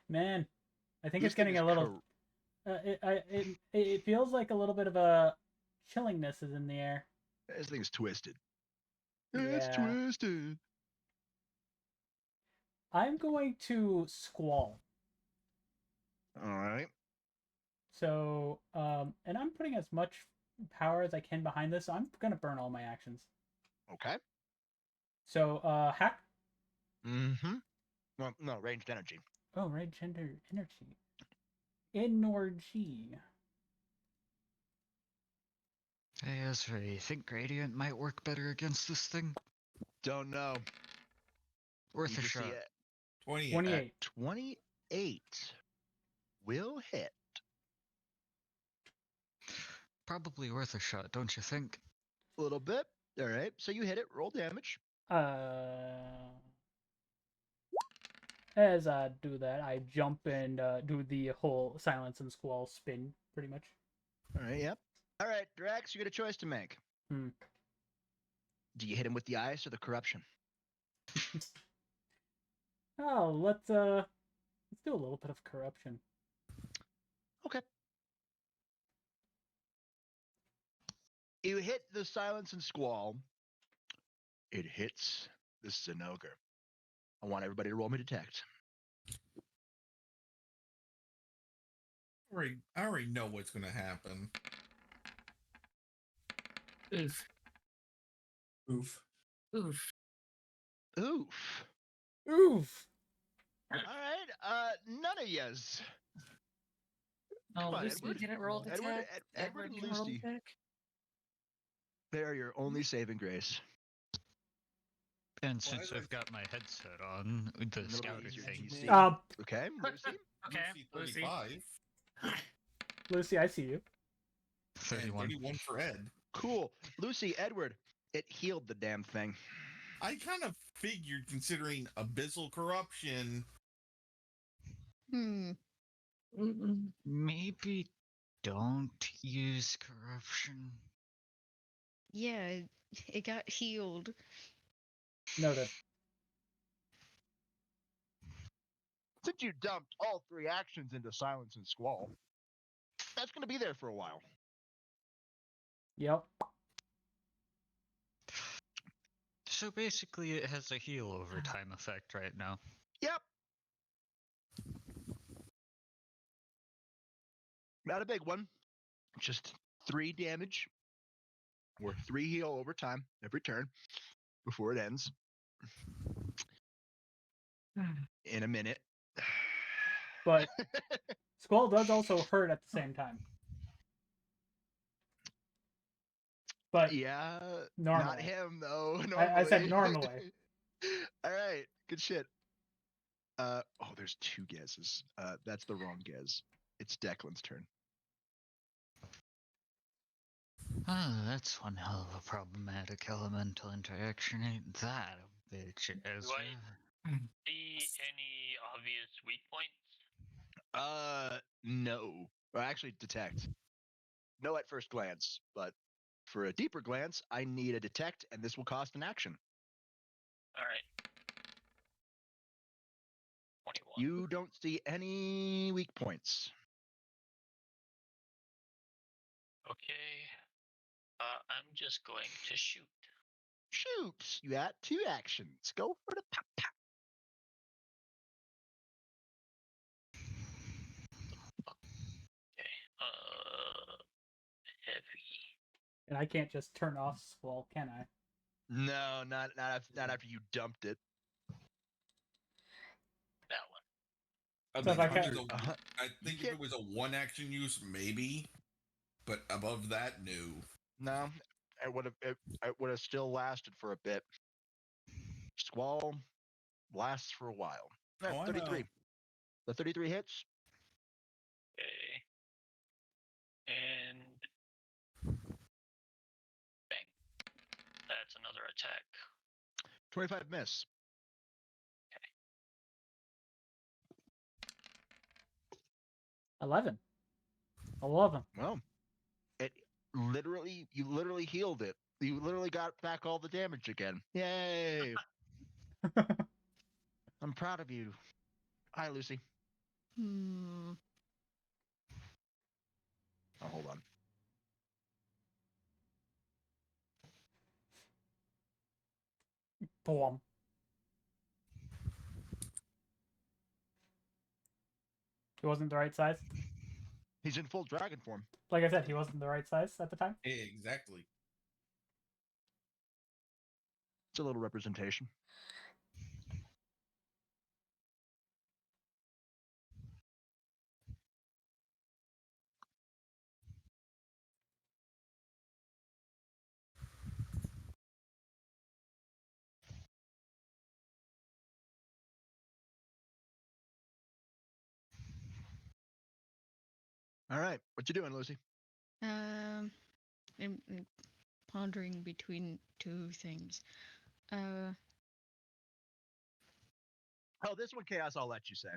Man, I think This it's getting thing a is little. It feels like a little bit of a chillingness is in the air. This thing's twisted. Yeah. It's twisted. I'm going to squall. All right. So, and I'm putting as much power as I can behind this. So I'm gonna burn all my actions. Okay. So, hack. Mm-hmm. Well, no, ranged energy. Oh, right, gender energy. Energy. Hey Ezra, you think Radiant might work better against this thing? Don't know. Worth You a just see shot. it. 28. 28. 28 will hit. Probably worth a shot, don't you think? A little bit. All right. So you hit it. Roll damage. As I do that, I jump and do the whole silence and squall spin, pretty much. All right. Yep. All right, Drax, you got a choice to make. Hmm. Do you hit him with the ice or the corruption? Oh, let's do a little bit of corruption. Okay. You hit the silence and squall. It hits the Zinogre. I want everybody to roll me detect. I already know what's going to happen. Oof. Oof. Oof. Oof. Oof. All right. None of yous. Oh, Come on, Lucy Edward. didn't roll the Edward, tech. Edward and didn't roll the Lucy. tech. They are your only saving grace. And Well, since as I I've got my headset on, the little scouter easier thing. to see. Uh, Okay, Lucy. Okay, Lucy Lucy. 35 Lucy, I see you. and 31. 31 for Ed. Cool. Lucy, Edward, it healed the damn thing. I kind of figured, considering abyssal corruption. Hmm. Maybe don't use corruption. Yeah, it got healed. Noted. Since you dumped all 3 actions into Silence and Squall, that's going to be there for a while. Yep. So basically, it has a heal over time effect right now. Yep. Not a big one. Just 3 damage or 3 heal over time every turn before it ends. In a minute. But Squall does also hurt at the same time. But Yeah, normally. not him though. I said normally. All right, good shit. Oh, there's 2 guesses. That's the wrong guess. It's Declan's turn. Oh, that's one hell of a problematic elemental interaction, ain't that a bitch, Ezra? See any obvious weak points? No. Well, actually, detect. No at first glance, but for a deeper glance, I need a detect, and this will cost an action. All right. 21. You don't see any weak points. Okay. I'm just going to shoot. Shoot! You got 2 actions. Go for the pop pop. Okay. Heavy. And I can't just turn off Squall, can I? No, not after you dumped it. That one. I So if think, I if it ca- was a- I think if it was a 1 action use, maybe. But above that, no. No, it would have still lasted for a bit. Squall lasts for a while. All right, Oh, I 33. know. The 33 hits. Okay. And bang. That's another attack. 25 miss. 11. Well, you literally healed it. You literally got back all the damage again. Yay! I'm proud of you. Hi, Lucy. Hmm. Oh, hold on. Boom. He wasn't the right size. He's in full dragon form. Like I said, he wasn't the right size at the time. Exactly. It's a little representation. All right, what you doing, Lucy? I'm pondering between 2 things. Oh, this one, Chaos, I'll let you say.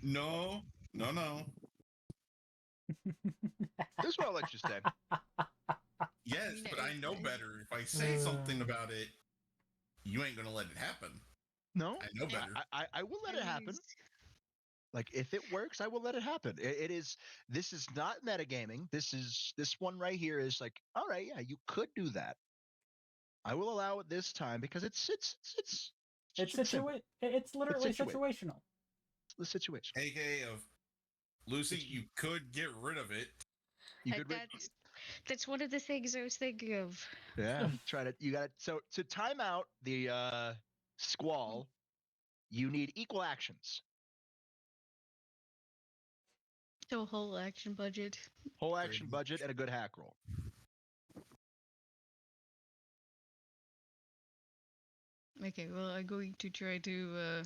No. This one I'll let you say. Yes, but I know better. If I say something about it, you ain't gonna let it happen. No, I know better. I will let it happen. Like, if it works, I will let it happen. This is not metagaming. This one right here is like, all right, yeah, you could do that. I will allow it this time because it's simple. It's literally situational. The situation. AKA of Lucy, you could get rid of it. You could. That's one of the things I was thinking of. Yeah, try to. You got it. So to time out the squall, you need equal actions. So whole action budget. Whole action budget and a good hack roll. Okay, well, I'm going to try to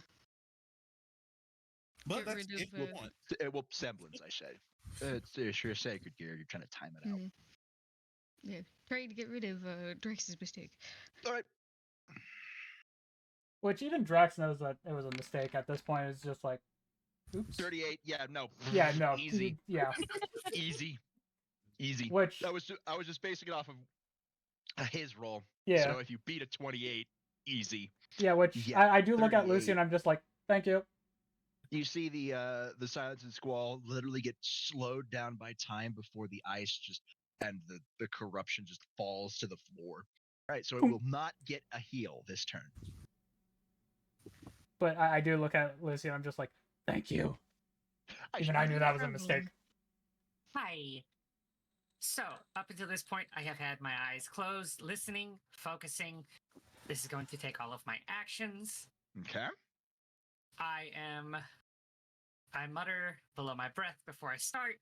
But get that's rid if of, you want. Well, semblance, I say. It's your sacred gear. You're trying to time it out. yeah, trying to get rid of Drex's mistake. All right. Which even Drax knows that it was a mistake at this point. It's just like, oops. 38. Yeah, no. Yeah, no. Easy. Yeah. Easy. Which, I was just basing it off of his roll. yeah. So if you beat a 28, easy. Yeah, which Yeah, I do look at Lucy 38. and I'm just like, thank you. You see the silence and squall literally get slowed down by time before the ice just and the corruption just falls to the floor. All right, so it will not get a heal this turn. But I do look at Lucy and I'm just like, thank you. Even I knew that was a mistake. Hi. So, up until this point, I have had my eyes closed, listening, focusing. This is going to take all of my actions. Okay. I mutter below my breath before I start.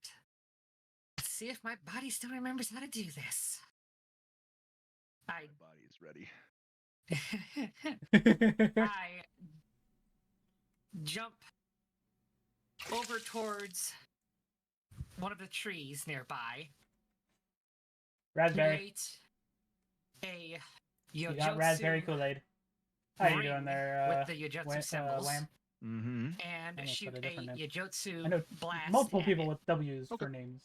Let's see if my body still remembers how to do this. My body is ready. I jump over towards one of the trees nearby. Raspberry. Create a You got raspberry Yojutsu Kool-Aid. How you ring doing there, with the Yojutsu symbols, Wham? Mm-hmm. and Almost shoot put a a different name. Yojutsu I know blast. multiple at people it. with W's Okay. for names.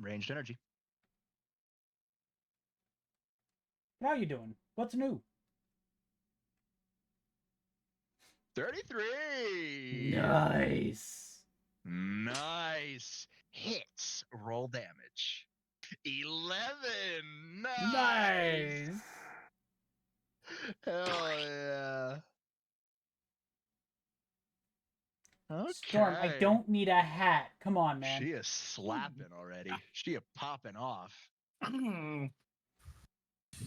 Ranged energy. How you doing? What's new? 33. Nice. Nice. Hits. Roll damage. 11. Nice. Hell yeah. Okay. Storm, I don't need a hat. Come on, man. She is slapping already. She is popping off.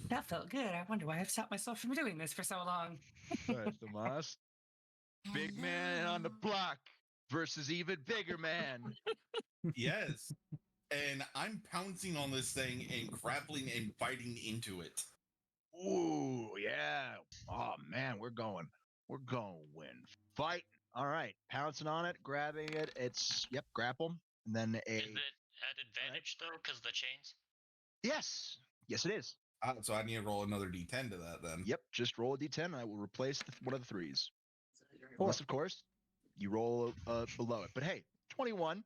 That felt good. I wonder why I've stopped myself from doing this for so long. All right, Tomas. Big man on the block versus even bigger man. Yes. And I'm pouncing on this thing and grappling and fighting into it. Ooh, yeah. Oh man, we're going fight. All right, pouncing on it, grabbing it. It's grapple, and then a. Is it at advantage though, because the chains? Yes, it is. So I need to roll another d10 to that then. Yep, just roll a d10. And I will replace one of the threes. Four. Unless, of course, you roll below it. But hey, 21.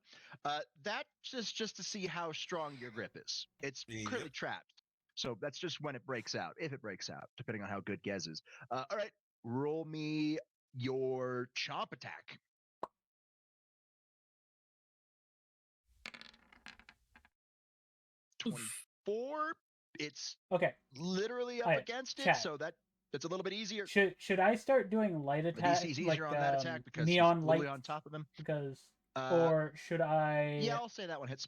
That's just to see how strong your grip is. It's currently trapped, so that's just when it breaks out, if it breaks out, depending on how good Gez is. All right, roll me your chomp attack. Oof. 24. It's Okay. literally up Alright, against it, chat. so that's a little bit easier. Should I start doing light But attack? DC's like easier on that attack because neon he's light literally on top of him. because Uh, or should I Yeah, I'll say that one hits.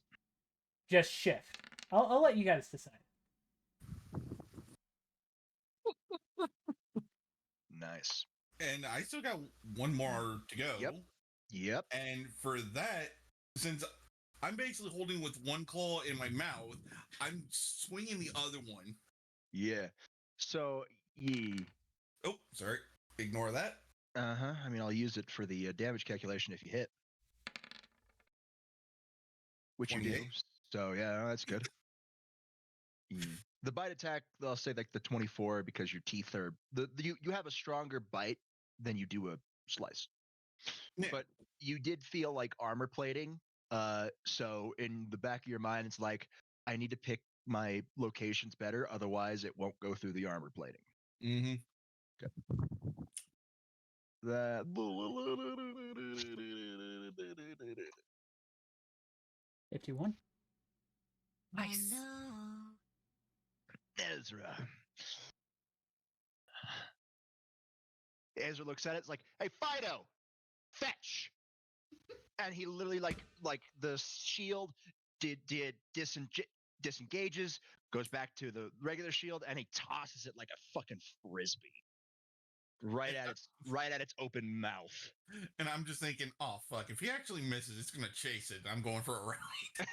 just shift? I'll let you guys decide. Nice. And I still got one more to go. Yep. And for that, since I'm basically holding with one claw in my mouth, I'm swinging the other one. Yeah. So, Oh, sorry. Ignore that. I mean, I'll use it for the damage calculation if you hit. Which you do. 28. So, yeah, that's good. The bite attack, I'll say like the 24 because your teeth are you have a stronger bite than you do a slice. Yeah. But you did feel like armor plating. So in the back of your mind, it's like I need to pick my locations better, otherwise it won't go through the armor plating. Mm-hmm. That 51. Nice. Hello. Ezra looks at it. It's like, "Hey, Fido, fetch!" And he literally like the shield did disengages, goes back to the regular shield, and he tosses it like a fucking frisbee. Right at its open mouth. And I'm just thinking, oh fuck, if he actually misses, it's gonna chase it. I'm going for a ride.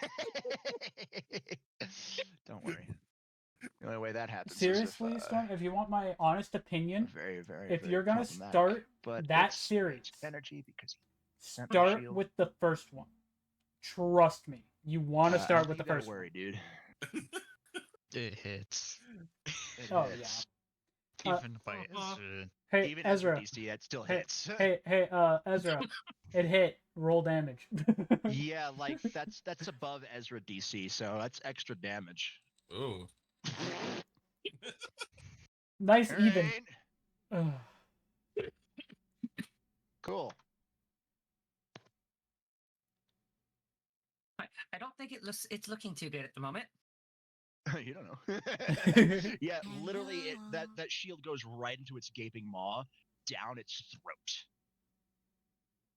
Don't worry. The only way that happens Seriously, is if, Storm, if you want my honest opinion, very, very, if very you're gonna problematic. start But that it's series, energy because sent the start shield. with the first one. Trust me, you want to start with the first worry, dude. It hits. It Oh, hits. Even by Uh-huh. Ezra. one. Hey, Even Ezra. DC, it still Hey, hits. hey, Ezra. It hit. Roll damage. Yeah, like that's above Ezra DC, so that's extra damage. Ooh. Nice even. Alright, Ugh. cool. I don't think it's looking too good at the moment. You don't know. Yeah, literally, that shield goes right into its gaping maw, down its throat.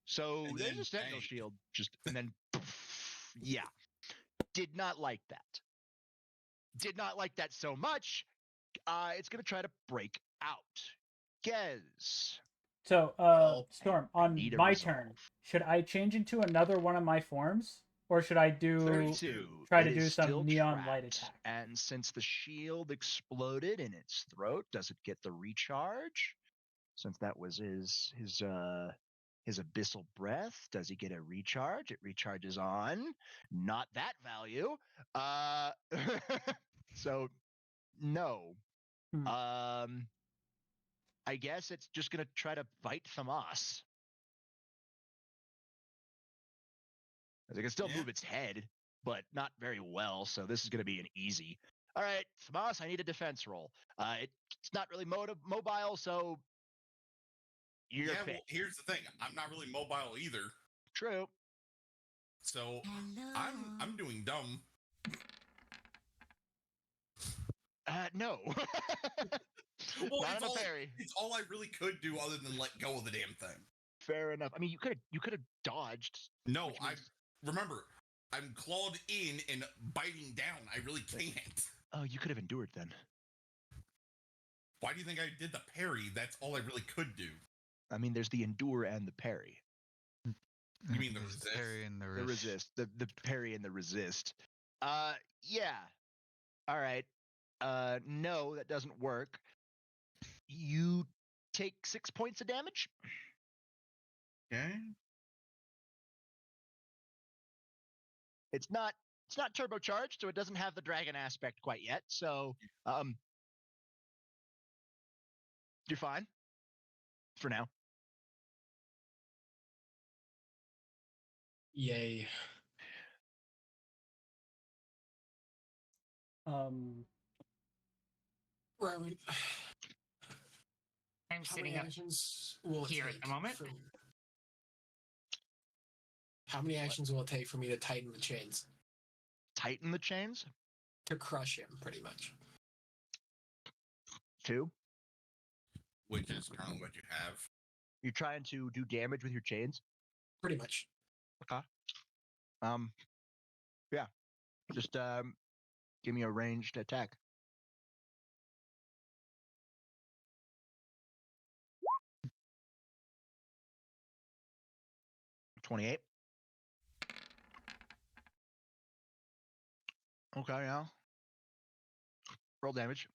So And there's then a sentinel bang. shield, and then yeah, did not like that. Did not like that so much. It's gonna try to break out. Gez. So, Well, Storm, on need a my resolve. turn, should I change into another one of my forms? Or should I do 32. try It to do is some still neon light trapped, attack? and since the shield exploded in its throat, does it get the recharge? Since that was his abyssal breath, does he get a recharge? It recharges on not that value. So no. Hmm. I guess it's just gonna try to bite Thamas. It can still Yeah. move its head, but not very well. So this is gonna be an easy. All right, Thamas, I need a defense roll. It's not really mobile, so you're Yeah, fit. well, here's the thing. I'm not really mobile either. True. So Hello. I'm doing dumb. No. Well, Not on a parry. it's all I really could do other than let go of the damn thing. Fair enough. I mean, you could have dodged. No, which means- remember, I'm clawed in and biting down. I really can't. Oh, you could have endured then. Why do you think I did the parry? That's all I really could do. I mean, there's the endure and the parry. You mean the There's resist? parry and the The resist. The parry and the resist. Yeah. All right. No, that doesn't work. You take 6 points of damage. Okay. It's not turbocharged, so it doesn't have the dragon aspect quite yet. So, you're fine for now. Yay. Right. I'm How sitting many up actions will it here take at the moment. How many actions will it take for me to tighten the chains? Tighten the chains. To crush him, pretty much. 2. Which is currently what you have. You're trying to do damage with your chains. Pretty much. Yeah. Just give me a ranged attack. $28. Okay, yeah. Roll damage.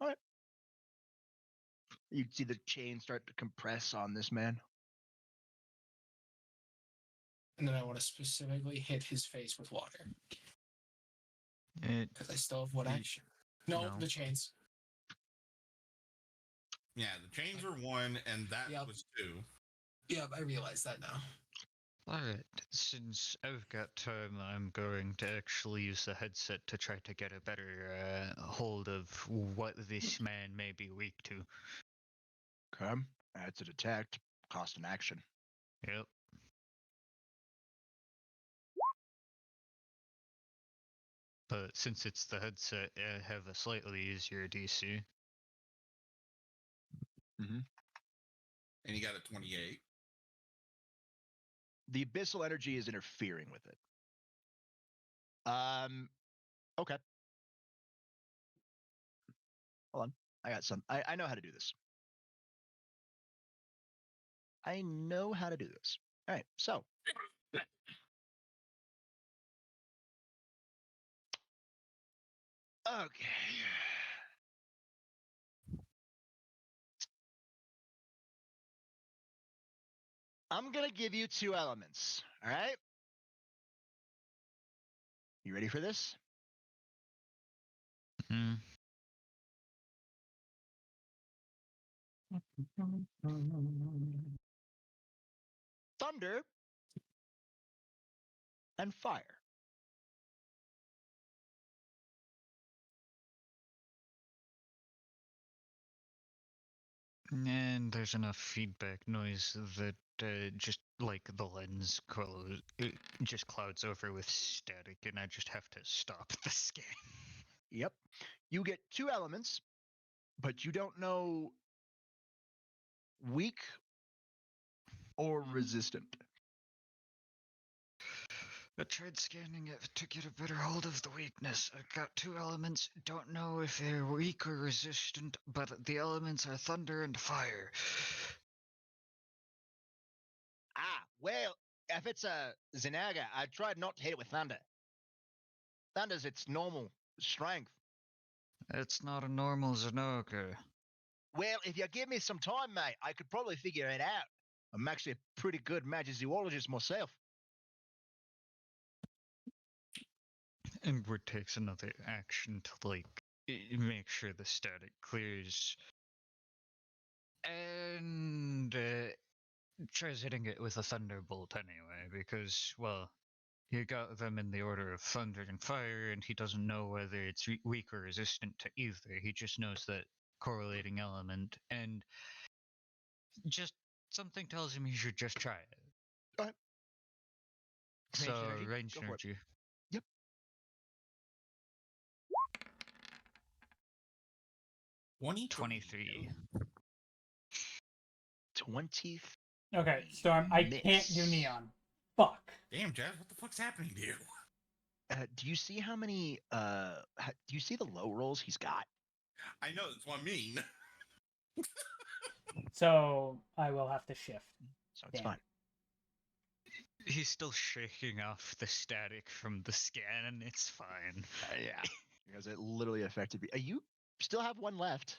All right. You see the chain start to compress on this man. And then I want to specifically hit his face with water. Because I still have one action. No, No. the chains. Yeah, the chains were 1, and that Yep. was 2. Yep, I realize that now. Alright, since I've got time, I'm going to actually use the headset to try to get a better hold of what this man may be weak to. Okay. Adds a detect. Cost an action. Yep. But since it's the headset, I have a slightly easier DC. and you got a 28. The abyssal energy is interfering with it. Okay. Hold on. I got some. I know how to do this. I know how to do this. All right. So. Okay. I'm going to give you 2 elements. All right. You ready for this? Hmm. Thunder and fire. And there's enough feedback noise that just like the lens it just clouds over with static, and I just have to stop the scan. Yep. You get 2 elements, but you don't know weak or resistant. I tried scanning it to get a better hold of the weakness. I got 2 elements, don't know if they're weak or resistant, but the elements are thunder and fire. Well, if it's a Zinaga, I tried not to hit it with thunder. Thunder's its normal strength. It's not a normal Zenoka. Well, if you give me some time, mate, I could probably figure it out. I'm actually a pretty good magizoologist myself. Ingrid takes another action to, like, make sure the static clears. And tries hitting it with a thunderbolt anyway, because, well, you got them in the order of thunder and fire, and he doesn't know whether it's weak or resistant to either. He just knows that correlating element, and just something tells him he should just try it. Go ahead. So, energy? range Go for it. energy. Yep. 23. 20. Okay, Storm, I can't do Miss. neon. Fuck. Damn, Jeff, what the fuck's happening to you? Do you see how many? Do you see the low rolls he's got? I know, that's what I mean. So I will have to shift. So it's Damn. fine. He's still shaking off the static from the scan, and it's fine. Yeah, because it literally affected me. You still have 1 left.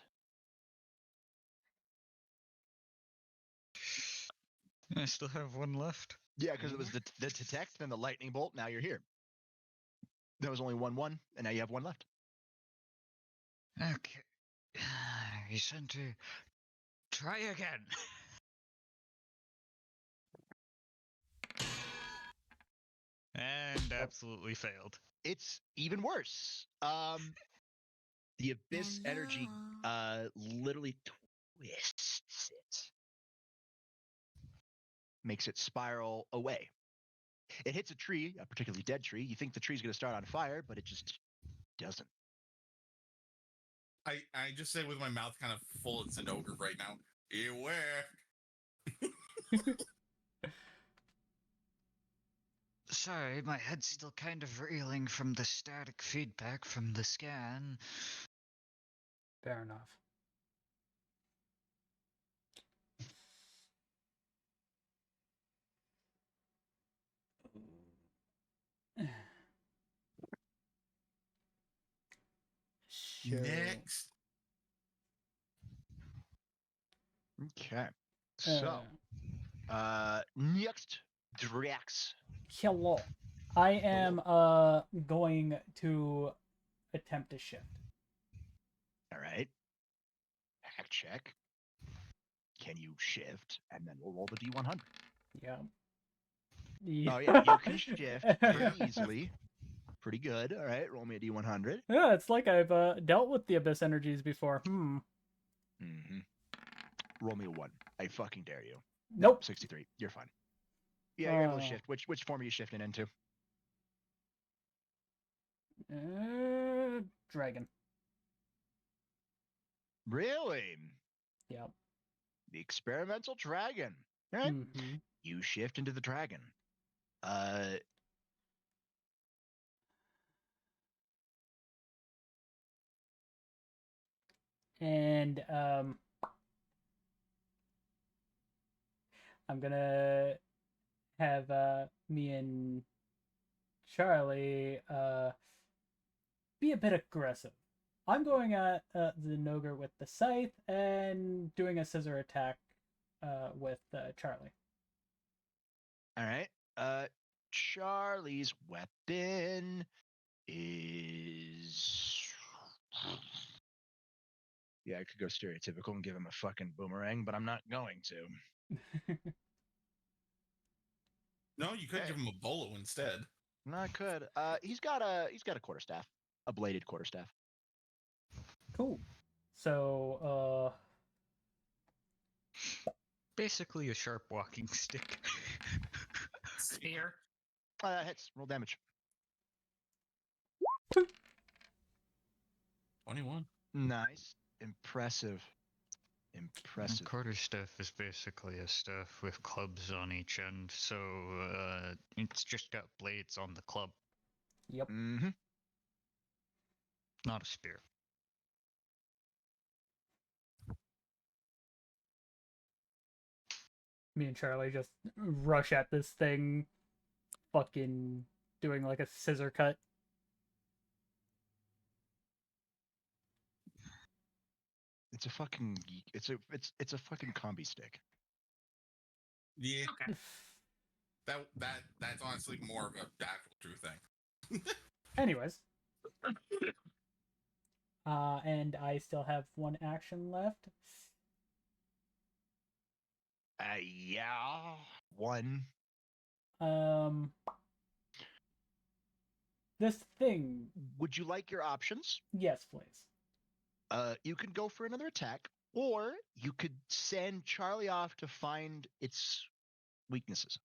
I still have 1 left. Yeah, because it was the detect and the lightning bolt. Now you're here. There was only 1, and now you have 1 left. Okay. You sent to try again. And absolutely failed. It's even worse. The abyss energy literally twists it, makes it spiral away. It hits a tree, a particularly dead tree. You think the tree's going to start on fire, but it just doesn't. I just say with my mouth kind of full of Zenogre right now. Beware. Sorry, my head's still kind of reeling from the static feedback from the scan. Fair enough. Sure. Next. Okay. So, next, Drax. Hello. I am going to attempt to shift. All right. Hack check. Can you shift? And then we'll roll the D100. Yeah. Oh, yeah. You can shift pretty easily. Pretty good. All right. Roll me a D100. Yeah, it's like I've dealt with the abyss energies before. Mm-hmm. Roll me a 1. I fucking dare you. Nope. 63. You're fine. Yeah, you're able to shift. Which form are you shifting into? Dragon. Really? Yep. the experimental dragon. All right. Mhm. You shift into the dragon. And I'm gonna have me and Charlie be a bit aggressive. I'm going at the Noger with the scythe and doing a scissor attack with Charlie. All right. Charlie's weapon is. Yeah, I could go stereotypical and give him a fucking boomerang, but I'm not going to. No, you could give him a bolo instead. No, I could. He's got a quarterstaff, a bladed quarterstaff. Cool. So Basically a sharp walking stick. Spear. Hits. Roll damage. 21. Nice. Impressive. And Impressive. quarterstaff is basically a staff with clubs on each end, so it's just got blades on the club, yep. Mm-hmm. not a spear. Me and Charlie just rush at this thing, fucking doing like a scissor cut. It's a fucking it's a fucking combi stick. Yeah, Okay. that's honestly more of a actual true thing. Anyways. And I still have one action left. Yeah. One. This thing. Would you like your options? Yes, please. You can go for another attack, or you could send Charlie off to find its weaknesses.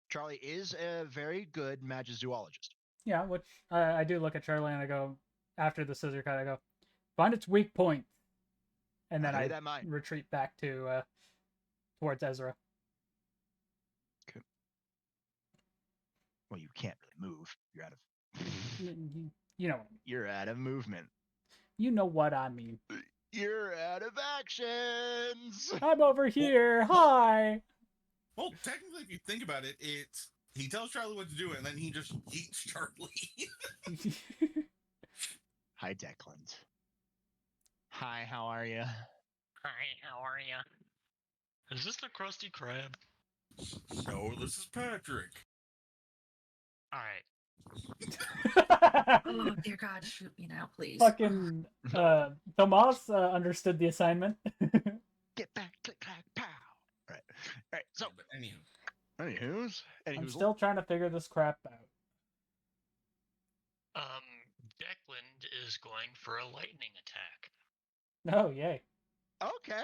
Charlie is a very good magizoologist. Yeah, which I do look at Charlie and I go, after the scissor cut, I go, find its weak point. And then Keep I that in mind. retreat back to towards Ezra. Okay. Well, you can't really move. You're out of. You know what I mean. You're out of movement. You know what I mean. You're out of actions. I'm over here. Hi. Well, technically, if you think about it, he tells Charlie what to do, and then he just eats Charlie. Hi, Declan. Hi, how are you? Hi, how are you? Is this the Krusty Krab? No, this is Patrick. All right. Oh dear God, shoot me now, please. Fucking Tomas understood the assignment. Get back, click, clack, pow. All right. So, But anywho, anywho's, I'm still trying to figure this crap out. Declan is going for a lightning attack. Oh, yay. Okay.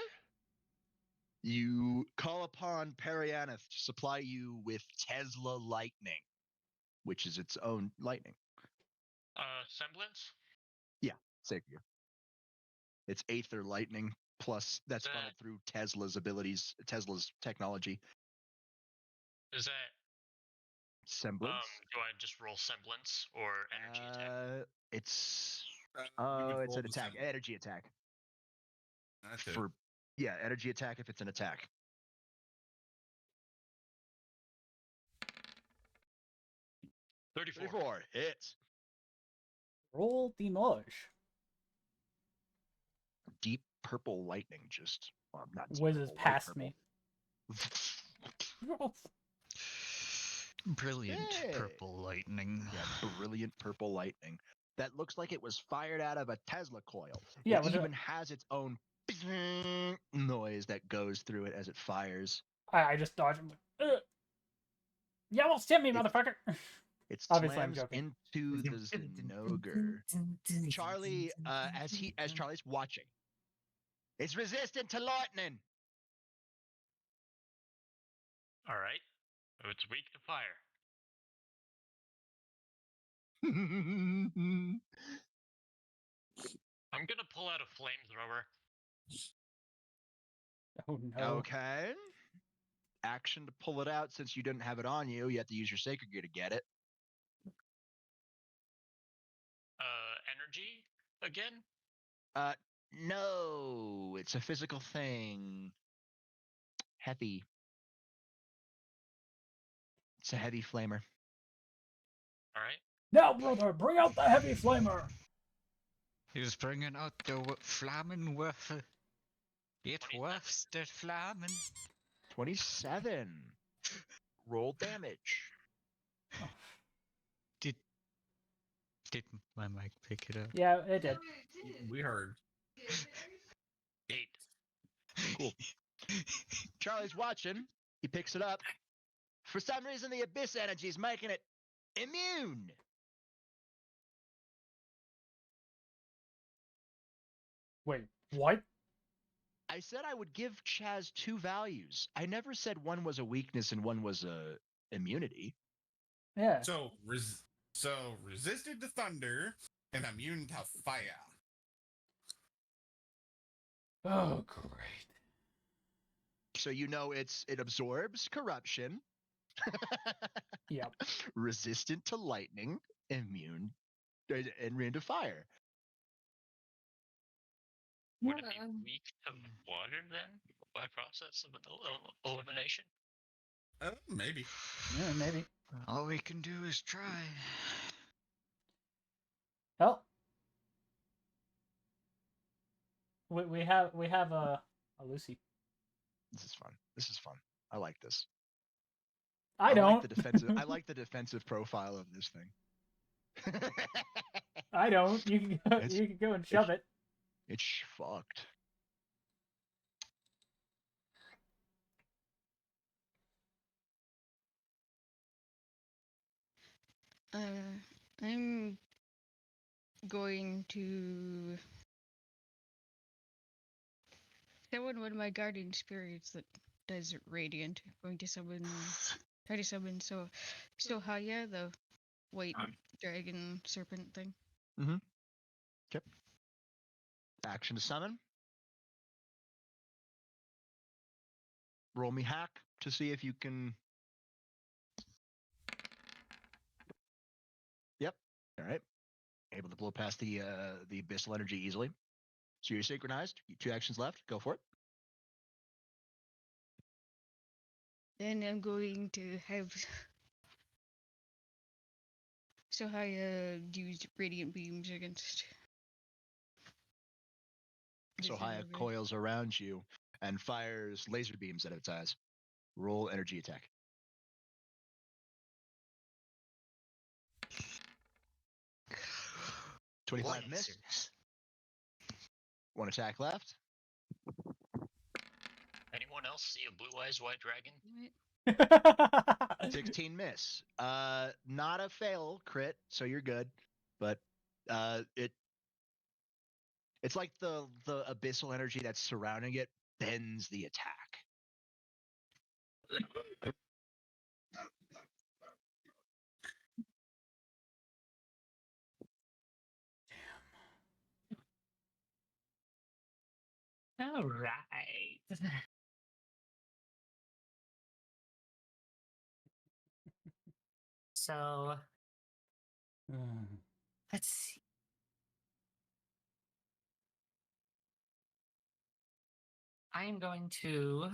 You call upon Perianeth to supply you with Tesla lightning, which is its own lightning. Semblance? Save you. It's Aether lightning plus that's funneled through Tesla's abilities, Tesla's technology. Is that Semblance. do I just roll semblance or energy attack? It's you could it's roll an the attack, symbol. energy attack. That's it. For energy attack if it's an attack. 34 hits. Roll Demolish. Deep purple lightning just not deep Whizzes purple, light past purple. me. Brilliant Hey. purple lightning. Yeah, brilliant purple lightning. That looks like it was fired out of a Tesla coil. Yeah, it was it- even has its own noise that goes through it as it fires. I just dodge him. You almost hit me, It- mother. It Obviously, I'm slams joking. into the Zinogre. Charlie, as Charlie's watching, it's resistant to lightning. All right. Oh, it's weak to fire. I'm gonna pull out a flamethrower. Oh no. Okay. Action to pull it out since you didn't have it on you. You have to use your sacred gear to get it. Energy again? No, it's a physical thing. Heavy. It's a heavy flamer. All right. Now, brother, bring out the heavy flamer. He's bringing out the flammen Würfel. It 27. works the flammen. 27. Roll damage. Did my mic pick it up? Yeah, it did. We heard. 8. Cool. Charlie's watching. He picks it up. For some reason, the abyss energy is making it immune. Wait, what? I said I would give Chaz 2 values. I never said one was a weakness and one was a immunity. Yeah. So resisted to thunder and immune to fire. Oh, great. So you know it absorbs corruption. Yep. Resistant to lightning, immune, and immune to fire. Would it be weak to water then by process of elimination? Maybe. Yeah, maybe. All we can do is try. Well, we have a Lucy. This is fun. This is fun. I like this. I don't. like the defensive. I like the defensive profile of this thing. I don't. You can go. It's- You can go and shove it. It's fucked. I'm going to summon one of my guardian spirits that does radiant. Going to try to summon Sohaya, the white dragon serpent thing. Action to summon. Roll me hack to see if you can. Yep. All right. Able to blow past the abyssal energy easily. So you're synchronized. 2 actions left. Go for it. Then I'm going to have Sohaya use radiant beams against. So Haya coils around you and fires laser beams out of its eyes. Roll energy attack. $25 miss. Lasers. 1 attack left. Anyone else see a blue eyes white dragon? 16 miss. Not a fail crit, so you're good. But it's like the abyssal energy that's surrounding it bends the attack. All right. So let's see. I am going to.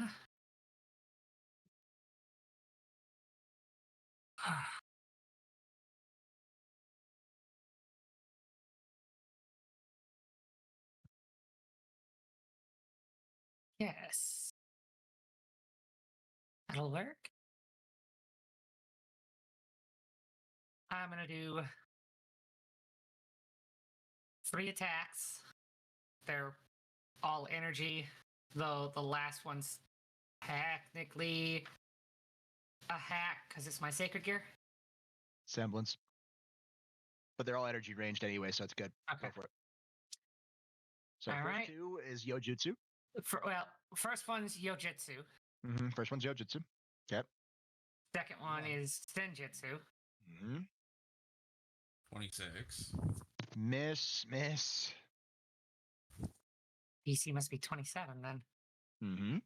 Yes. That'll work. I'm going to do 3 attacks. They're all energy, though the last one's technically a hack because it's my sacred gear. Semblance. But they're all energy ranged anyway, so it's good. Okay. Go for it. So All first right. 2 is Yojutsu. First one's Yojutsu. First one's Yojutsu. Yep. Second one is Senjutsu. 26. Miss. DC must be 27 then.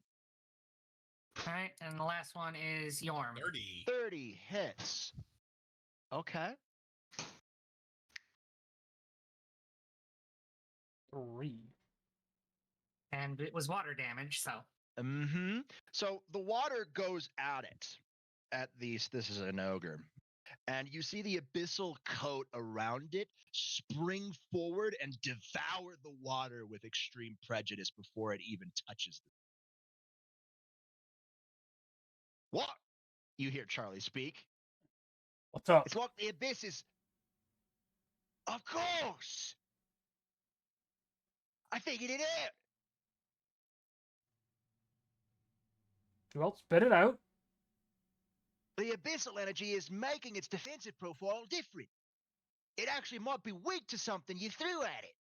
All right, and the last one is Yorm. 30. 30 hits. Okay. 3. And it was water damage, so. Mm-hmm. So the water goes at it. At least this is an ogre. And you see the abyssal coat around it spring forward and devour the water with extreme prejudice before it even touches them. What? You hear Charlie speak. What's up? It's what the abyss is. Of course! I figured it out. Well, spit it out. The abyssal energy is making its defensive profile different. It actually might be weak to something you threw at it,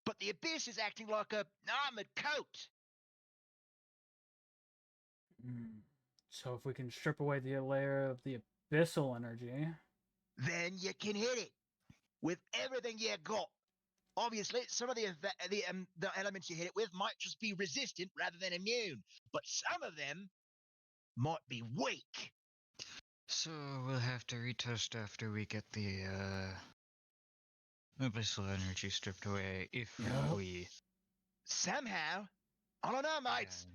but the abyss is acting like a armored coat. So if we can strip away the layer of the abyssal energy, Then you can hit it with everything you got. Obviously, some of the elements you hit it with might just be resistant rather than immune, but some of them might be weak. So we'll have to retest after we get the abyssal energy stripped away if Yup. we Somehow, I don't know, mates.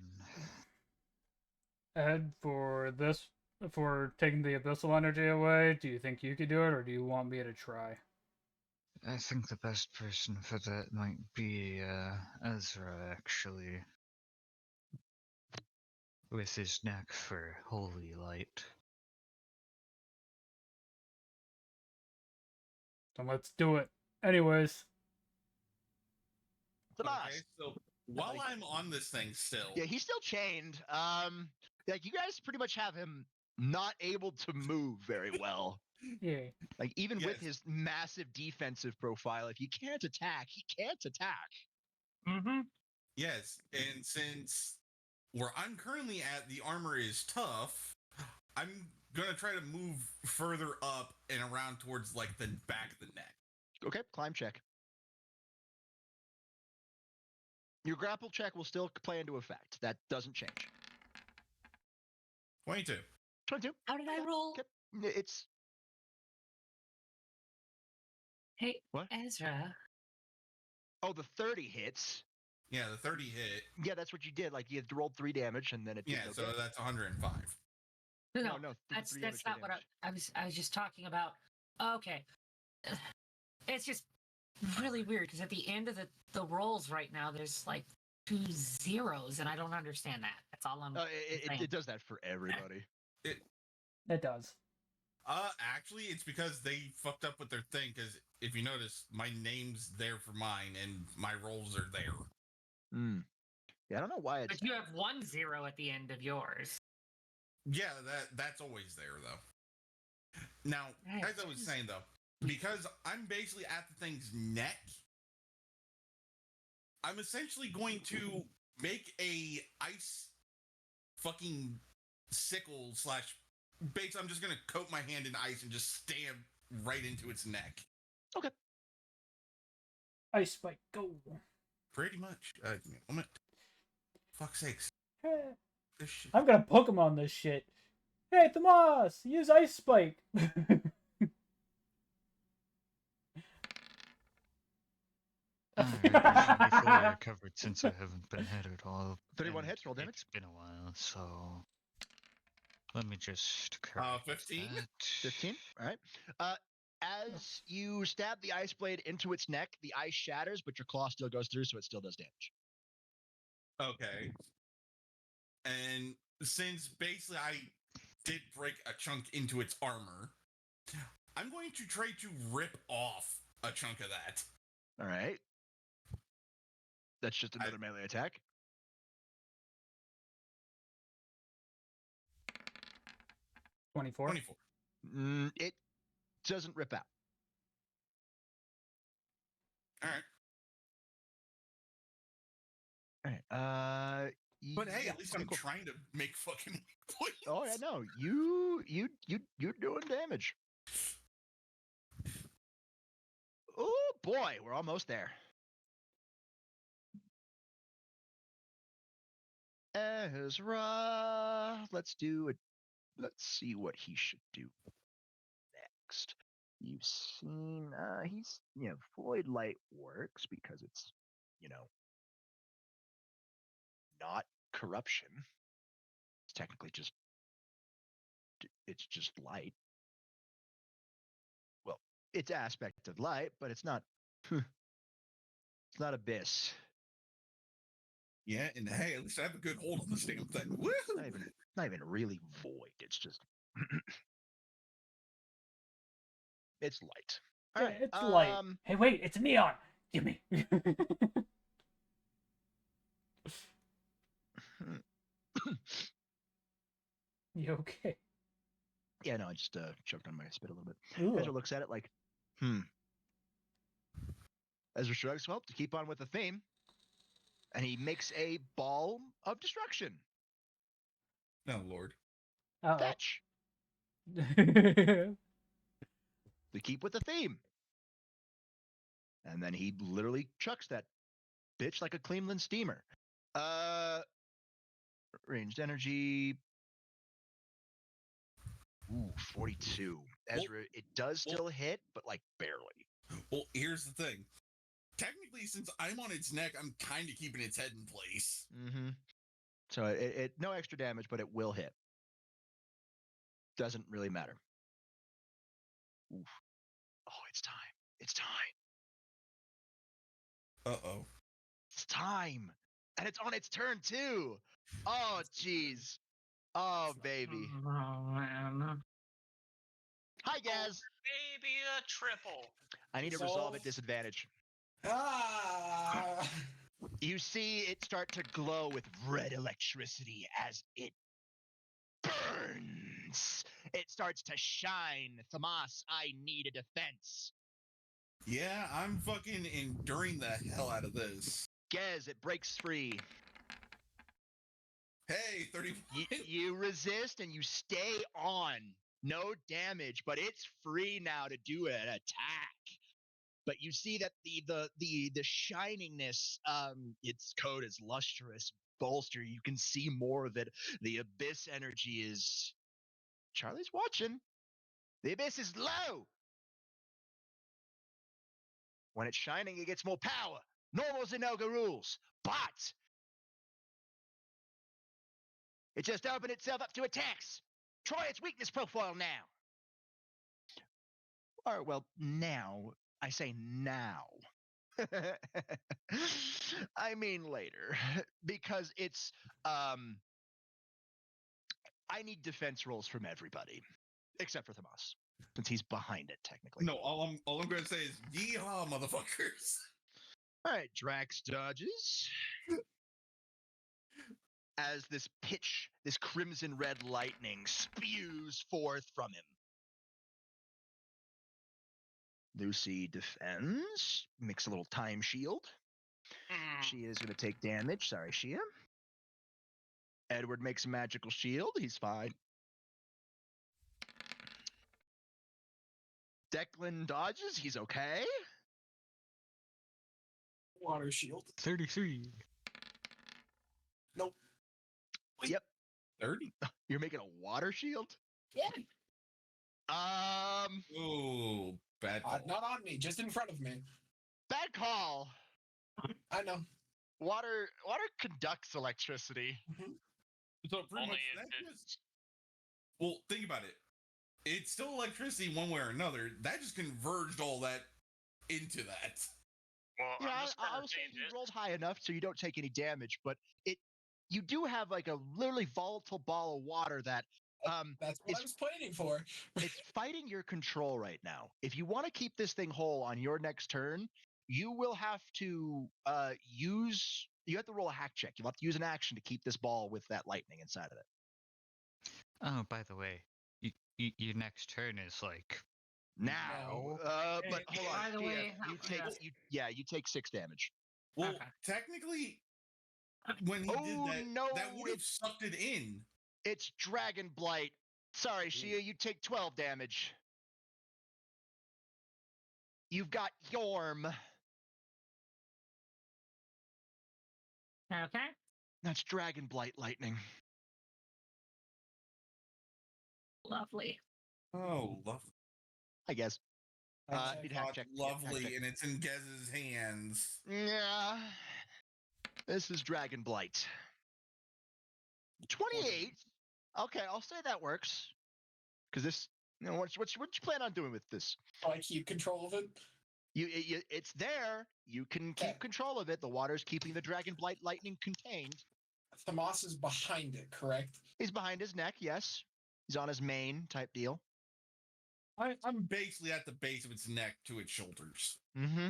can. Ed, for taking the abyssal energy away, do you think you could do it, or do you want me to try? I think the best person for that might be Ezra, actually. With his knack for holy light. So let's do it. Anyways, Tomas. Okay, so while Like- I'm on this thing still, Yeah, he's still chained. Like you guys pretty much have him not able to move very well. yeah. Like even with Yes. his massive defensive profile, if he can't attack, he can't attack. Mm-hmm. yes, and since where I'm currently at, the armor is tough, I'm gonna try to move further up and around towards like the back of the neck. Okay, climb check. Your grapple check will still play into effect. That doesn't change. 22. 22. How did I roll? Okay. It's Hey, What? Ezra. the 30 hits. Yeah, the 30 hit. Yeah, that's what you did. Like you had rolled 3 damage and then it did Yeah, no so damage. that's 105. No, No, no, that's 3 that's damage, not 3 what damage. I was just talking about. Okay, it's just really weird because at the end of the rolls right now, there's like 2 zeros, and I don't understand that. That's all I'm. It does that for everybody. It does. Actually, it's because they fucked up with their thing. Because if you notice, my name's there for mine, and my rolls are there. Yeah, I don't know why it's. But you have 1 0 at the end of yours. Yeah, that's always there though. Now, Right. as I was saying though, because I'm basically at the thing's neck, I'm essentially going to make a ice fucking sickle slash. Basically, I'm just gonna coat my hand in ice and just stab right into its neck. Ice spike, go. Pretty much. Give me a moment. Fuck's sakes. Hey, This shit. I'm gonna Pokemon this shit. Hey, Tomas, use ice spike. Alright, I should be fully recovered since I haven't been hit at all. 31 and hits, roll damage. It's been a while, so let me just 15? 15. All right. As you stab the ice blade into its neck, the ice shatters, but your claw still goes through, so it still does damage. Okay. And since basically I did break a chunk into its armor, I'm going to try to rip off a chunk of that. All right. That's just another melee attack. — 24. 24. It doesn't rip out. All right. All right. But hey, yeah, at least okay, I'm cool. trying to make fucking points. Oh yeah, no, you're doing damage. Oh boy, we're almost there. Ezra. Let's do it. Let's see what he should do next. You've seen he's Void Light works because it's not corruption. It's technically just light. Well, it's aspect of light, but it's not it's not abyss. Yeah, and hey, at least I have a good hold on this damn thing. Woo! Not even really void. It's just it's light. All Yeah, right. it's light. Hey, wait, it's neon. Give me. You okay? Yeah, no, I just choked on my spit a little bit. Ooh. Ezra looks at it like, Ezra shrugs, well, to keep on with the theme, and he makes a ball of destruction. No, Lord. Uh-oh. Fetch. To keep with the theme. And then he literally chucks that bitch like a Cleveland steamer. Ranged energy. Ooh, 42. Ezra, it does still hit, but like barely. Well, here's the thing. Technically, since I'm on its neck, I'm kind of keeping its head in place. Mm-hmm. So it no extra damage, but it will hit. Doesn't really matter. Oof. Oh, it's time. It's time. Uh-oh. It's time. And it's on its turn, too. Oh, jeez. Oh, baby. Oh, man. Hi, Gaz. Maybe a triple. I need to resolve at disadvantage. Ah! You see it start to glow with red electricity as it burns. It starts to shine. Thamas, I need a defense. Yeah, I'm fucking enduring the hell out of this. Gez, it breaks free. Hey, 30. You resist and you stay on. No damage, but it's free now to do an attack. But you see that the shiningness, its coat is lustrous, bolster. You can see more of it. The abyss energy is. Charlie's watching. The abyss is low. When it's shining, it gets more power. Normal Zinogre rules, but it just opened itself up to attacks. Try its weakness profile now. Or, well, now. I say now. I mean later. Because it's, I need defense rolls from everybody. Except for Thamas. Since he's behind it, technically. No, all I'm going to say is, yeehaw, motherfuckers. All right, Drax dodges. As this crimson red lightning spews forth from him. Lucy defends, makes a little time shield. She is going to take damage. Sorry, Shia. Edward makes a magical shield. He's fine. Declan dodges. He's okay. Water shield. 33. Nope. Wait. Yep. 30. You're making a water shield? Yeah. Ooh, bad call. Not on me, just in front of me. Bad call. I know. Water conducts electricity. So pretty Only much if that it's- just. Well, think about it. It's still electricity one way or another. That just converged all that into that. Well, Yeah, I'm just I gonna was say saying you this. rolled high enough so you don't take any damage, but you do have like a literally volatile ball of water that That's what I was planning for. it's fighting your control right now. If you want to keep this thing whole on your next turn, you will have to you have to roll a hack check. You'll have to use an action to keep this ball with that lightning inside of it. Oh, by the way, your next turn is like Now, No. but hold on. By the Shia, way, you take 6 damage. Well, Okay. technically, when he Oh, did that, no, that would have sucked it in. It's Dragon Blight. Sorry, Shia, you take 12 damage. You've got Yorm. Okay. That's Dragon Blight Lightning. Lovely. Oh, lovely. I guess. I You'd have to check. yeah, have to Lovely, check. and it's in Gez's hands. Yeah. This is Dragon Blight. 28. Okay, I'll say that works. Because this, what you plan on doing with this? I keep control of it. It's there. You can Okay. keep control of it. The water's keeping the Dragon Blight Lightning contained. Thamas is behind it, correct? He's behind his neck. Yes, he's on his mane type deal. I'm basically at the base of its neck to its shoulders. Mm-hmm.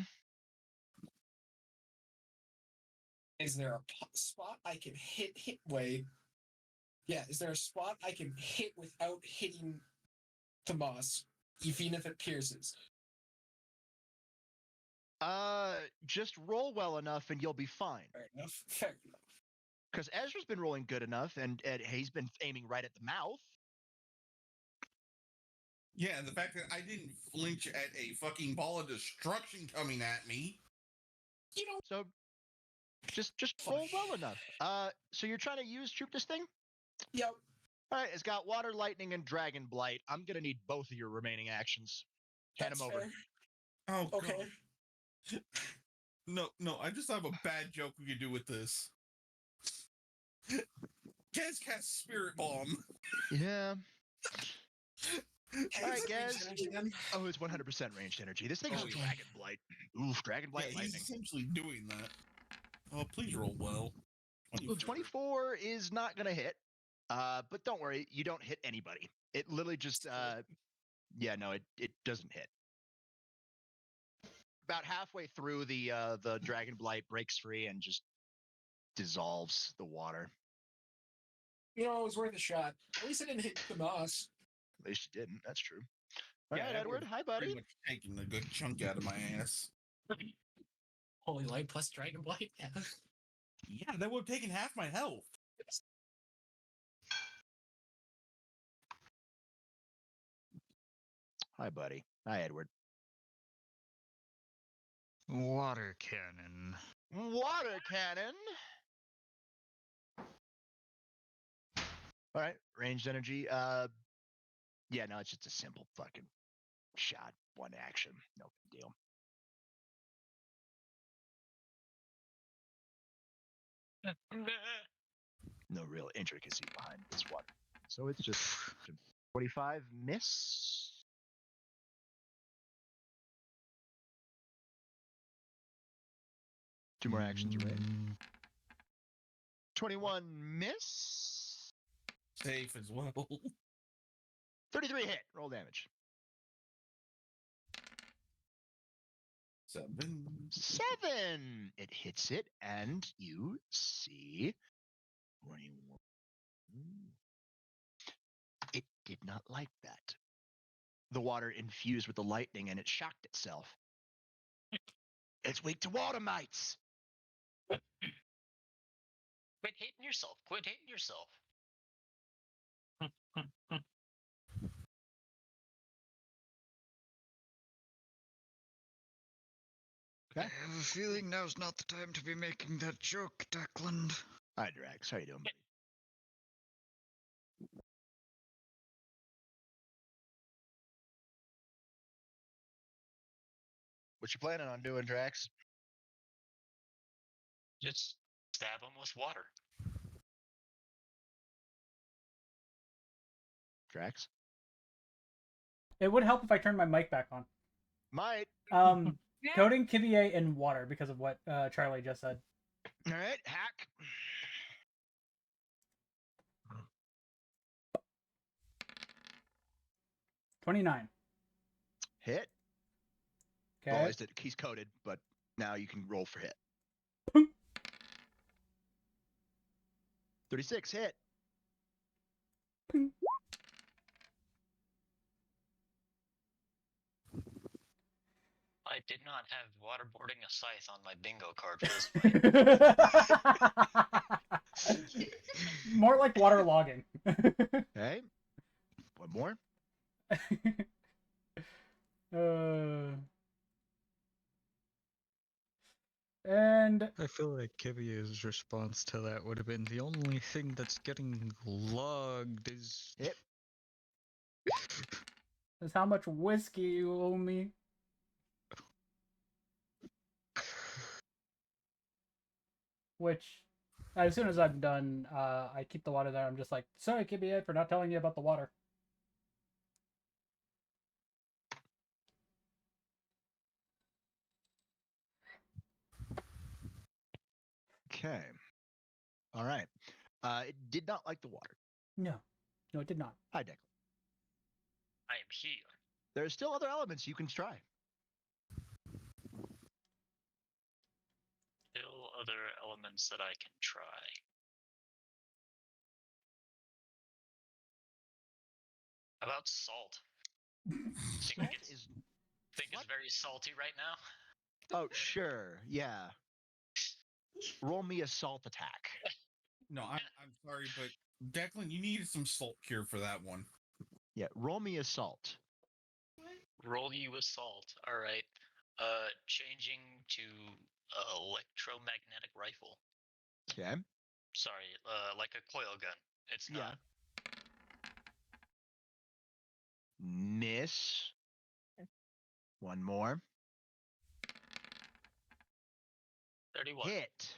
Is there a spot I can hit? Wait. Yeah, is there a spot I can hit without hitting Thamas, even if it pierces? Just roll well enough and you'll be fine. Fair enough. Fair enough. Because Ezra's been rolling good enough, and he's been aiming right at the mouth. Yeah, and the fact that I didn't flinch at a fucking ball of destruction coming at me. You know, So just roll well enough. So you're trying to troop this thing? yep. All right, it's got water, lightning, and dragon blight. I'm gonna need both of your remaining actions. Hand That's them over. fair. Oh, Okay. God. No, I just have a bad joke we could do with this. Gez casts Spirit Bomb. Yeah. Hey, All right, is it guys. ranged energy then? Oh, it's 100% ranged energy. This thing Oh, has yeah. dragon blight. Oof, dragon blight Yeah, lightning. he's essentially doing that. Oh, please roll well. Well, 24 is not gonna hit. But don't worry, you don't hit anybody. It literally just yeah, no, it doesn't hit. About halfway through, the dragon blight breaks free and just dissolves the water. You know, it was worth a shot. At least I didn't hit Thamas. At least you didn't. That's true. All Yeah, right, that Edward. would've Hi, Pretty buddy. much taking a good chunk out of my ass. Holy Light plus Dragon Blight. Yeah. Yeah, that would have taken half my health. Hi, buddy. Hi, Edward. Water cannon. Water cannon. All right, ranged energy. Yeah, no, it's just a simple fucking shot, one action, no big deal. No real intricacy behind this one, so it's just 45 miss. Two more actions remain. 21 miss. Safe as well. 33 hit. Roll damage. 7. 7. It hits it, and you see 21. It did not like that. The water infused with the lightning, and it shocked itself. It's weak to water mites. Quit hating yourself. Quit hating yourself. I have a feeling now's not the time to be making that joke, Declan. Hi, Drax. How you doing, buddy? What you planning on doing, Drax? Just stab him with water. Drax? It would help if I turned my mic back on. Might. Coating Kivier in water because of what Charlie just said. All right, hack. $29. Hit. Okay. Well, he's coded, but now you can roll for hit. 36 hit. I did not have waterboarding a scythe on my bingo card for this fight. More like water logging. Okay. One more. And I feel like Kibia's response to that would have been the only thing that's getting logged is. Yep. That's how much whiskey you owe me. Which, as soon as I'm done, I keep the water there. I'm just like, sorry, Kibia, for not telling you about the water. Okay. All right. It did not like the water. No, it did not. Hi, Declan. I am here. There are still other elements you can try. Still other elements that I can try. How about salt? Salt is. Think it's What? very salty right now. Oh, sure. Yeah. Roll me a salt attack. No, I'm sorry, but Declan, you needed some salt cure for that one. Yeah, roll me a salt. Roll you with salt. All right. Changing to electromagnetic rifle. Okay. Sorry, like a coil gun. It's Yeah. not. Miss. One more. 31. Hit.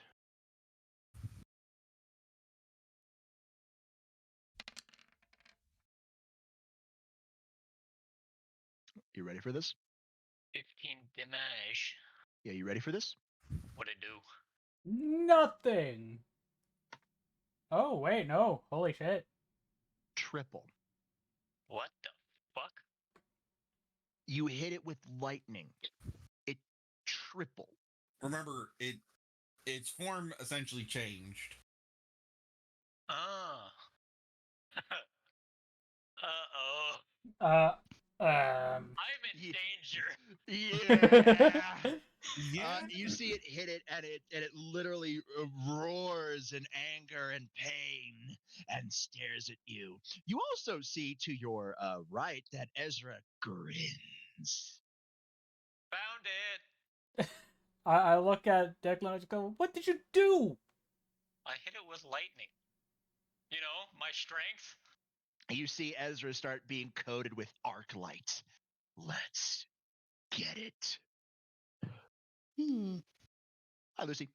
You ready for this? 15 damage. Yeah, you ready for this? What'd it do? Nothing. Oh, wait, no. Holy shit. Triple. What the fuck? You hit it with lightning. It tripled. Remember, its form essentially changed. Ah. Uh-oh. Um. I'm in Ye- danger. Yeah. You see it hit it, and it literally roars in anger and pain and stares at you. You also see to your right that Ezra grins. Found it. I look at Declan and I just go, what did you do? I hit it with lightning. You know, my strength. You see Ezra start being coated with arc light. Let's get it. Hi, Lucy.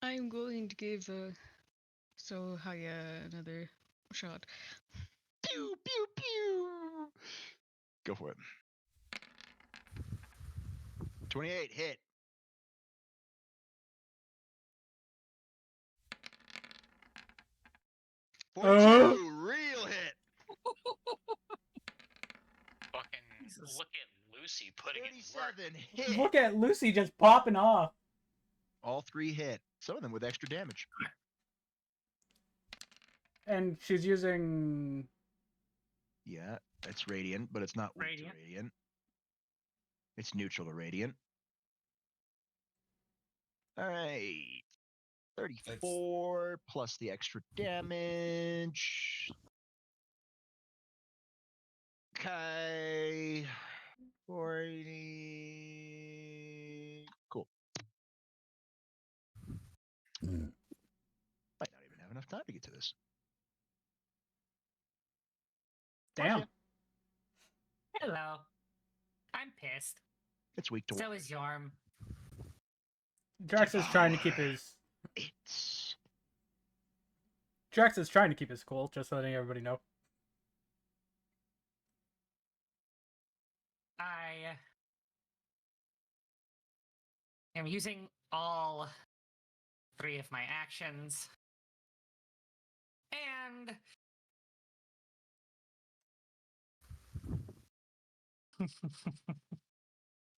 I'm going to give so Haya another shot. Pew, pew, pew. Go for it. 28 hit. Uh. 42 real hit. Fucking Jesus. look at Lucy putting in work. 37 hit. Look at Lucy just popping off. All three hit. Some of them with extra damage. And she's using. Yeah, it's radiant, but it's not weak Radiant. to radiant. It's neutral to radiant. All right. 34 plus the extra damage. Okay. 40. Cool. Might not even have enough time to get to this. Damn. Hello. I'm pissed. It's weak to So is Yorm. Drax is trying to keep his. It's Drax is trying to keep his cool, just letting everybody know. I am using all 3 of my actions. And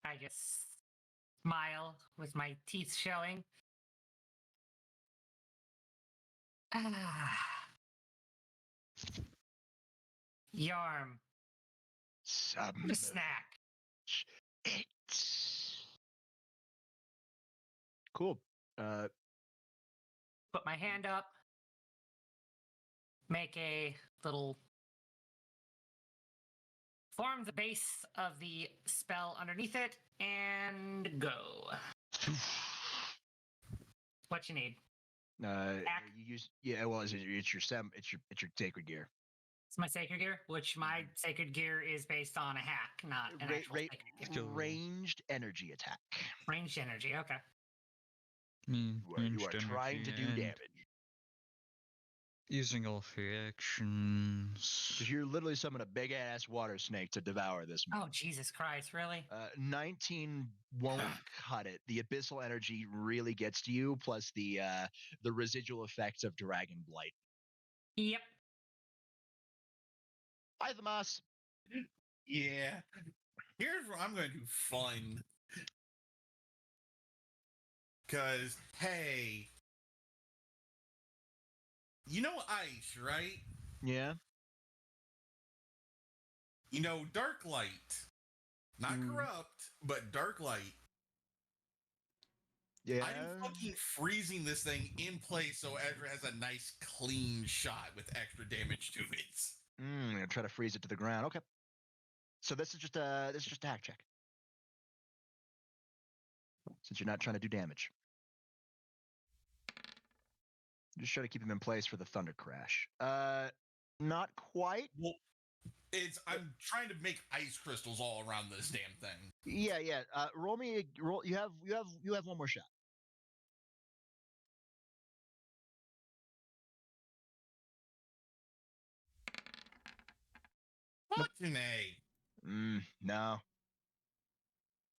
I just smile with my teeth showing. Yarm, the snack. It's cool. Put my hand up. Make a little form the base of the spell underneath it, and go. What you need? You use Well, it's your sacred gear. It's my sacred gear, which my sacred gear is based on a hack, not an actual sacred gear. Skill. Ranged energy attack. Ranged energy. Okay. You are Ranged trying to energy do and damage. Using all three actions. Because you're literally summoning a big ass water snake to devour this. Oh Jesus Christ! Really? 19 won't cut it. The abyssal energy really gets to you, plus the residual effects of dragon blight. Yep. Hi, Thamas. Yeah. Here's what I'm going to do fun. Because, hey, you know ice, right? Yeah. You know dark light. Not corrupt, but dark light. Yeah. I'm fucking freezing this thing in place so Ezra has a nice clean shot with extra damage to it. I'm gonna try to freeze it to the ground. Okay. So this is just a hack check. Since you're not trying to do damage. Just try to keep him in place for the thunder crash. Not quite. Well, I'm trying to make ice crystals all around this damn thing. Yeah. Roll me. Roll. You have one more shot. Fucking A. No.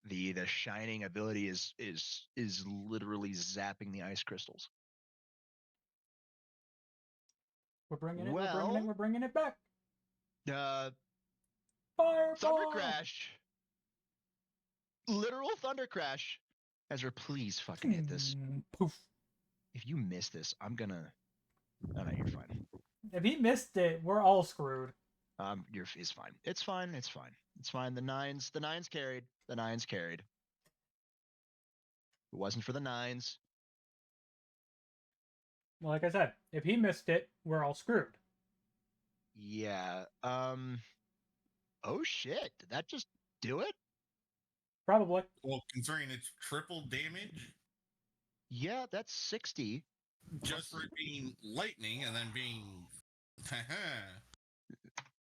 The shining ability is literally zapping the ice crystals. We're bringing it back. Fireball! Thunder crash. Literal thunder crash. Ezra, please fucking hit this. Poof. If you miss this, I'm gonna. Oh, no, you're fine. If he missed it, we're all screwed. It's fine. It's fine. It's fine. It's fine. The nines carried. The nines carried. If it wasn't for the nines. Well, like I said, if he missed it, we're all screwed. Yeah. Oh shit! Did that just do it? Probably. Well, considering it's triple damage, Yeah, that's 60. just for it being lightning and then being.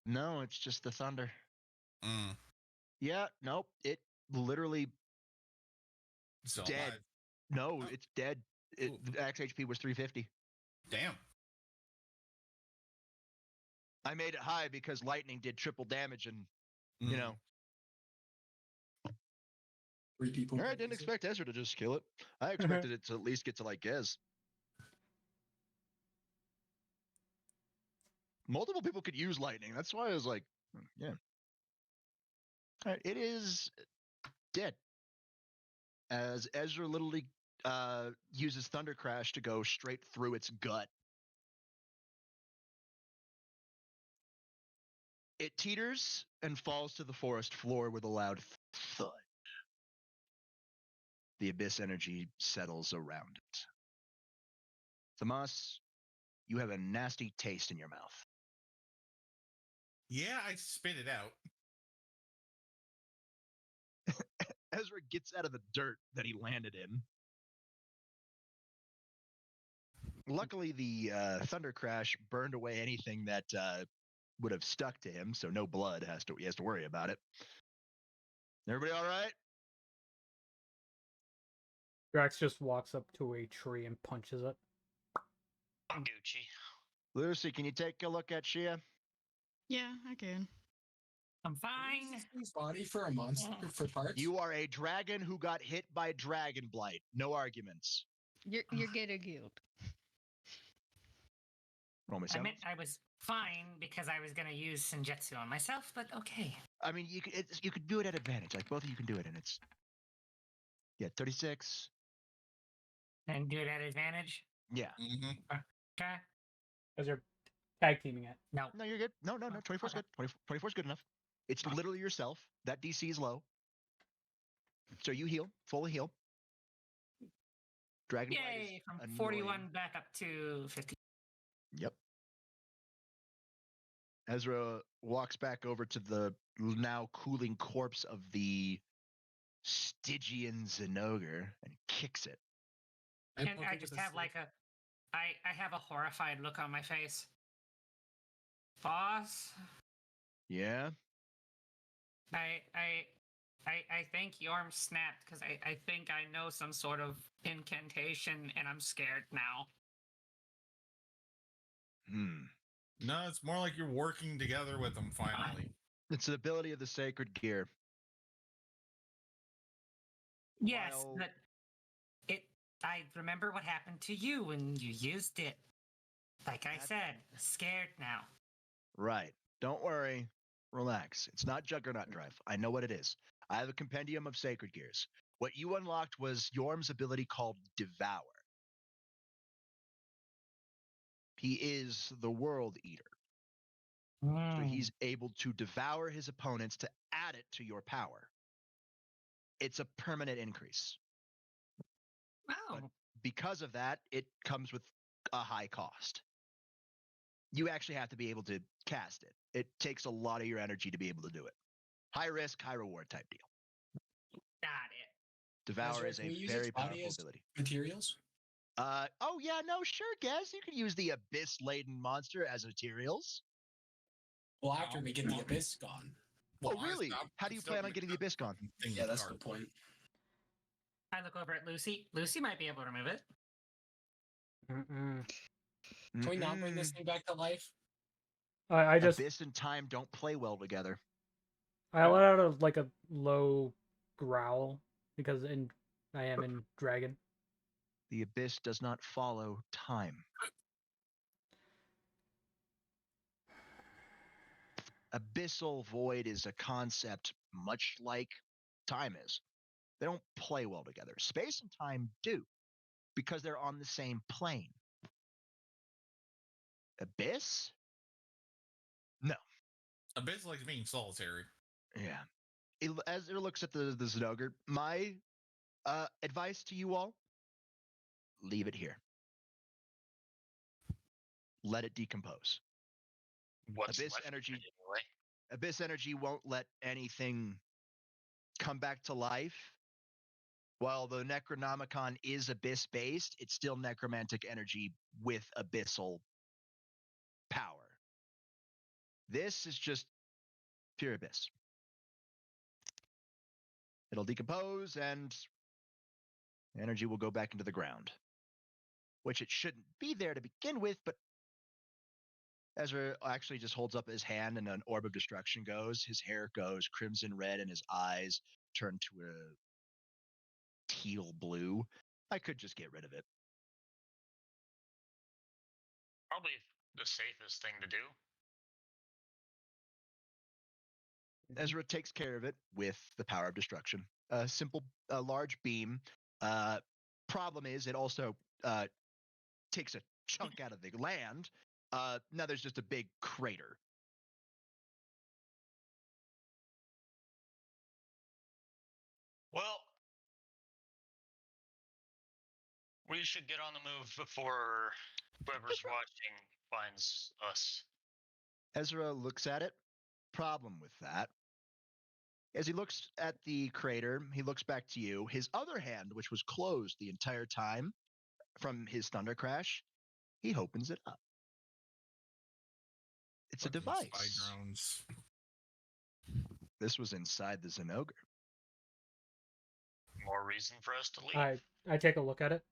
No, it's just the thunder. Mm. Yeah, nope. It literally So dead. alive. No, Oh. it's dead. Ooh. The max HP was 350. Damn. I made it high because lightning did triple damage, and you know. 3 people. I didn't expect Ezra to just kill it. I expected it to at least get to like Gez. Multiple people could use lightning. That's why I was like, yeah. All right, it is dead. As Ezra literally uses Thunder Crash to go straight through its gut. It teeters and falls to the forest floor with a loud thud. The abyss energy settles around it. Thamas, you have a nasty taste in your mouth. Yeah, I spit it out. Ezra gets out of the dirt that he landed in. Luckily, the thunder crash burned away anything that would have stuck to him, so no blood he has to worry about it. Everybody all right? Drax just walks up to a tree and punches it. I'm Gucci. Lucy, can you take a look at Shia? Yeah, I can. I'm fine. His body for a monster for parts. You are a dragon who got hit by dragon blight. No arguments. You're getting healed. Roll me I seven. meant I was fine because I was gonna use Senjutsu on myself, but okay. I mean, you could do it at advantage. Like both of you can do it, and it's 36. And do it at advantage. Yeah. Mm-hmm. Okay. Because you're tag teaming it. No. No, you're good. No. 24 is Okay. good. 24 is good enough. It's literally yourself. That DC is low. So you heal, fully heal. Dragon blight is Yay! From annoying. 41 back up to 50. Yep. Ezra walks back over to the now cooling corpse of the Stygian Zenogre and kicks it. And poke I it just with a have stick. like I have a horrified look on my face. Boss, Yeah? I think Yorm snapped because I think I know some sort of incantation and I'm scared now. No, it's more like you're working together with them finally. It's an ability of the sacred gear. Yes, While- but I remember what happened to you when you used it. Like I That- said, scared now. Right. Don't worry. Relax. It's not Juggernaut Drive. I know what it is. I have a compendium of sacred gears. What you unlocked was Yorm's ability called Devour. He is the World Eater. So he's able to devour his opponents to add it to your power. It's a permanent increase. Oh, Because of that, it comes with a high cost. You actually have to be able to cast it. It takes a lot of your energy to be able to do it. High risk, high reward type deal. got it. Devour Ezra, is can we a use very its body powerful as ability. materials? Oh yeah, no, sure, guess you can use the abyss-laden monster as materials. Well, after No, we get no. the abyss gone. Oh, I really? stopped- How do you stopped plan on with getting the that abyss gone? fucking thing Yeah, with that's a card. good point. I look over at Lucy. Lucy might be able to remove it. Mm-mm. Can we not bring this Mm-mm. thing back to life? I just Abyss and time don't play well together. I let out a low growl because I am in dragon. The abyss does not follow time. Abyssal void is a concept much like time is. They don't play well together. Space and time do, because they're on the same plane. Abyss? No. Abyss likes being solitary. Yeah. As it looks at the Zenogre, my advice to you all, leave it here. Let it decompose. What's Abyss left of energy- it anyway? Abyss energy won't let anything come back to life. While the Necronomicon is abyss based, it's still necromantic energy with abyssal power. This is just pure abyss. It'll decompose and energy will go back into the ground, which it shouldn't be there to begin with, but Ezra actually just holds up his hand and an orb of destruction goes. His hair goes crimson red and his eyes turn to a teal blue. I could just get rid of it. Probably the safest thing to do. Ezra takes care of it with the power of destruction. A simple, large beam. Problem is, it also takes a chunk out of the land. Now there's just a big crater. Well, we should get on the move before whoever's watching finds us. Ezra looks at it. Problem with that. As he looks at the crater, he looks back to you. His other hand, which was closed the entire time from his thunder crash, he opens it up. It's a Fucking device. Spy drones. This was inside the Zenogre. More reason for us to leave. I take a look at it.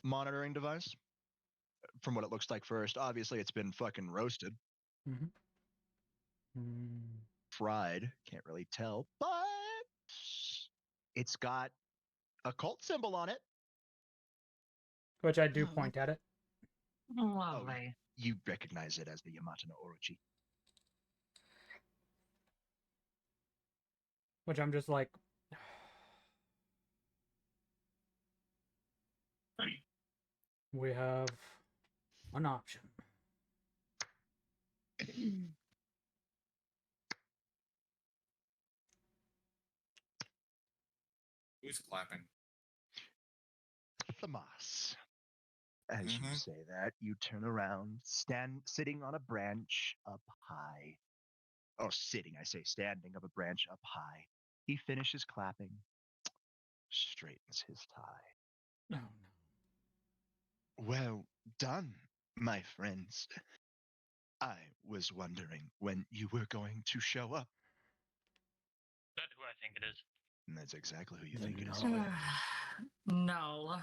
Monitoring device. From what it looks like first, obviously it's been fucking roasted, fried. Can't really tell, but it's got a cult symbol on it. Which I do Oh. point at it. Lovely. You recognize it as the Yamato no Orochi. Which I'm just like, we have an option. Who's clapping? Thamas. As you Mhm. say that, you turn around, sitting on a branch up high. Oh, sitting, I say standing up a branch up high. He finishes clapping, straightens his tie. Oh no. Well done, my friends. I was wondering when you were going to show up. That's who I think it is. And that's exactly who you The think it is. Null. No.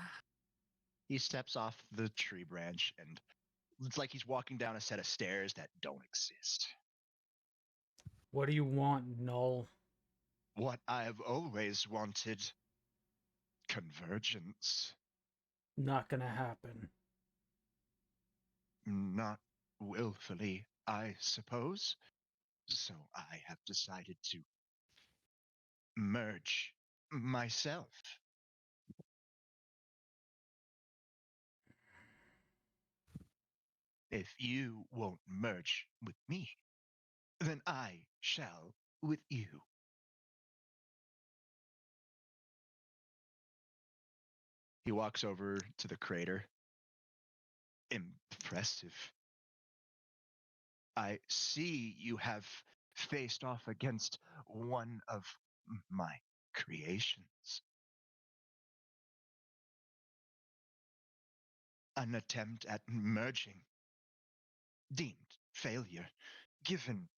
He steps off the tree branch and it's like he's walking down a set of stairs that don't exist. What do you want, Null? What I've always wanted. Convergence. Not gonna happen. Not willfully, I suppose. So I have decided to merge myself. If you won't merge with me, then I shall with you. He walks over to the crater. Impressive. I see you have faced off against one of my creations. An attempt at merging, deemed failure, given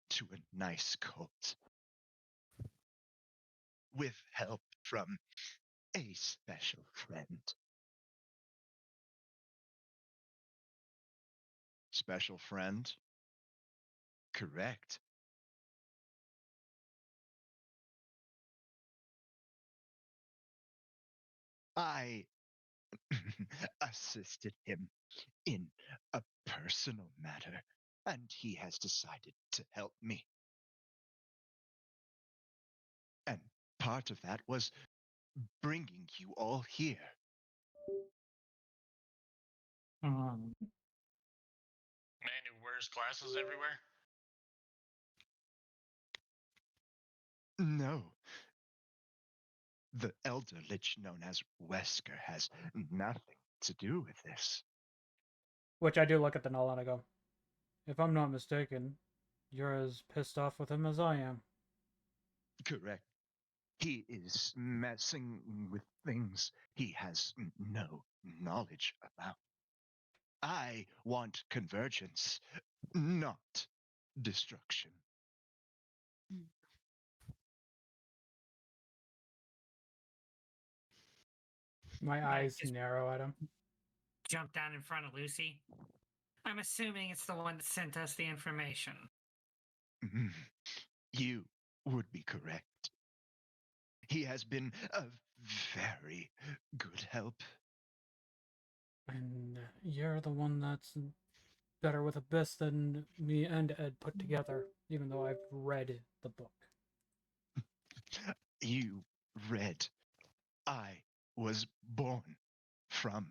to a nice cult. With help from a special friend. Special friend? Correct. I assisted him in a personal matter, and he has decided to help me. And part of that was bringing you all here. Hmm. Man who wears glasses everywhere. No. The elder lich known as Wesker has nothing to do with this. Which I do look at the Null and I go, if I'm not mistaken, you're as pissed off with him as I am. Correct. He is messing with things he has no knowledge about. I want convergence, not destruction. My Might eyes just narrow at him. jump down in front of Lucy. I'm assuming it's the one that sent us the information. You would be correct. He has been a very good help. And you're the one that's better with Abyss than me and Ed put together, even though I've read the book. You read. I was born from.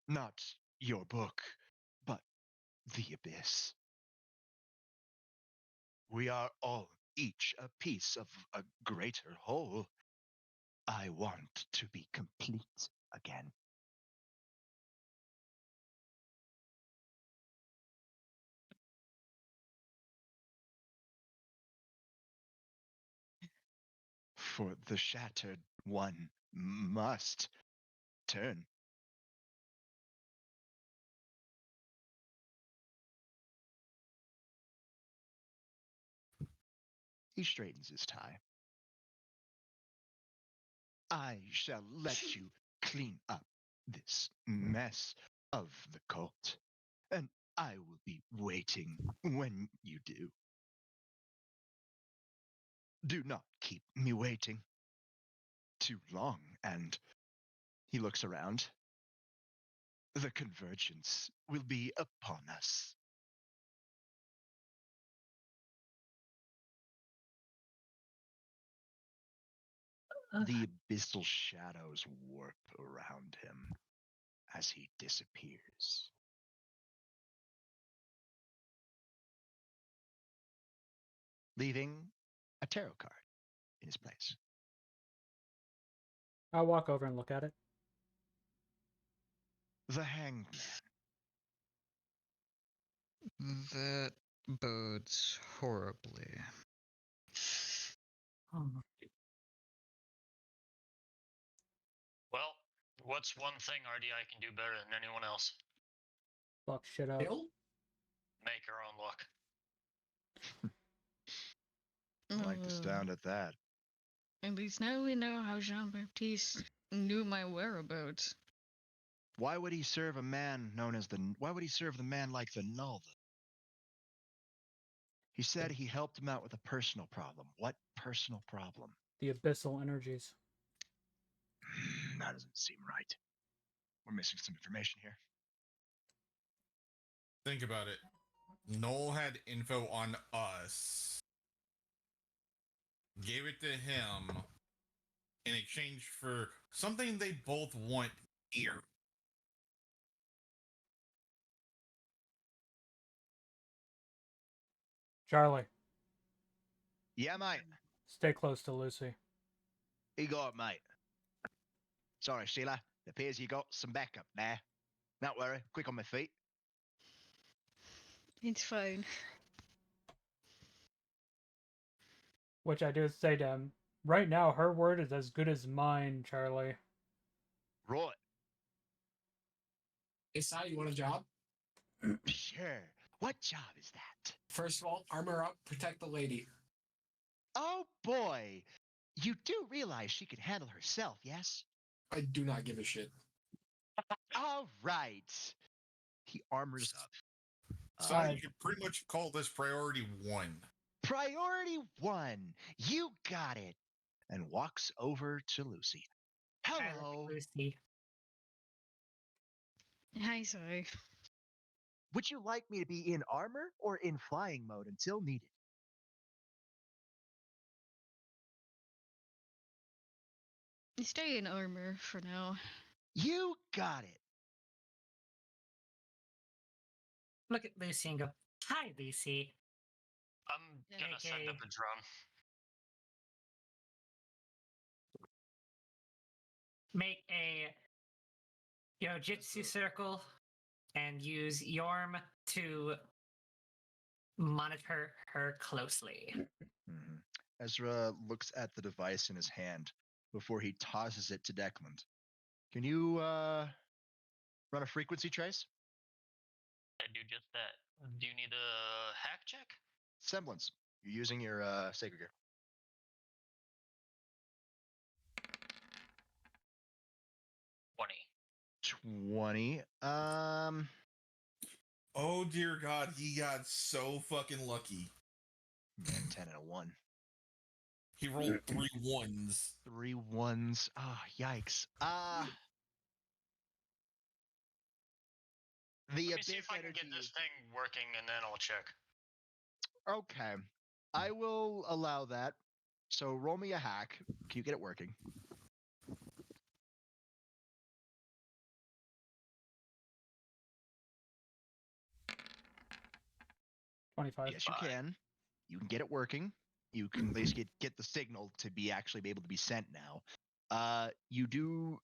Not your book, but the Abyss. We are all each a piece of a greater whole. I want to be complete again. For the shattered one must turn. He straightens his tie. I shall let you clean up this mess of the cult, and I will be waiting when you do. Do not keep me waiting too long, and he looks around. The convergence will be upon us. The abyssal shadows warp around him as he disappears. Leaving a tarot card in his place. I'll walk over and look at it. The Hangman. That bodes horribly. Well, what's one thing RDI can do better than anyone else? Fuck shit up. Bill? Make our own luck. I like the sound of that. At least now we know how Jean-Baptiste knew my whereabouts. Why would he serve a man known as the? Why would he serve the man like the Null? He said he helped him out with a personal problem. What personal problem? The abyssal energies. That doesn't seem right. We're missing some information here. Think about it. Noel had info on us, gave it to him in exchange for something they both want here. Charlie, Yeah, mate. stay close to Lucy. You got it, mate. Sorry, Sheila. It appears you got some backup there. Not worry. Quick on my feet. It's fine. Which I do say to him, right now her word is as good as mine, Charlie. Right. Hey, Si, you want a job? Sure. What job is that? First of all, armor up, protect the lady. Oh, boy. You do realize she can handle herself, yes? I do not give a shit. All right. He armors up. So you can pretty much call this priority 1. Priority 1. You got it. And walks over to Lucy. Hello. Lucy. Hi, sorry. Would you like me to be in armor or in flying mode until needed? Stay in armor for now. You got it. Look at Lucy and go, "Hi, Lucy." I'm gonna send up Okay. a drone. Make a Yojitsu circle and use Yorm to monitor her closely. Mhm. Ezra looks at the device in his hand before he tosses it to Declan. Can you run a frequency trace? I do just that. Do you need a hack check? Semblance. You're using your Sacred Gear. 20. Oh dear God, he got so fucking lucky. 10 and a 1. He rolled 3 1s. 3 1s. Ah, yikes. The Let me see abyss if I can energy. get this thing working, and then I'll check. Okay. I will allow that. So roll me a hack. Can you get it working? $25. Yes, you can. You can get it working. You can at least get the signal to be actually be able to be sent now. You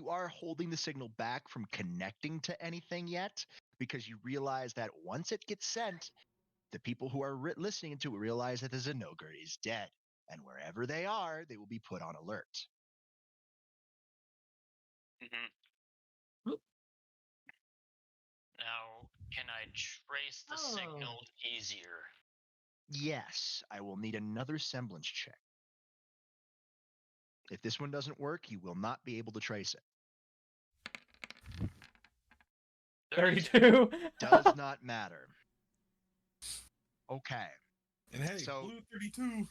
are holding the signal back from connecting to anything yet because you realize that once it gets sent, the people who are listening to it realize that the Zinogre is dead, and wherever they are, they will be put on alert. Now, can I trace the signal easier? Yes, I will need another semblance check. If this one doesn't work, you will not be able to trace it. 32. Does not matter. Okay. And hey, So- blue 32.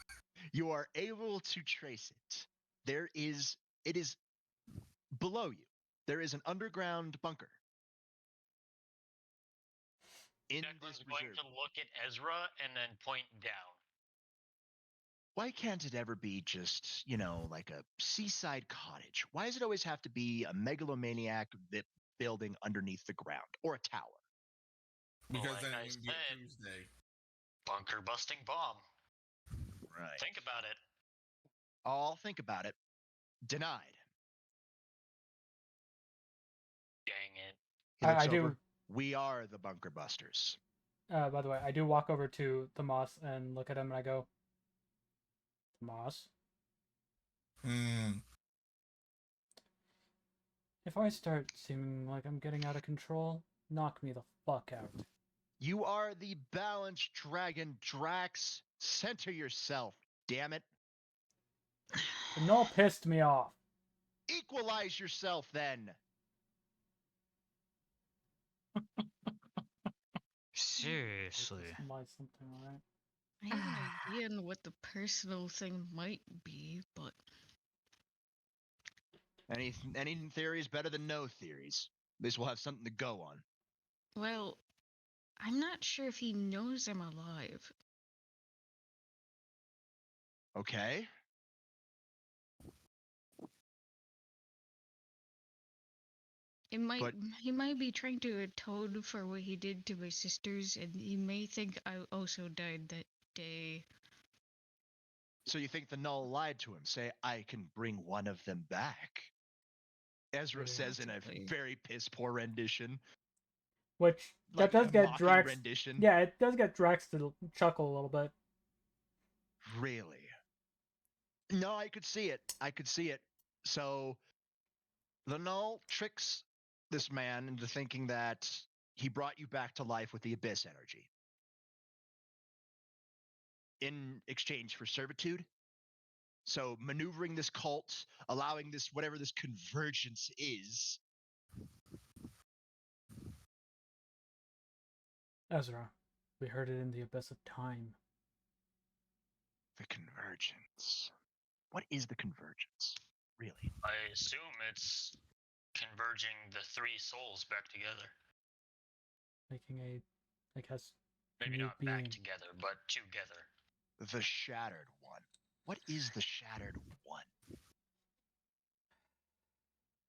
You are able to trace it. It is below you. There is an underground bunker. In this Declan's going reserve. to look at Ezra and then point down. Why can't it ever be just, like a seaside cottage? Why does it always have to be a megalomaniac building underneath the ground or a tower? Because like then I it would be a said- Tuesday. Bunker busting bomb. Right. Think about it. I'll think about it. Denied. Dang it. He I looks do. over. We are the bunker busters. By the way, I do walk over to Tomas and look at him, and I go, Tomas, if I start seeming like I'm getting out of control, knock me the fuck out. You are the balanced dragon, Drax. Center yourself, damn it. The null pissed me off. Equalize yourself then. Seriously. Light something, alright? I have an idea on what the personal thing might be, but Any theory is better than no theories. At least we'll have something to go on. well, I'm not sure if he knows I'm alive. Okay. It might But- he might be trying to atone for what he did to my sisters, and he may think I also died that day. So you think the Null lied to him? Say, I can bring one of them back. Ezra Yeah. says in a Possibly. very piss poor rendition. Which, Like that does a get mocking Drax... rendition. Yeah, it does get Drax to chuckle a little bit. Really? No, I could see it. I could see it. So the Null tricks this man into thinking that he brought you back to life with the Abyss energy in exchange for servitude. So maneuvering this cult, allowing this, whatever this convergence is. Ezra, we heard it in the Abyss of Time. The convergence. What is the convergence? Really? I assume it's converging the three souls back together. Making a, like, has Maybe new not back being. together, but together. The Shattered One. What is the Shattered One?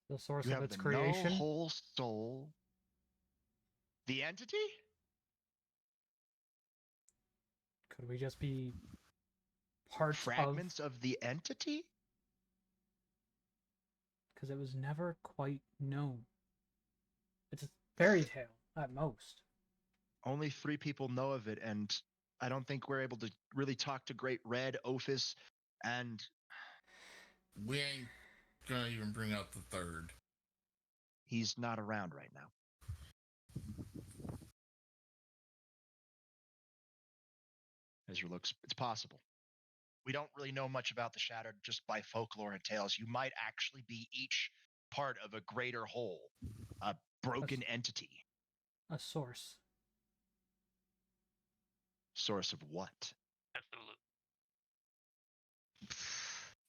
The source You of have its the creation. Null whole soul. The entity? Could we just be parts Fragments of the entity? Because it was never quite known. It's a fairy tale at most. Only 3 people know of it, and I don't think we're able to really talk to Great Red, Ophis, and We ain't gonna even bring out the third. he's not around right now. Ezra looks, it's possible. We don't really know much about the Shattered just by folklore and tales. You might actually be each part of a greater whole, a broken entity. A source. Source of what?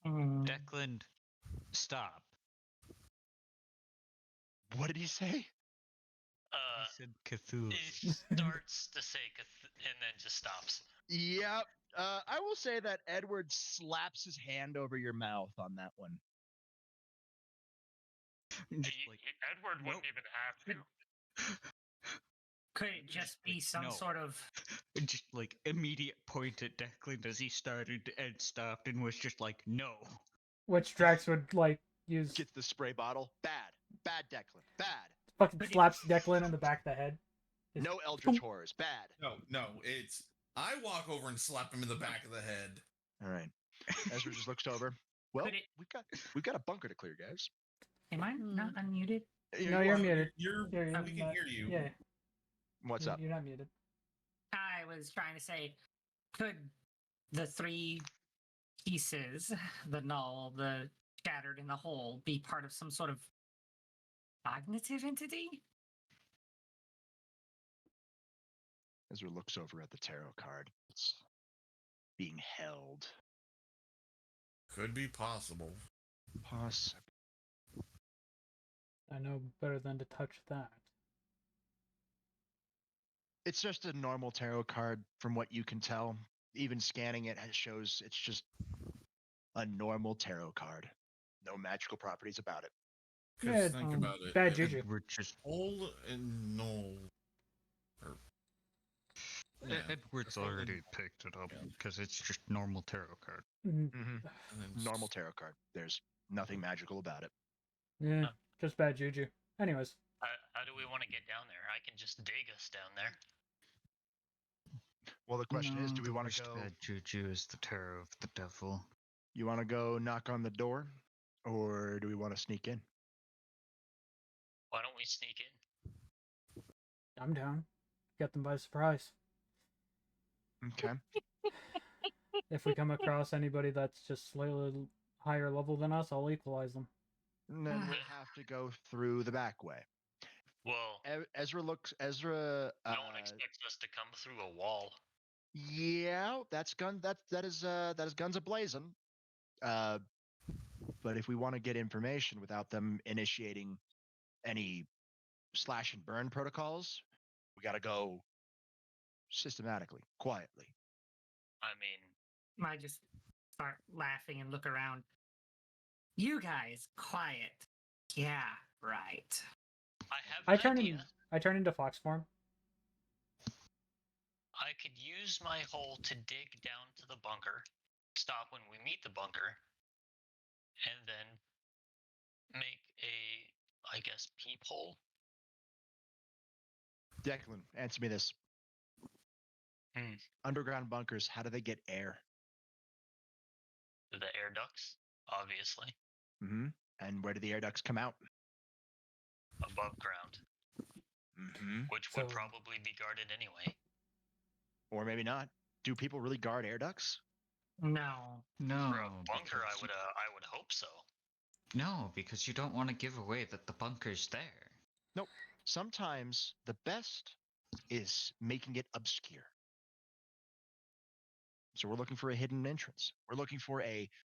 Cthulhu. Declan, stop. What did he say? He said Cthulhu. He starts to say and then just stops. Yep. I will say that Edward slaps his hand over your mouth on that one. Just like, Edward wouldn't even have to. Could it just be some no. sort of... just like immediate point at Declan as he started and stopped and was just like, no. Which Drax would, like, use... Gets the spray bottle. Bad. Bad, Declan. Bad. Fucking slaps Declan in the back of the head. Just- No Eldritch Horrors. Bad. No, it's I walk over and slap him in the back of the head. All right. Ezra just looks over. Well, Could it- we've got a bunker to clear, guys. Am I not unmuted? No, you're muted. You're You're we not- can hear you. Yeah, What's up? You're not muted. I was trying to say, could the 3 pieces, the null, the shattered, and the whole, be part of some sort of cognitive entity? Ezra looks over at the tarot card. It's being held. Could be possible. Possible. I know better than to touch that. It's just a normal tarot card from what you can tell. Even scanning it shows it's just a normal tarot card. No magical properties about it. Because think about it. Bad juju. We're just Old and null. Yeah, Edward's fucking- already picked it up yeah. because it's just normal tarot card. Mm, Mm-hmm. and then Normal tarot card. There's nothing magical about it. Yeah, just bad juju. Anyways, I do we want to get down there? I can just dig us down there. Well, the question is, No, do we the want to worst go? bad juju is the terror of the devil. You want to go knock on the door, or do we want to sneak in? Why don't we sneak in? I'm down. Get them by surprise. Okay. If we come across anybody that's just slightly higher level than us, I'll equalize them. And then we'll have to go through the back way. Well, Ezra looks. Ezra. no one expects us to come through a wall. Yeah, that's gun. That is guns ablazing. But if we want to get information without them initiating any slash and burn protocols, we got to go systematically, quietly. I mean, I just start laughing and look around. You guys, quiet. Yeah, right. I have I an turn idea. in, I turn into fox form. I could use my hole to dig down to the bunker, stop when we meet the bunker, and then make a, I guess, peephole. Declan, answer me this. Underground bunkers, how do they get air? The air ducts, obviously, Mm-hmm. And where do the air ducts come out? above ground, Mm-hmm. which would So- probably be guarded anyway. Or maybe not. Do people really guard air ducts? No. No, For a bunker, I because would hope so. no, because you don't want to give away that the bunker's there. Sometimes the best is making it obscure. So we're looking for a hidden entrance. We're looking for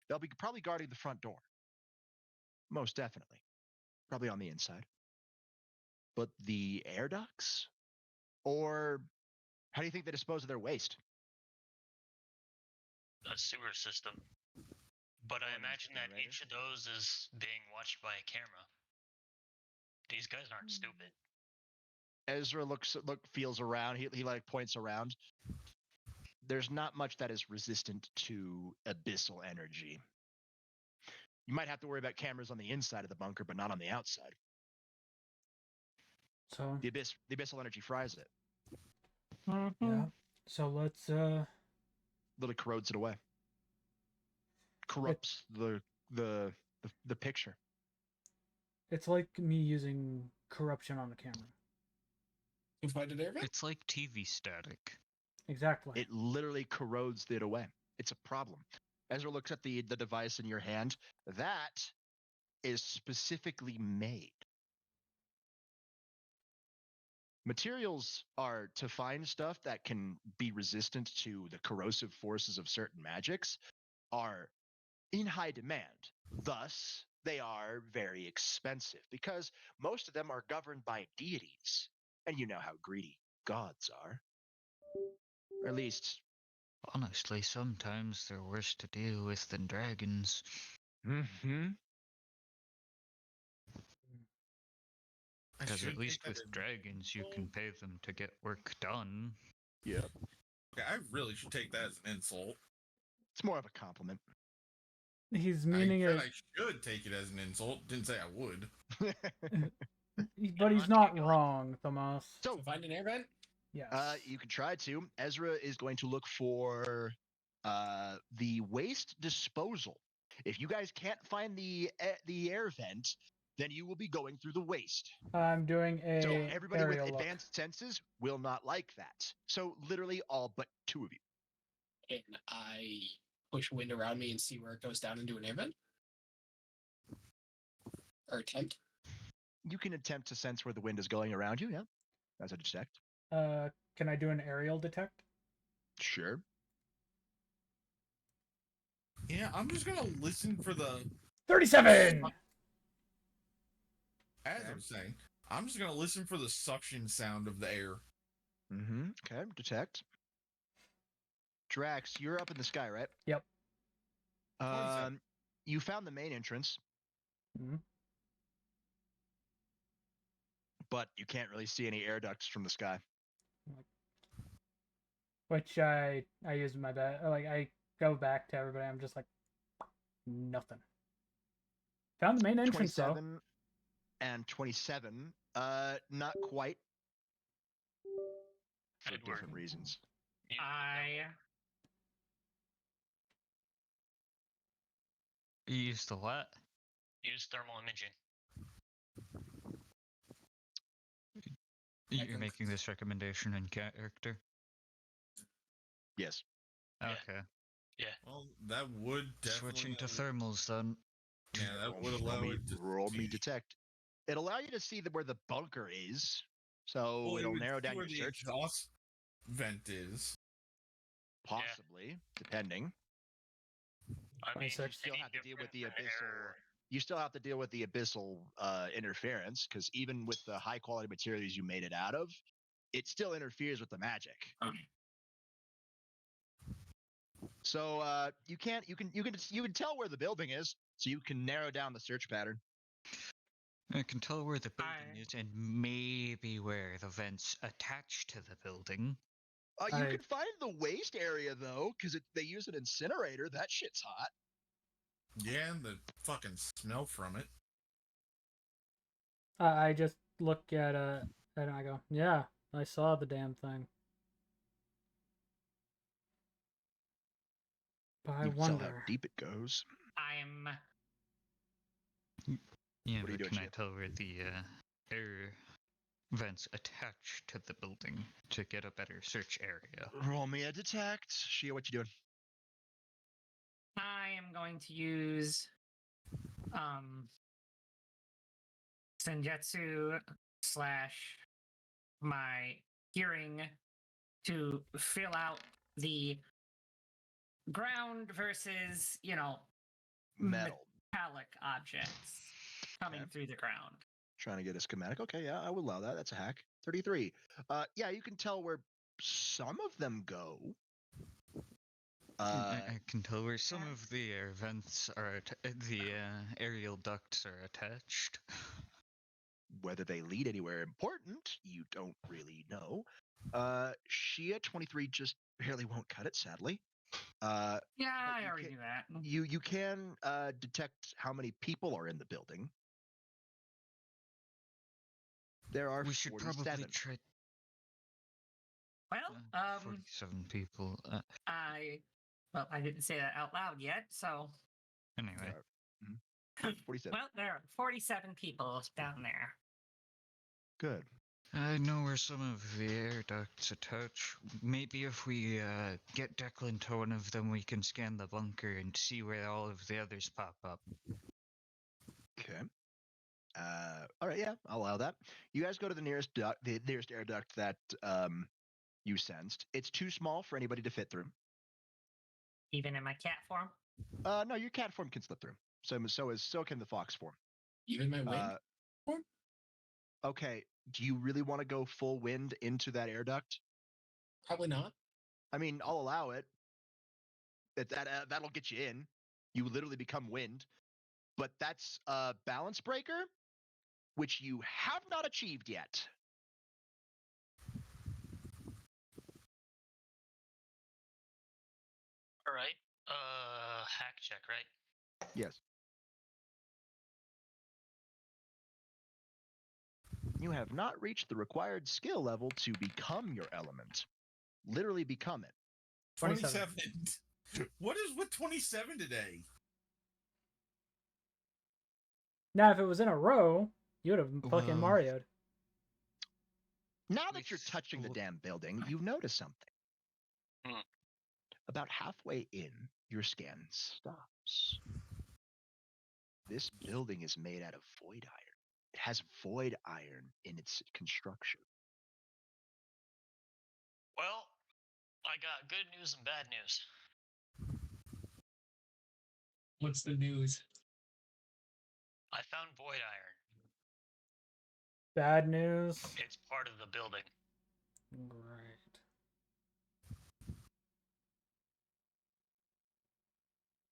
they'll be probably guarding the front door. Most definitely. Probably on the inside. But the air ducts? Or how do you think they dispose of their waste? A sewer system. But I Going into imagine that generator? each of those is being watched by a camera. These guys aren't stupid. Ezra feels around. He like points around. There's not much that is resistant to abyssal energy. You might have to worry about cameras on the inside of the bunker, but not on the outside. So The abyssal energy fries it. yeah. So let's Literally corrodes it away. Corrupts the picture. it's like me using corruption on the camera. Invited air vent? It's like TV static. Exactly. It literally corrodes it away. It's a problem. Ezra looks at the device in your hand. That is specifically made. Materials are to find stuff that can be resistant to the corrosive forces of certain magics are in high demand. Thus, they are very expensive because most of them are governed by deities. And you know how greedy gods are. Or at least, Honestly, sometimes they're worse to deal with than dragons. mm-hmm. I Because should at least take that with as- dragons, you can pay them to get work done. Yeah. Okay, I really should take that as an insult. It's more of a compliment. He's meaning I said it, I should take it as an insult. Didn't say I would. but he's not wrong, Thomas. So, So find an air vent? Yes. you can try to. Ezra is going to look for the waste disposal. If you guys can't find the air vent, then you will be going through the waste. I'm doing a So everybody with aerial look. advanced senses will not like that. So literally all but two of you. And I push wind around me and see where it goes down into an air vent? Or attempt? You can attempt to sense where the wind is going around you, yeah. As a detect. Can I do an aerial detect? Sure. Yeah, I'm just gonna listen for the. 37. As I was saying, I'm just gonna listen for the suction sound of the air. Mm-hmm. Okay, detect. Drax, you're up in the sky, right? Yep. You found the main entrance, Mhm. but you can't really see any air ducts from the sky. Which I use my bet. Like I go back to everybody. I'm just like nothing. Found the main entrance though. and 27. Not quite. For Edward, different reasons. use the I You used the what? use thermal imaging. You're can- making this recommendation in character? Yes. Yeah. Okay. Well, that would definitely Switching to thermals then. Yeah, that would allow it to roll me see- detect. It'll allow you to see where the bunker is, so Well, it it'll would narrow see down where your the search. exhaust vent is. Possibly, depending. I mean, 26. Still any have to deal with the different abyssal. error- You still have to deal with the abyssal interference, because even with the high quality materials you made it out of, it still interferes with the magic. So you can tell where the building is, so you can narrow down the search pattern. I can tell where the building I- is and maybe where the vents attach to the building. You I- can find the waste area though, because they use an incinerator. That shit's hot. Yeah, and the fucking smell from it. I just look at it and I go, yeah, I saw the damn thing. But I You can tell how wonder. deep it goes. I'm Yeah, What are you but doing, can I Chip? tell where the air vents attach to the building to get a better search area? Roll me a detect. Shia, what you doing? I am going to use Senjutsu / my hearing to fill out the ground versus, Metal. metallic objects coming Okay. through the ground. Trying to get a schematic. Okay, yeah, I will allow that. That's a hack. 33. Yeah, you can tell where some of them go. I can tell where some of the air vents are, the aerial ducts are attached. Whether they lead anywhere important, you don't really know. Shia 23 just barely won't cut it, sadly. Yeah, But I you already can- knew that. You can detect how many people are in the building. There are We should 47. probably try Well, 47 people. I didn't say that out loud yet, so Anyway, There are 47. well, there are 47 people down there. Good. I know where some of the air ducts attach. Maybe if we get Declan to one of them, we can scan the bunker and see where all of the others pop up. Okay. All right. Yeah, I'll allow that. You guys go to the nearest air duct that you sensed. It's too small for anybody to fit through. Even in my cat form. No, your cat form can slip through. So can the fox form. Even my wind form? Okay. Do you really want to go full wind into that air duct? Probably not. I mean, I'll allow it. That'll get you in. You literally become wind. But that's a balance breaker, which you have not achieved yet. All right. Hack check, right? Yes. You have not reached the required skill level to become your element. Literally become it. 27. 27. What is with 27 today? Now, if it was in a row, you would have fucking Well- Mario'd. Now We that you're touching the still- damn building, you've noticed something. Hmm. About halfway in, your scan stops. This building is made out of void iron. It has void iron in its construction. Well, I got good news and bad news. What's the news? I found void iron. Bad news. It's part of the building. Great.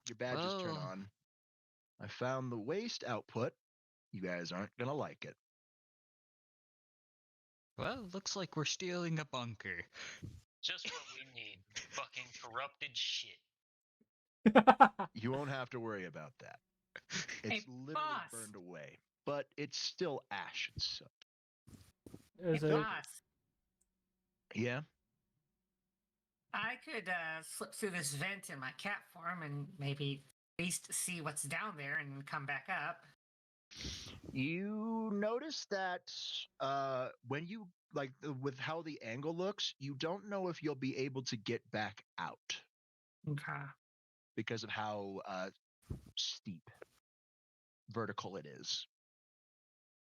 Your badges turn Oh. on. I found the waste output. You guys aren't gonna like it. Well, looks like we're stealing a bunker. Just what we need. Fucking corrupted shit. You won't have to worry about that. Hey, It's literally boss. burned away. but it's still ash and stuff. Is Hey, it? boss, Yeah. I could slip through this vent in my cat form and maybe at least see what's down there and come back up. You notice that when you with how the angle looks, you don't know if you'll be able to get back out Okay. because of how steep, vertical it is.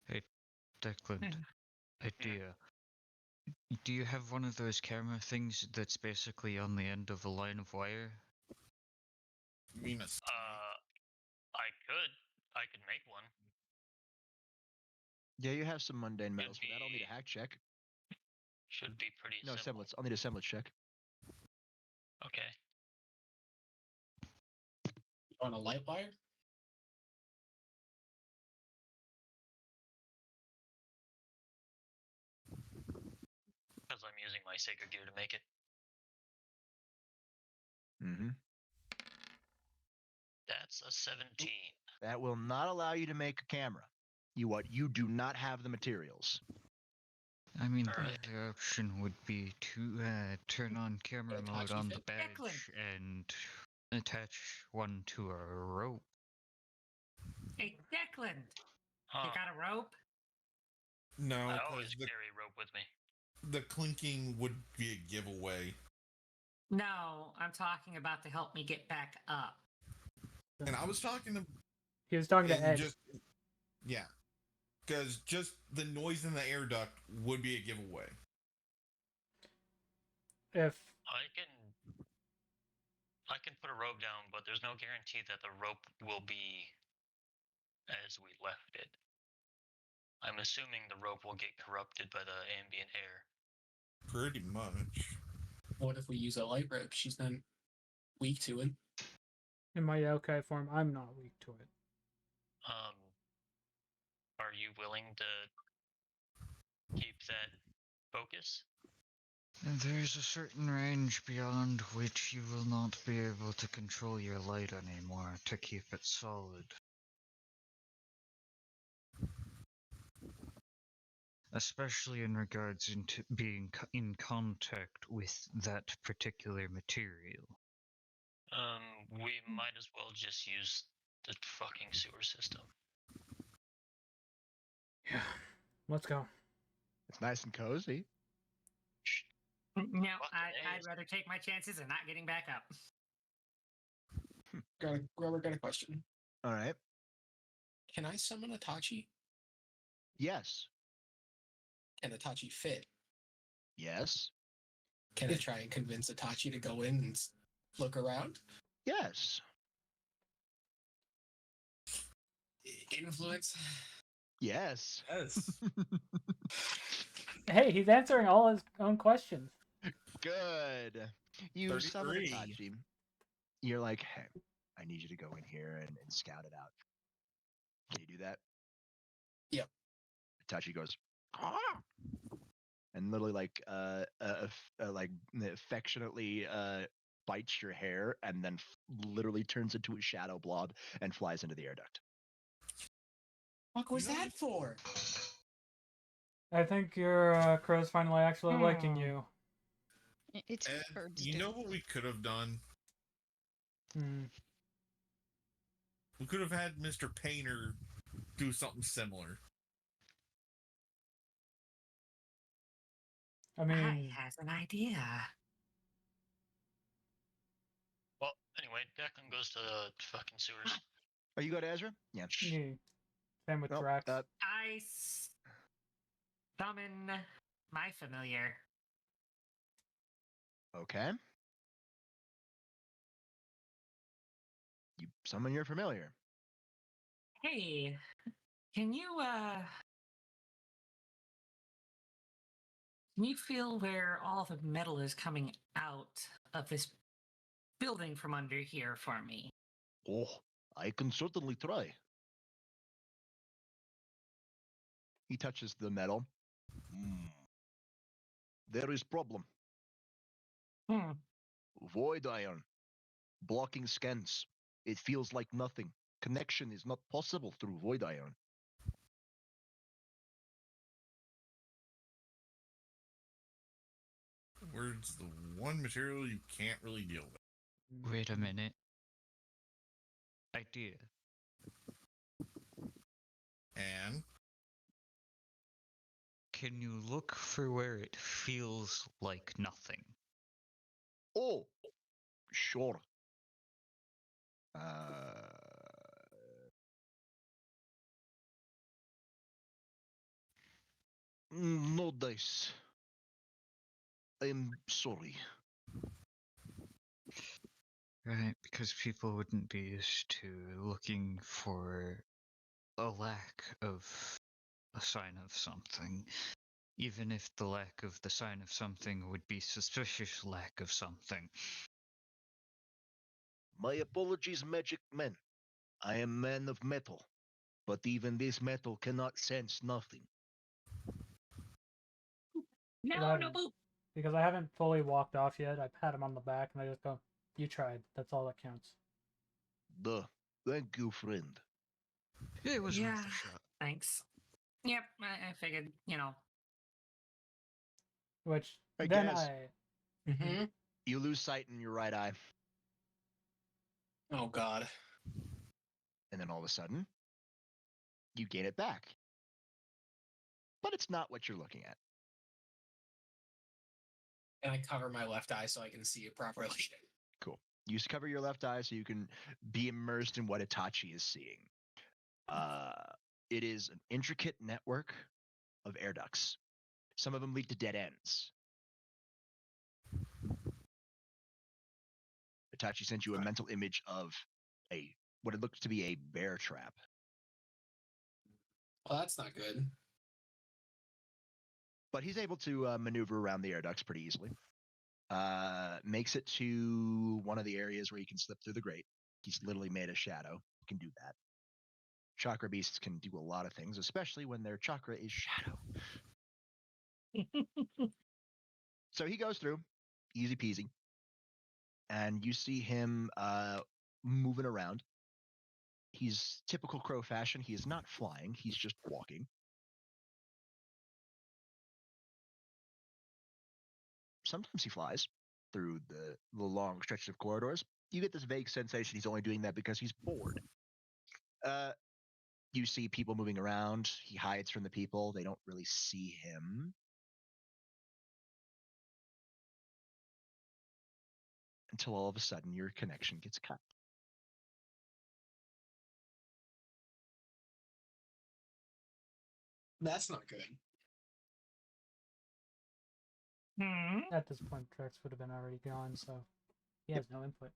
Hey, Declan, Yeah. idea. Do you have one of those camera things that's basically on the end of a line of wire? You mean a snake? I could make one. Yeah, you have some mundane metals for that. I'll need be- a hack check. Should be pretty No, simple. semblance. I'll need a semblance check. Okay. On a light wire? Because I'm using my sacred gear to make it. Mm-hmm. That's a 17. That will not allow you to make a camera. You do not have the materials. I mean, the Alright. other option would be to turn on camera Or mode Tachi on the fit? badge and attach one to a rope. Hey, Declan, Huh. you got a rope? No, I 'cause always carry rope with me. the clinking would be a giveaway. No, I'm talking about to help me get back up. And I was talking to He was talking to and Ed. just yeah, because just the noise in the air duct would be a giveaway. If I can put a rope down, but there's no guarantee that the rope will be as we left it. I'm assuming the rope will get corrupted by the ambient air. Pretty much. What if we use a light rope? She's then weak to it. in my yokai form, I'm not weak to it. Are you willing to keep that focus? And there's a certain range beyond which you will not be able to control your light anymore to keep it solid. Especially in regards into being in contact with that particular material. We might as well just use the fucking sewer system. Yeah. Let's go. It's nice and cozy. No, Fucking I'd A's. rather take my chances of not getting back up. Got a question. All right. Can I summon Itachi? Yes. Can Itachi fit? Yes. Can I try and convince Itachi to go in and look around? Yes. Influence? Yes. Yes. Hey, he's answering all his own questions. Good. You summon 33. Itachi. You're like, hey, I need you to go in here and scout it out. Can you do that? Yep. Itachi goes, ah! And literally like affectionately bites your hair and then literally turns into a shadow blob and flies into the air duct. What was You know, that for? I think your crow's finally actually liking Hmm. you. It's Ed, birds you do. know what we could have done? Hmm. We could have had Mr. Painter do something similar. I I mean, has an idea. Well, anyway, Declan goes to the fucking sewers. Oh, you go to Ezra? Yeah. yeah. Same with Well, Drax. I summon my familiar. okay. You summon your familiar. Hey, can you feel where all the metal is coming out of this building from under here for me? Oh, I can certainly try. He touches the metal. There is problem. Hmm. Void iron. Blocking scans. It feels like nothing. Connection is not possible through void iron. Where's the one material you can't really deal with? Wait a minute. Idea. And Can you look for where it feels like nothing? Oh, sure. No dice. I'm sorry. Right, because people wouldn't be used to looking for a lack of a sign of something, even if the lack of the sign of something would be suspicious lack of something. My apologies, magic man. I am man of metal, but even this metal cannot sense nothing. No, That- no boop. Because I haven't fully walked off yet, I pat him on the back and I just go, "You tried. That's all that counts." Duh. Thank you, friend. It was Yeah. worth a shot. Thanks. Yep, I figured, Which I then guess. Mm-hmm. You lose sight in your right eye, Oh God. and then all of a sudden, you gain it back. But it's not what you're looking at. And I cover my left eye so I can see it properly. You just cover your left eye so you can be immersed in what Itachi is seeing. It is an intricate network of air ducts. Some of them lead to dead ends. Itachi sent you a mental image of what it looks to be a bear trap. Well, that's not good. But he's able to maneuver around the air ducts pretty easily. Makes it to one of the areas where you can slip through the grate. He's literally made a shadow. Can do that. Chakra beasts can do a lot of things, especially when their chakra is shadow. So he goes through, easy peasy, and you see him moving around. He's typical crow fashion. He is not flying. He's just walking. Sometimes he flies through the long stretches of corridors. You get this vague sensation he's only doing that because he's bored. You see people moving around. He hides from the people. They don't really see him. Until all of a sudden your connection gets cut. That's not good. At this point, Drex would have been already gone, so he has no input.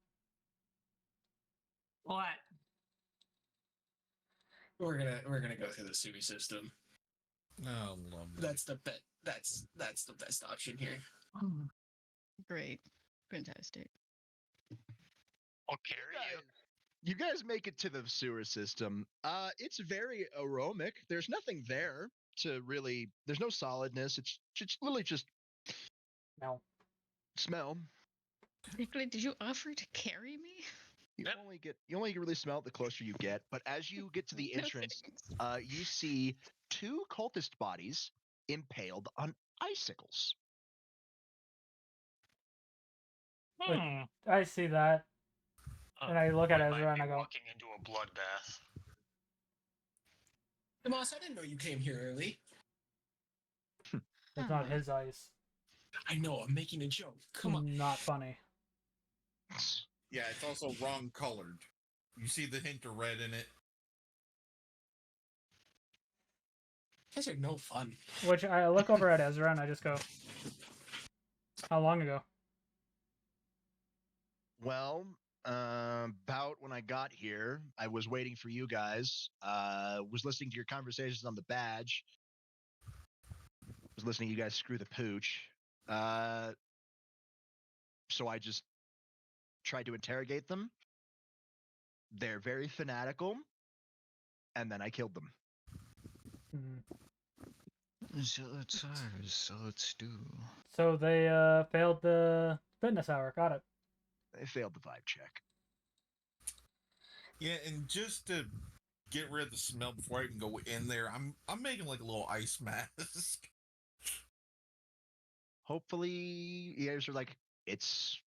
What? We're gonna go through the Sui system. Oh, love that. That's the bet. That's the best option here. Great. Fantastic. I'll carry you. You guys make it to the sewer system. It's very aromatic. There's nothing there to really. There's no solidness. It's literally just No. smell. Nicola, did you offer to carry me? You Yep. only really smell it the closer you get. But as you get to the No entrance, thanks. you see two cultist bodies impaled on icicles. Wait. Hmm. I see that, and I look at we might Ezra and be I go, walking into a bloodbath. Moss, I didn't know you came here early. "It's not Hmm. his ice. I know. I'm making a joke. Come on. Not funny." Yeah, it's also wrong colored. You see the hint of red in it. You guys are no fun. Which I look over at Ezra and I just go, "How long ago?" Well, about when I got here, I was waiting for you guys. Was listening to your conversations on the badge. Was listening to you guys screw the pooch. So I just tried to interrogate them. They're very fanatical, and then I killed them. Hmm. Zealots are, zealots do. So they failed the fitness hour. Got it. They failed the vibe check. Yeah, and just to get rid of the smell before I can go in there, I'm making like a little ice mask. hopefully, you guys are like, it's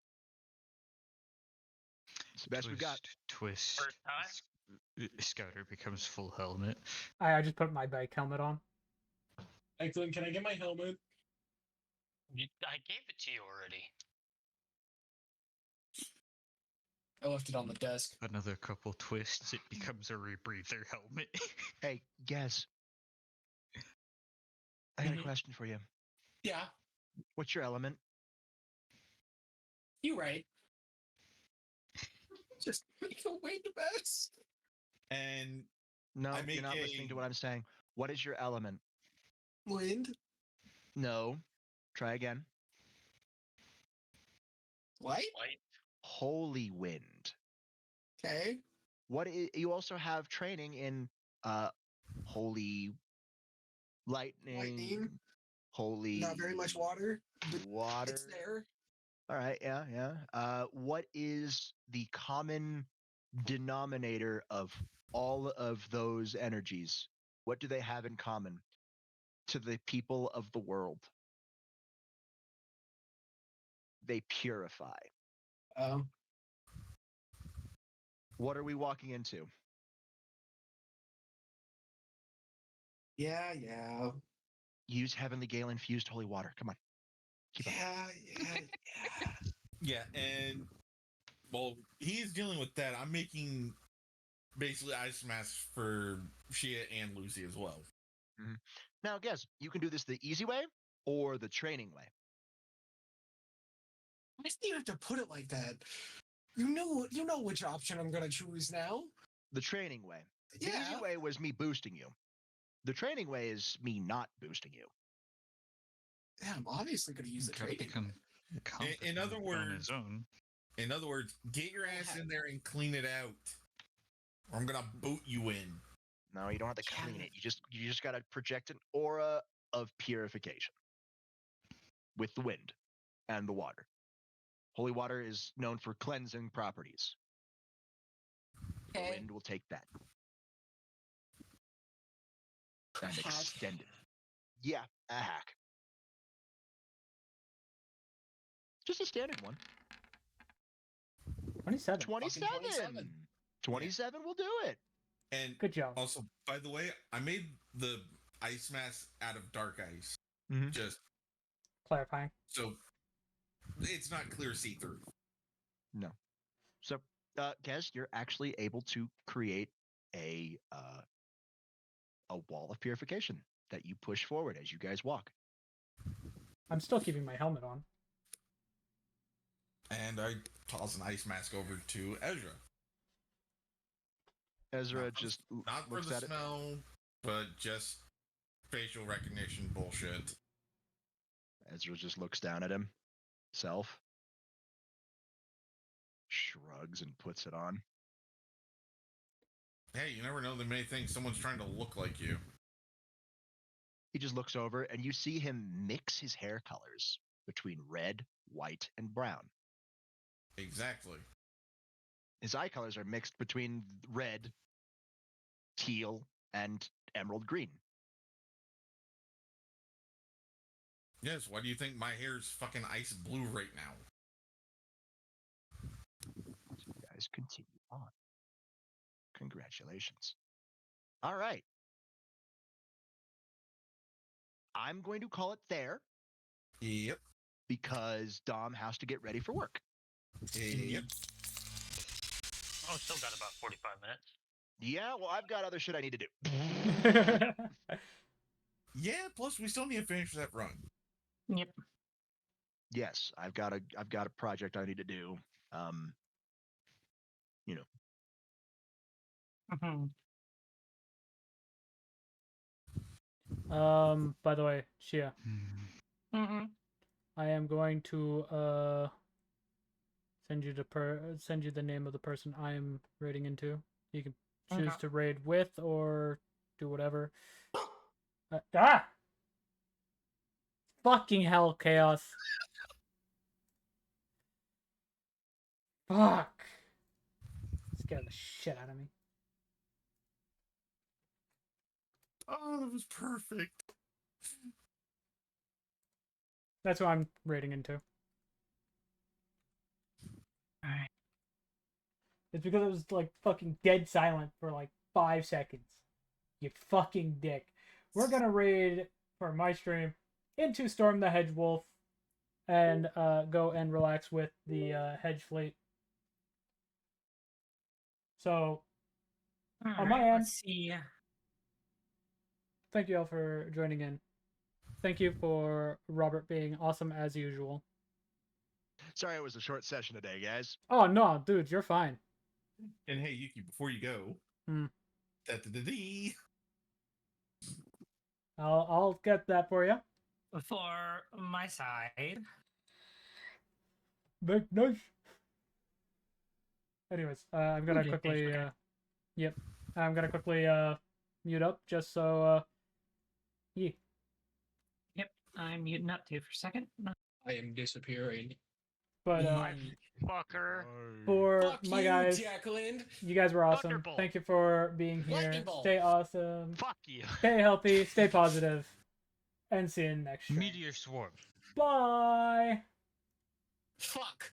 the best we got. Twist. First time? Scouter becomes full helmet. I just put my bike helmet on. Excellent. Can I get my helmet? I gave it to you already. I left it on the desk. Another couple twists, it becomes a rebreather helmet. Hey, guess. I got a Mhm. question for you. Yeah, What's your element? you right. Just make a way the best. And No, I you're make not listening to a- what I'm saying. What is your element? Wind. No. Try again. Light. Light. Holy wind. Okay. You also have training in holy lightning, holy Not very much water. But water. it's there. All right, yeah. What is the common denominator of all of those energies? What do they have in common to the people of the world? They purify. What are we walking into? Yeah. Use heavenly gale infused holy water. Come on. Keep up. Yeah. yeah, and well, he's dealing with that. I'm making basically ice masks for Shia and Lucy as well. Now, guess you can do this the easy way or the training way. Why do you have to put it like that? You know which option I'm gonna choose now. The training way. The Yeah. easy way was me boosting you. The training way is me not boosting you. Yeah, I'm obviously gonna use the Gotta trading. become In other competent on his words- own. In other words, get your ass in there and clean it out, or I'm gonna boot you in. No, you don't have to Yeah. clean it. You just gotta project an aura of purification with the wind and the water. Holy water is known for cleansing properties. The Okay. wind will take that and Hack. extend it. Yeah, a hack. Just a standard one. 27. 27. 27. 27 will do it. And Good job. also, by the way, I made the ice mask out of dark ice, Mhm. just Clarifying. so it's not clear see-through. So, Kez, you're actually able to create a wall of purification that you push forward as you guys walk. I'm still keeping my helmet on. And I toss an ice mask over to Ezra. Ezra Not for- just Not for looks the at it. smell, but just facial recognition bullshit. Ezra just looks down at himself, shrugs, and puts it on. Hey, you never know the many things someone's trying to look like you. He just looks over, and you see him mix his hair colors between red, white, and brown. Exactly. His eye colors are mixed between red, teal, and emerald green. Yes, why do you think my hair's fucking ice blue right now? You guys continue on. Congratulations. All right. I'm going to call it there Yep. because Dom has to get ready for work. Yep. Oh, still got about 45 minutes. Yeah, well, I've got other shit I need to do. Yeah, plus we still need to finish that run. Yep. Yes, I've got a project I need to do. Mhm. By the way, Shia, Mhm. I am going to send you the name of the person I am raiding into. You can choose Okay. to raid with or do whatever. Fucking hell, chaos. Fuck. Scared the shit out of me. Oh, that was perfect. That's what I'm rating into. Alright. It's because it was like fucking dead silent for like 5 seconds. You fucking dick. We're gonna raid for my stream into Storm the Hedge Wolf and go and relax with the Hedge Fleet. So on my end, let's see. thank you all for joining in. Thank you for Robert being awesome as usual. Sorry, it was a short session today, guys. Oh no, dude, you're fine. And hey, Yuki, before you go, Hmm. da-da-da-dee. I'll get that for you. For my side, Big nice. Anyways, I'm gonna Okay, quickly okay. yep. I'm gonna quickly mute up just so yeah. yep, I'm muting up too for a second. I am disappearing. But Fucker. for Fuck my you, guys, Jacqueline. you guys were awesome. Thunderbolt. Thank you for being here. Lightning bolt. Stay awesome. Fuck you. Stay healthy, stay positive, and see you next stream. Meteor swarm. Bye. Fuck.